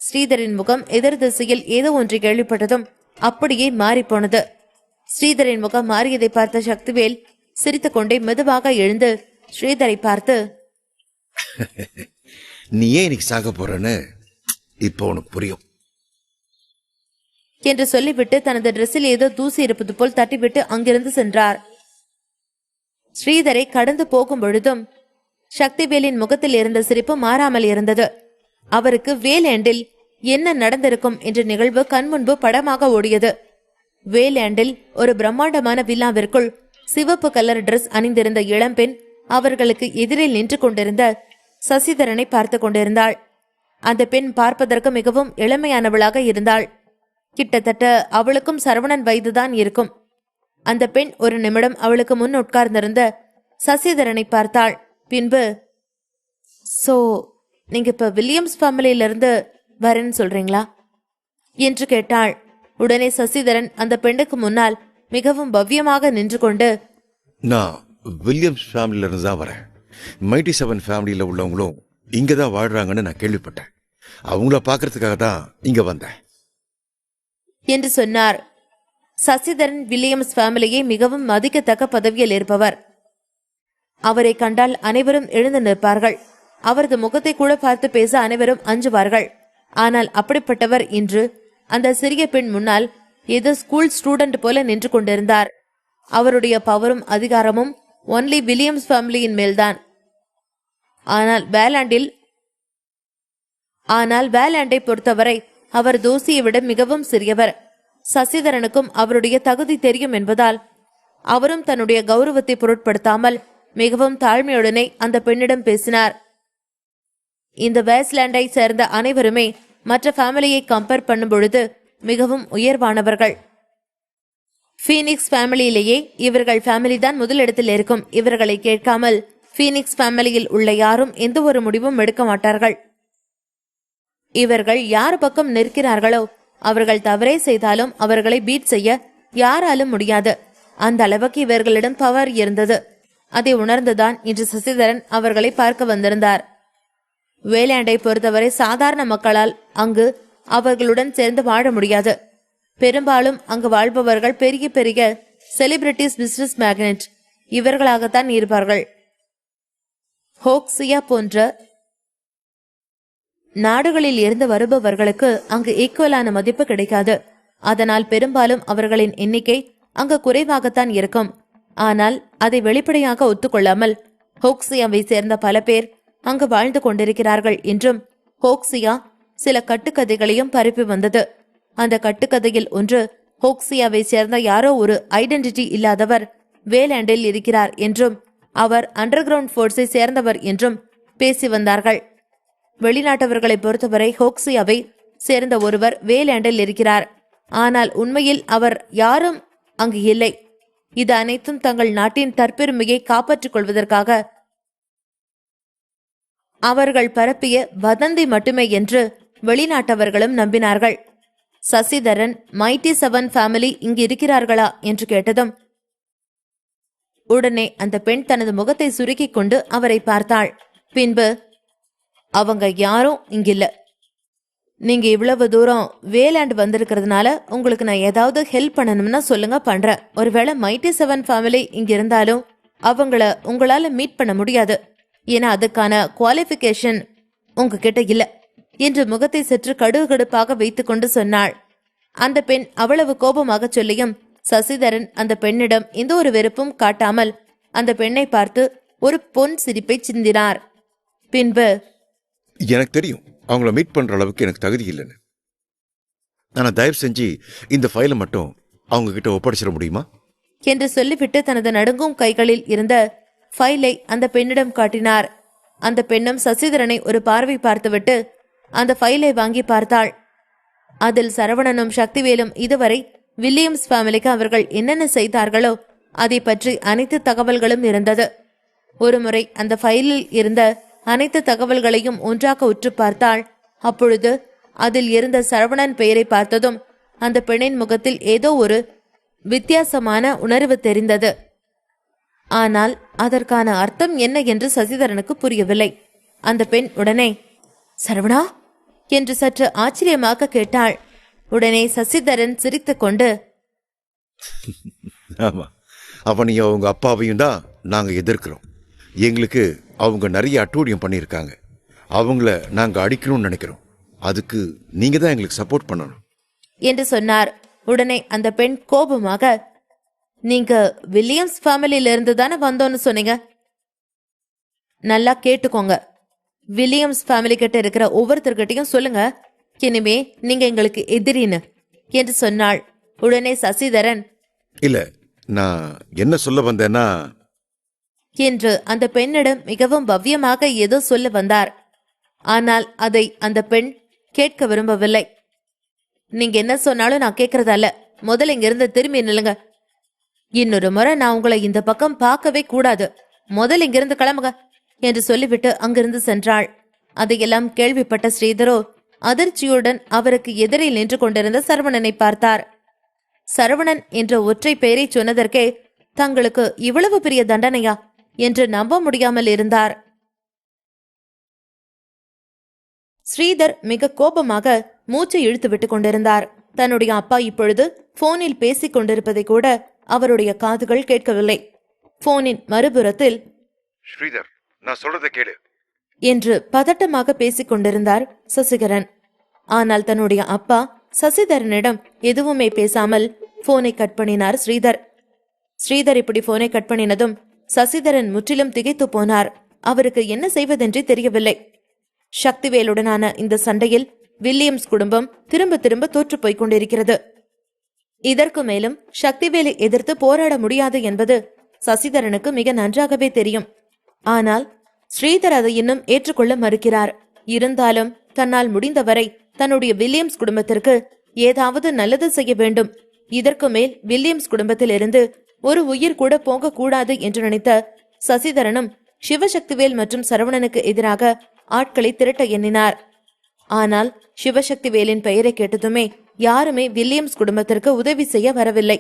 B: ஸ்ரீதரின் முகம் எதிர் திசையில் ஏதோ ஒன்று கேள்விப்பட்டதும் அப்படியே மாறிப்போனது. ஸ்ரீதரின் முகம் மாறியதை பார்த்த சக்திவேல் சிரித்துக்கொண்டே மெதுவாக எழுந்து ஸ்ரீதரை பார்த்து,
C: நீ ஏன் இன்னைக்கு சாக போறன்னு இப்போ உனக்கு புரியும்
B: என்று சொல்லிவிட்டு தனது டிரெஸ்ஸில் ஏதோ தூசி இருப்பது போல் தட்டிவிட்டு அங்கிருந்து சென்றார். ஸ்ரீதரை கடந்து போகும் பொழுதும் சக்திவேலின் முகத்தில் இருந்த சிரிப்பு மாறாமல் இருந்தது. அவருக்கு வேலேண்டில் என்ன நடந்திருக்கும் என்ற நிகழ்வு கண்முன்பு படமாக ஓடியது. வேலேண்டில் ஒரு பிரம்மாண்டமான வில்லாவிற்குள் சிவப்பு கலர் டிரெஸ் அணிந்திருந்த இளம்பெண் அவர்களுக்கு எதிரில் நின்று கொண்டிருந்த சசிதரனை பார்த்து கொண்டிருந்தாள். அந்த பெண் பார்ப்பதற்கு மிகவும் இளமையானவளாக இருந்தாள். கிட்டத்தட்ட அவளுக்கும் சரவணன் வயதுதான் இருக்கும். அந்த பெண் ஒரு நிமிடம் அவளுக்கு முன் உட்கார்ந்திருந்த சசிதரனை பார்த்தாள். பின்பு, சோ நீங்க இப்ப வில்லியம்ஸ் ஃபேமிலியிலிருந்து வரேன்னு சொல்றீங்களா என்று கேட்டாள். உடனே சசிதரன் அந்த பெண்ணுக்கு முன்னால் மிகவும் பவ்யமாக நின்று கொண்டு,
C: நான் வில்லியம்ஸ் ஃபேமிலியில இருந்து தான் வரேன். மைட்டி 7 ஃபேமிலியில உள்ளவங்களும் இங்கதான் வாழ்றாங்கன்னு நான் கேள்விப்பட்டேன். அவங்கள பாக்குறதுக்காக தான் இங்க வந்தேன்
B: என்று சொன்னார். சசிதரன் வில்லியம்ஸ் ஃபேமிலியை மிகவும் மதிக்கத்தக்க பதவியில் இருப்பவர். அவரை கண்டால் அனைவரும் எழுந்து நிற்பார்கள். அவரது முகத்தை கூட பார்த்து பேச அனைவரும் அஞ்சுவார்கள். ஆனால் அப்படிப்பட்டவர் இன்று அந்த சிறிய பெண் முன்னால் ஏதோ ஸ்கூல் ஸ்டூடெண்ட் போல நின்று கொண்டிருந்தார். அவருடைய பவரும் அதிகாரமும் ஒன்லி வில்லியம்ஸ் ஃபேமிலியின் மேல்தான். ஆனால் வேலாண்டை பொறுத்தவரை அவர் தோசியை விட மிகவும் சிறியவர். சசிதரனுக்கும் அவருடைய தகுதி தெரியும் என்பதால் அவரும் தன்னுடைய கௌரவத்தை பொருட்படுத்தாமல் மிகவும் தாழ்மையுடனே அந்த பெண்ணிடம் பேசினார். இந்த வேஸ்லாண்டை சேர்ந்த அனைவருமே மற்ற ஃபேமிலியை கம்பேர் பண்ணும் பொழுது மிகவும் உயர்வானவர்கள். ஃபீனிக்ஸ் ஃபேமிலியிலேயே இவர்கள் ஃபேமிலி தான் முதலிடத்தில் இருக்கும். இவர்களை கேட்காமல் ஃபீனிக்ஸ் ஃபேமிலியில் உள்ள யாரும் எந்த ஒரு முடிவும் எடுக்க மாட்டார்கள். இவர்கள் யார் பக்கம் நிற்கிறார்களோ அவர்கள் தவறே செய்தாலும் அவர்களை பீட் செய்ய யாராலும் முடியாது. அந்த அளவுக்கு இவர்களிடம் பவர் இருந்தது. அதை உணர்ந்துதான் இன்று சசிதரன் அவர்களை பார்க்க வந்திருந்தார். வேலாண்டை பொறுத்தவரை சாதாரண மக்களால் அங்கு அவர்களுடன் சேர்ந்து வாழ முடியாது. பெரும்பாலும் அங்கு வாழ்பவர்கள் பெரிய பெரிய செலிபிரிட்டிஸ், பிசினஸ் மேக்னெட் இவர்களாகத்தான் இருப்பார்கள். ஹோக்சியா போன்ற நாடுகளில் இருந்து வருபவர்களுக்கு அங்கு ஈக்குவலான மதிப்பு கிடைக்காது. அதனால் பெரும்பாலும் அவர்களின் எண்ணிக்கை அங்கு குறைவாகத்தான் இருக்கும். ஆனால் அதை வெளிப்படையாக ஒத்துக்கொள்ளாமல் ஹோக்சியாவை சேர்ந்த பல பேர் அங்கு வாழ்ந்து கொண்டிருக்கிறார்கள் என்றும் ஹோக்சியா சில கட்டுக்கதைகளையும் பரப்பி வந்தது. அந்த கட்டுக்கதையில் ஒன்று, ஹோக்சியாவை சேர்ந்த யாரோ ஒரு ஐடென்டிட்டி இல்லாதவர் வேலாண்டில் இருக்கிறார் என்றும் அவர் அண்டர் கிரவுண்ட் போர்ஸை சேர்ந்தவர் என்றும் பேசி வந்தார்கள். வெளிநாட்டவர்களை பொறுத்தவரை ஹோக்சியாவை சேர்ந்த ஒருவர் வேலாண்டில் இருக்கிறார். ஆனால் உண்மையில் அவர் யாரும் அங்கு இல்லை. இது அனைத்தும் தங்கள் நாட்டின் தற்பெருமையை காப்பாற்றிக் கொள்வதற்காக அவர்கள் பரப்பிய வதந்தி மட்டுமே என்று வெளிநாட்டவர்களும் நம்பினார்கள். சசிதரன் மைட்டி 7 ஃபேமிலி இங்கு இருக்கிறார்களா என்று கேட்டதும் உடனே அந்த பெண் தனது முகத்தை சுருக்கிக் கொண்டு அவரை பார்த்தாள். பின்பு, அவங்க யாரும் இங்கில்ல. நீங்க இவ்வளவு தூரம் வேலாண்ட் வந்திருக்கிறதுனால உங்களுக்கு நான் ஏதாவது ஹெல்ப் பண்ணணும்னா சொல்லுங்க, பண்றேன். ஒருவேளை மைட்டி 7 ஃபேமிலி இங்க இருந்தாலும் அவங்கள உங்களால மீட் பண்ண முடியாது. ஏன்னா அதுக்கான குவாலிஃபிகேஷன் உங்ககிட்ட இல்ல என்று முகத்தை சற்று கடுகடுப்பாக வைத்துக் கொண்டு சொன்னாள். அந்த பெண் அவ்வளவு கோபமாக சொல்லியும் சசிதரன் அந்த பெண்ணிடம் எந்த ஒரு வெறுப்பும் காட்டாமல் அந்த பெண்ணை பார்த்து ஒரு பொன் சிரிப்பை சிந்தினார். பின்பு,
C: எனக்கு தெரியும் அவங்கள மீட் பண்ற அளவுக்கு எனக்கு தகுதி இல்லைன்னு. ஆனால் தயவு செஞ்சு இந்த ஃபைலை மட்டும் அவங்க கிட்ட ஒப்படைச்சிட முடியுமா
B: என்று சொல்லிவிட்டு தனது நடுங்கும் கைகளில் இருந்த ஃபைலை அந்த பெண்ணிடம் காட்டினார். அந்த பெண்ணும் சசிதரனை ஒரு பார்வை பார்த்துவிட்டு அந்த ஃபைலை வாங்கி பார்த்தாள். அதில் சரவணனும் சக்திவேலும் இதுவரை வில்லியம்ஸ் ஃபேமிலிக்கு அவர்கள் என்னென்ன செய்தார்களோ அதை பற்றி அனைத்து தகவல்களும் இருந்தது. ஒருமுறை அந்த ஃபைலில் இருந்த அனைத்து தகவல்களையும் ஒன்றாக உற்று பார்த்தாள். அப்பொழுது அதில் இருந்த சரவணன் பெயரை பார்த்ததும் அந்த பெண்ணின் முகத்தில் ஏதோ ஒரு வித்தியாசமான உணர்வு தெரிந்தது. ஆனால் அதற்கான அர்த்தம் என்ன என்று சசிதரனுக்கு புரியவில்லை. அந்த பெண் உடனே, சரவணா என்று சற்று ஆச்சரியமாக கேட்டாள். உடனே சசிதரன் சிரித்து கொண்டு,
C: ஆமா, அவனையும் அவங்க அப்பாவையும் தான் நாங்கள் எதிர்க்கிறோம். எங்களுக்கு அவங்க நிறைய அட்டூழியம் பண்ணியிருக்காங்க. அவங்கள நாங்கள் அடிக்கணும்னு நினைக்கிறோம். அதுக்கு நீங்க தான் எங்களுக்கு சப்போர்ட் பண்ணணும்
B: என்று சொன்னார். உடனே அந்த பெண் கோபமாக, நீங்க வில்லியம்ஸ் ஃபேமிலியில இருந்து தானே வந்தோன்னு சொன்னீங்க. நல்லா கேட்டுக்கோங்க, வில்லியம்ஸ் ஃபேமிலி கிட்ட இருக்கிற ஒவ்வொருத்தர்கிட்டையும் சொல்லுங்க, இனிமே நீங்க எங்களுக்கு எதிரின்னு என்று சொன்னாள். உடனே சசிதரன்,
C: இல்ல, நான் என்ன சொல்ல வந்தேன்னா
B: என்று அந்த பெண்ணிடம் மிகவும் பவ்யமாக ஏதோ சொல்ல வந்தார். ஆனால் அதை அந்த பெண் கேட்க விரும்பவில்லை. நீங்க என்ன சொன்னாலும் நான் கேட்கறதால முதல்ல இங்கிருந்து திரும்பி நில்லுங்க. இன்னொரு முறை நான் உங்களை இந்த பக்கம் பார்க்கவே கூடாது. முதல்ல இங்கிருந்து கிளம்புங்க என்று சொல்லிவிட்டு அங்கிருந்து சென்றாள். அதையெல்லாம் கேள்விப்பட்ட ஸ்ரீதரோ அதிர்ச்சியுடன் அவருக்கு எதிரில் நின்று கொண்டிருந்த சரவணனை பார்த்தார். சரவணன் என்ற ஒற்றை பெயரை சொன்னதற்கே தங்களுக்கு இவ்வளவு பெரிய தண்டனையா என்று நம்ப முடியாமல் இருந்தார். ஸ்ரீதர் மிக கோபமாக மூச்சை இழுத்து விட்டுக் கொண்டிருந்தார். தன்னுடைய அப்பா இப்பொழுது போனில் பேசிக் கொண்டிருப்பதை கூட அவருடைய காதுகள் கேட்கவில்லை. போனின் மறுபுறத்தில்,
C: ஸ்ரீதர், நான் சொல்றதை கேளு
B: என்று பதட்டமாக பேசிக் கொண்டிருந்தார் சசிகரன். ஆனால் தன்னுடைய அப்பா சசிதரனிடம் எதுவுமே பேசாமல் போனை கட் பண்ணினார் ஸ்ரீதர். ஸ்ரீதர் இப்படி போனை கட் பண்ணினதும் சசிதரன் முற்றிலும் திகைத்து போனார். அவருக்கு என்ன செய்வதென்றே தெரியவில்லை. சக்திவேலுடனான இந்த சண்டையில் வில்லியம்ஸ் குடும்பம் திரும்ப திரும்ப தோற்று போய்க் கொண்டிருக்கிறது. இதற்கு மேலும் சக்திவேலை எதிர்த்து போராட முடியாது என்பது சசிதரனுக்கு மிக நன்றாகவே தெரியும். ஆனால் ஸ்ரீதர் அதை இன்னும் ஏற்றுக்கொள்ள மறுக்கிறார். இருந்தாலும் தன்னால் முடிந்தவரை தன்னுடைய வில்லியம்ஸ் குடும்பத்திற்கு ஏதாவது நல்லது செய்ய வேண்டும். இதற்கு மேல் வில்லியம்ஸ் குடும்பத்தில் இருந்து ஒரு உயிர் கூட போகக்கூடாது என்று நினைத்த சசிதரனும் சிவசக்திவேல் மற்றும் சரவணனுக்கு எதிராக ஆட்களை திரட்ட எண்ணினார். ஆனால் சிவசக்திவேலின் பெயரை கேட்டதுமே யாருமே வில்லியம்ஸ் குடும்பத்திற்கு உதவி செய்ய வரவில்லை.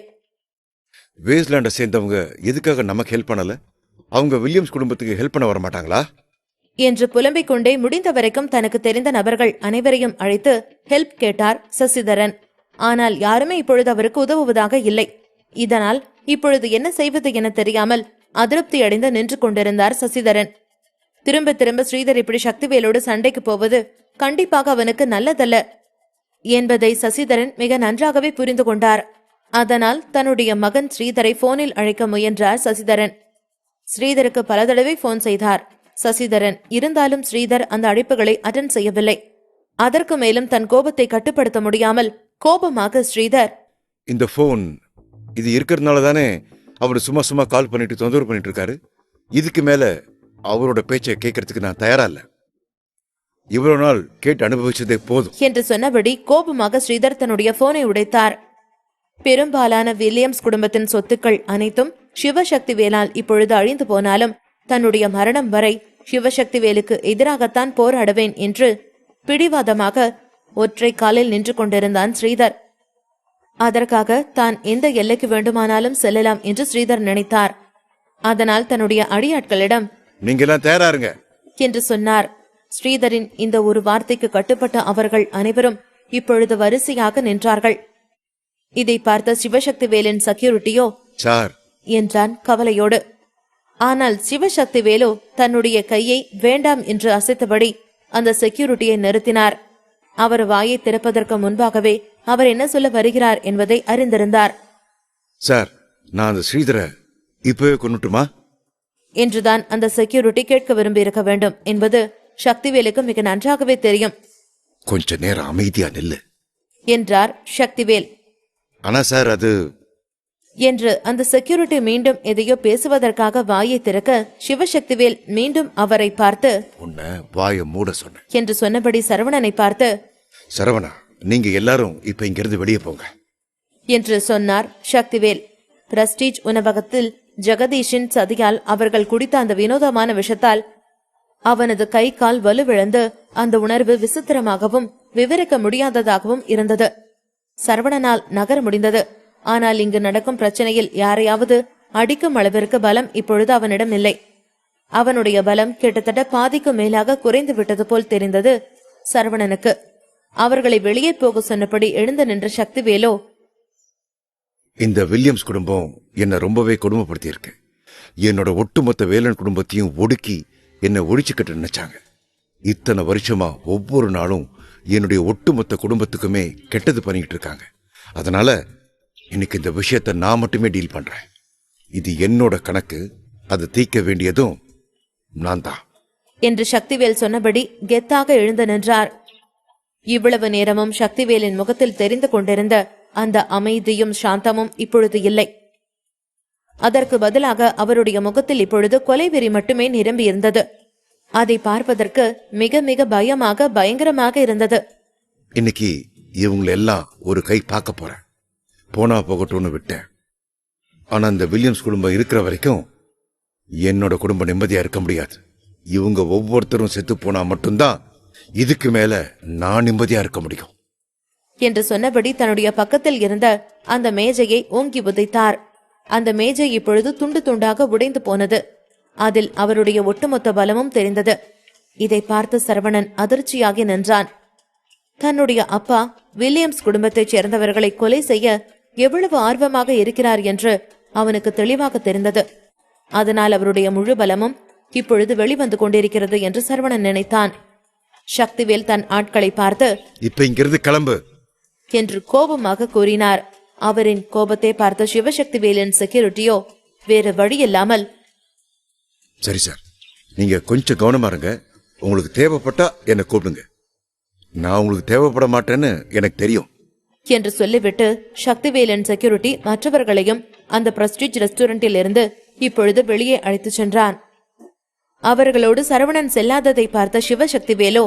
C: வேஸ்ட்லேண்டை சேர்ந்தவங்க எதுக்காக நமக்கு ஹெல்ப் பண்ணல? அவங்க வில்லியம்ஸ் குடும்பத்துக்கு ஹெல்ப் பண்ண வர மாட்டாங்களா?
B: என்று புலம்பிக் கொண்டே முடிந்த வரைக்கும் தனக்கு தெரிந்த நபர்கள் அனைவரையும் அழைத்து ஹெல்ப் கேட்டார் சசிதரன். ஆனால் யாருமே இப்பொழுது அவருக்கு உதவுவதாக இல்லை. இதனால் இப்பொழுது என்ன செய்வது என தெரியாமல் அதிருப்தி அடைந்து நின்று கொண்டிருந்தார் சசிதரன். திரும்ப திரும்ப ஸ்ரீதர் இப்படி சக்திவேலோடு சண்டைக்கு போவது கண்டிப்பாக அவனுக்கு நல்லதல்ல என்பதை சசிதரன் மிக நன்றாகவே புரிந்து கொண்டார். அதனால் தன்னுடைய மகன் ஸ்ரீதரை போனில் அழைக்க முயன்றார் சசிதரன். ஸ்ரீதருக்கு பல தடவை போன் செய்தார் சசிதரன். இருந்தாலும் ஸ்ரீதர் அந்த அழைப்புகளை அட்டெண்ட் செய்யவில்லை. அதற்கு மேலும் தன் கோபத்தை கட்டுப்படுத்த முடியாமல் கோபமாக ஸ்ரீதர்,
C: இந்த போன் இது இருக்கிறதுனால தானே அவர் சும்மா சும்மா கால் பண்ணிட்டு தொந்தரவு பண்ணிட்டு இருக்காரு. இதுக்கு மேல அவரோட பேச்சை கேட்கறதுக்கு நான் தயாரா இல்ல. இவ்வளவு நாள் கேட்டு அனுபவிச்சதே போதும்
B: என்று சொன்னபடி கோபமாக ஸ்ரீதர் தன்னுடைய போனை உடைத்தார். பெரும்பாலான வில்லியம்ஸ் குடும்பத்தின் சொத்துக்கள் அனைத்தும் சிவசக்திவேலால் இப்பொழுது அழிந்து போனாலும் தன்னுடைய மரணம் வரை சிவசக்திவேலுக்கு எதிராகத்தான் போராடுவேன் என்று பிடிவாதமாக ஒற்றை காலில் நின்று கொண்டிருந்தான் ஸ்ரீதர். அதற்காக தான் எந்த எல்லைக்கு வேண்டுமானாலும் செல்லலாம் என்று ஸ்ரீதர் நினைத்தார். அதனால் தன்னுடைய அடியாட்களிடம்,
C: நீங்க எல்லாம் தயாராருங்க
B: என்று சொன்னார். ஸ்ரீதரின் இந்த ஒரு வார்த்தைக்கு கட்டுப்பட்ட அவர்கள் அனைவரும் இப்பொழுது வரிசையாக நின்றார்கள். இதை பார்த்த சிவசக்திவேலின் செக்யூரிட்டியோ
C: சார்
B: என்றான் கவலையோடு. ஆனால் சிவசக்திவேலோ தன்னுடைய கையை வேண்டாம் என்று அசைத்தபடி அந்த செக்யூரிட்டியை நிறுத்தினார். அவர் வாயை திறப்பதற்கு முன்பாகவே அவர் என்ன சொல்ல வருகிறார் என்பதை அறிந்திருந்தார்.
C: சார், நான் அந்த ஸ்ரீதரை இப்பவே கொன்னுட்டுமா
B: என்றுதான் அந்த செக்யூரிட்டி கேட்க விரும்பி இருக்க வேண்டும் என்பது சக்திவேலுக்கு மிக நன்றாகவே தெரியும்.
C: கொஞ்ச நேரம் அமைதியா நில்லு
B: என்றார் சக்திவேல்.
C: ஆனா சார் அது
B: என்று அந்த செக்யூரிட்டி மீண்டும் எதையோ பேசுவதற்காக வாயை திறக்க சிவசக்திவேல் மீண்டும் அவரை பார்த்து,
C: உன்னை வாயை மூட சொன்னேன்
B: என்று சொன்னபடி சரவணனை பார்த்து,
C: சரவணா, நீங்க எல்லாரும் இப்ப இங்கிருந்து வெளியே போங்க
B: என்று சொன்னார் சக்திவேல். பிரஸ்டீஜ் உணவகத்தில் ஜெகதீஷின் சதியால் அவர்கள் குடித்த அந்த வினோதமான விஷத்தால் அவனது கை கால் வலுவிழந்து அந்த உணர்வு விசித்திரமாகவும் விவரிக்க முடியாததாகவும் இருந்தது. சரவணனால் நகர முடிந்தது. ஆனால் இங்கு நடக்கும் பிரச்சனையில் யாரையாவது அடிக்கும் அளவிற்கு பலம் இப்பொழுது அவனிடம் இல்லை. அவனுடைய பலம் கிட்டத்தட்ட பாதிக்கு மேலாக குறைந்து விட்டது போல் தெரிந்தது சரவணனுக்கு. அவர்களை வெளியே போக சொன்னபடி எழுந்து நின்ற சக்திவேலோ,
C: இந்த வில்லியம்ஸ் குடும்பம் என்ன ரொம்பவே கொடுமைப்படுத்தி இருக்கு. என்னோட ஒட்டுமொத்த வேலன் குடும்பத்தையும் ஒடுக்கி என்னை ஒழிச்சுக்கிட்டு நினைச்சாங்க. இத்தனை வருஷமா ஒவ்வொரு நாளும் என்னுடைய ஒட்டுமொத்த குடும்பத்துக்குமே கெட்டது பண்ணிக்கிட்டு இருக்காங்க. அதனால இன்னைக்கு இந்த விஷயத்தை நான் மட்டுமே டீல் பண்றேன். இது என்னோட கணக்கு. அதை தீர்க்க வேண்டியதும் நான் தான்
B: என்று சக்திவேல் சொன்னபடி கெத்தாக எழுந்து நின்றார். இவ்வளவு நேரமும் சக்திவேலின் முகத்தில் தெரிந்து கொண்டிருந்த அந்த அமைதியும் சாந்தமும் இப்பொழுது இல்லை. அதற்கு பதிலாக அவருடைய முகத்தில் இப்பொழுது கொலைவெறி மட்டுமே நிரம்பியிருந்தது. அதை பார்ப்பதற்கு மிக மிக பயமாக பயங்கரமாக இருந்தது.
C: இன்னைக்கு இவங்களெல்லாம் ஒரு கை பார்க்க போறேன். போனா போகட்டும்னு விட்டேன். ஆனா இந்த வில்லியம்ஸ் குடும்பம் இருக்கிற வரைக்கும் என்னோட குடும்பம் நிம்மதியா இருக்க முடியாது. இவங்க ஒவ்வொருத்தரும் செத்து போனா மட்டும்தான் இதுக்கு மேல நான் நிம்மதியா இருக்க முடியும்
B: என்று சொன்னபடி தன்னுடைய பக்கத்தில் இருந்த அந்த மேஜையை ஓங்கி உதைத்தார். அந்த மேஜை இப்பொழுது துண்டு துண்டாக உடைந்து போனது. அதில் அவருடைய ஒட்டுமொத்த பலமும் தெரிந்தது. இதை பார்த்து சரவணன் அதிர்ச்சியாகி நின்றான். தன்னுடைய அப்பா வில்லியம்ஸ் குடும்பத்தைச் சேர்ந்தவர்களை கொலை செய்ய எவ்வளவு ஆர்வமாக இருக்கிறார் என்று அவனுக்கு தெளிவாக தெரிந்தது. அதனால் அவருடைய முழு பலமும் இப்பொழுது வெளிவந்து கொண்டிருக்கிறது என்று சரவணன் நினைத்தான். சக்திவேல் தன் ஆட்களை பார்த்து,
C: இப்ப இங்கிருந்து கிளம்பு
B: என்று கோபமாக கூறினார். அவரின் கோபத்தை பார்த்த சிவசக்திவேலின் செக்யூரிட்டியோ வேறு வழியில்லாமல்,
C: சரி சார், நீங்க கொஞ்சம் கவனமா இருங்க. உங்களுக்கு தேவைப்பட்டா என்னை கூப்பிடுங்க. நான் உங்களுக்கு தேவைப்பட மாட்டேன்னு எனக்கு தெரியும்
B: என்று சொல்லிவிட்டு சக்திவேலின் செக்யூரிட்டி மற்றவர்களையும் அந்த பிரஸ்டீஜ் ரெஸ்டாரண்டில் இருந்து இப்பொழுது வெளியே அழைத்து சென்றான். அவர்களோடு சரவணன் செல்லாததை பார்த்த சிவசக்திவேலோ,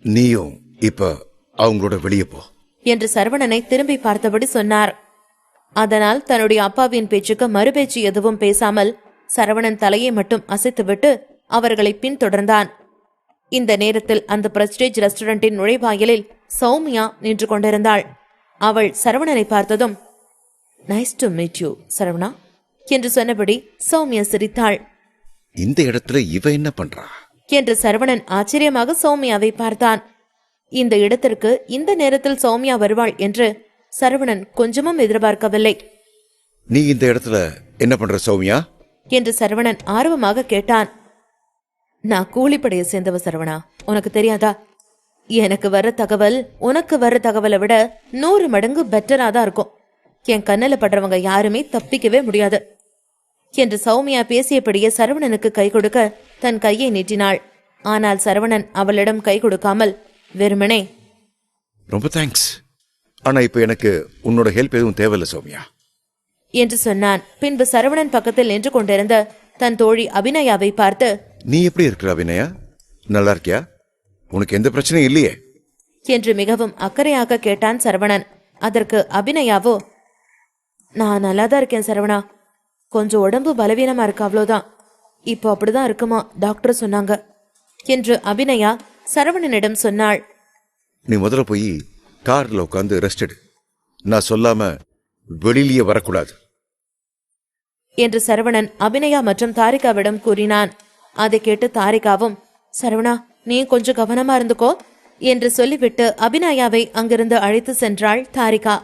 C: நீயும் இப்ப அவங்களோட வெளியே போ
B: என்று சரவணனை திரும்பி பார்த்தபடி சொன்னார். அதனால் தன்னுடைய அப்பாவின் பேச்சுக்கு மறுபேச்சு எதுவும் பேசாமல் சரவணன் தலையை மட்டும் அசைத்துவிட்டு அவர்களை பின்தொடர்ந்தான். இந்த நேரத்தில் அந்த பிரஸ்டீஜ் ரெஸ்டாரண்டின் நுழைவாயிலில் சௌமியா நின்று கொண்டிருந்தாள். அவள் சரவணனை பார்த்ததும், nice to meet you Saravana என்று சொன்னபடி சௌமியா சிரித்தாள்.
C: இந்த இடத்துல இவ என்ன பண்றா?
B: என்று சரவணன் ஆச்சரியமாக சௌமியாவை பார்த்தான். இந்த இடத்திற்கு இந்த நேரத்தில் சௌமியா வருவாள் என்று சரவணன் கொஞ்சமும் எதிர்பார்க்கவில்லை.
C: நீ இந்த இடத்துல என்ன பண்ற சௌமியா?
B: என்று சரவணன் ஆர்வமாக கேட்டான். நான் கூலிப்படைய சேர்ந்தவ சரவணா, உனக்கு தெரியாதா? எனக்கு வர்ற தகவல் உனக்கு வர்ற தகவலை விட 100 மடங்கு பெட்டரா தான் இருக்கும். என் கண்ணில படுறவங்க யாருமே தப்பிக்கவே முடியாது என்று சௌமியா பேசியபடியே சரவணனுக்கு கை கொடுக்க தன் கையை நீட்டினாள். ஆனால் சரவணன் அவளிடம் கை கொடுக்காமல் வெறுமனே,
C: ரொம்ப தேங்க்ஸ், ஆனா இப்ப எனக்கு உன்னோட ஹெல்ப் எதுவும் தேவையில்ல சௌமியா
B: என்று சொன்னான். பின்பு சரவணன் பக்கத்தில் நின்று கொண்டிருந்த தன் தோழி அபிநயாவை பார்த்து,
C: நீ எப்படி இருக்கிற அபிநயா? நல்லா இருக்கியா? உனக்கு எந்த பிரச்சனையும் இல்லையே
B: என்று மிகவும் அக்கறையாக கேட்டான் சரவணன். அதற்கு அபிநயாவோ, நான் நல்லாதான் இருக்கேன் சரவணா, கொஞ்சம் உடம்பு பலவீனமா இருக்கு, அவ்வளோதான். இப்போ அப்படிதான் இருக்குமா, டாக்டர் சொன்னாங்க என்று அபிநயா சரவணனிடம் சொன்னாள்.
C: நீ முதல்ல போய் கார்ல உட்காந்து ரெஸ்ட் எடு, நான் சொல்லாம வெளியிலேயே வரக்கூடாது
B: என்று சரவணன் அபிநயா மற்றும் தாரிகாவிடம் கூறினான். அதை கேட்டு தாரிகாவும், சரவணா நீ கொஞ்சம் கவனமா இருந்துக்கோ என்று சொல்லிவிட்டு அபிநயாவை அங்கிருந்து அழைத்து சென்றாள் தாரிகா.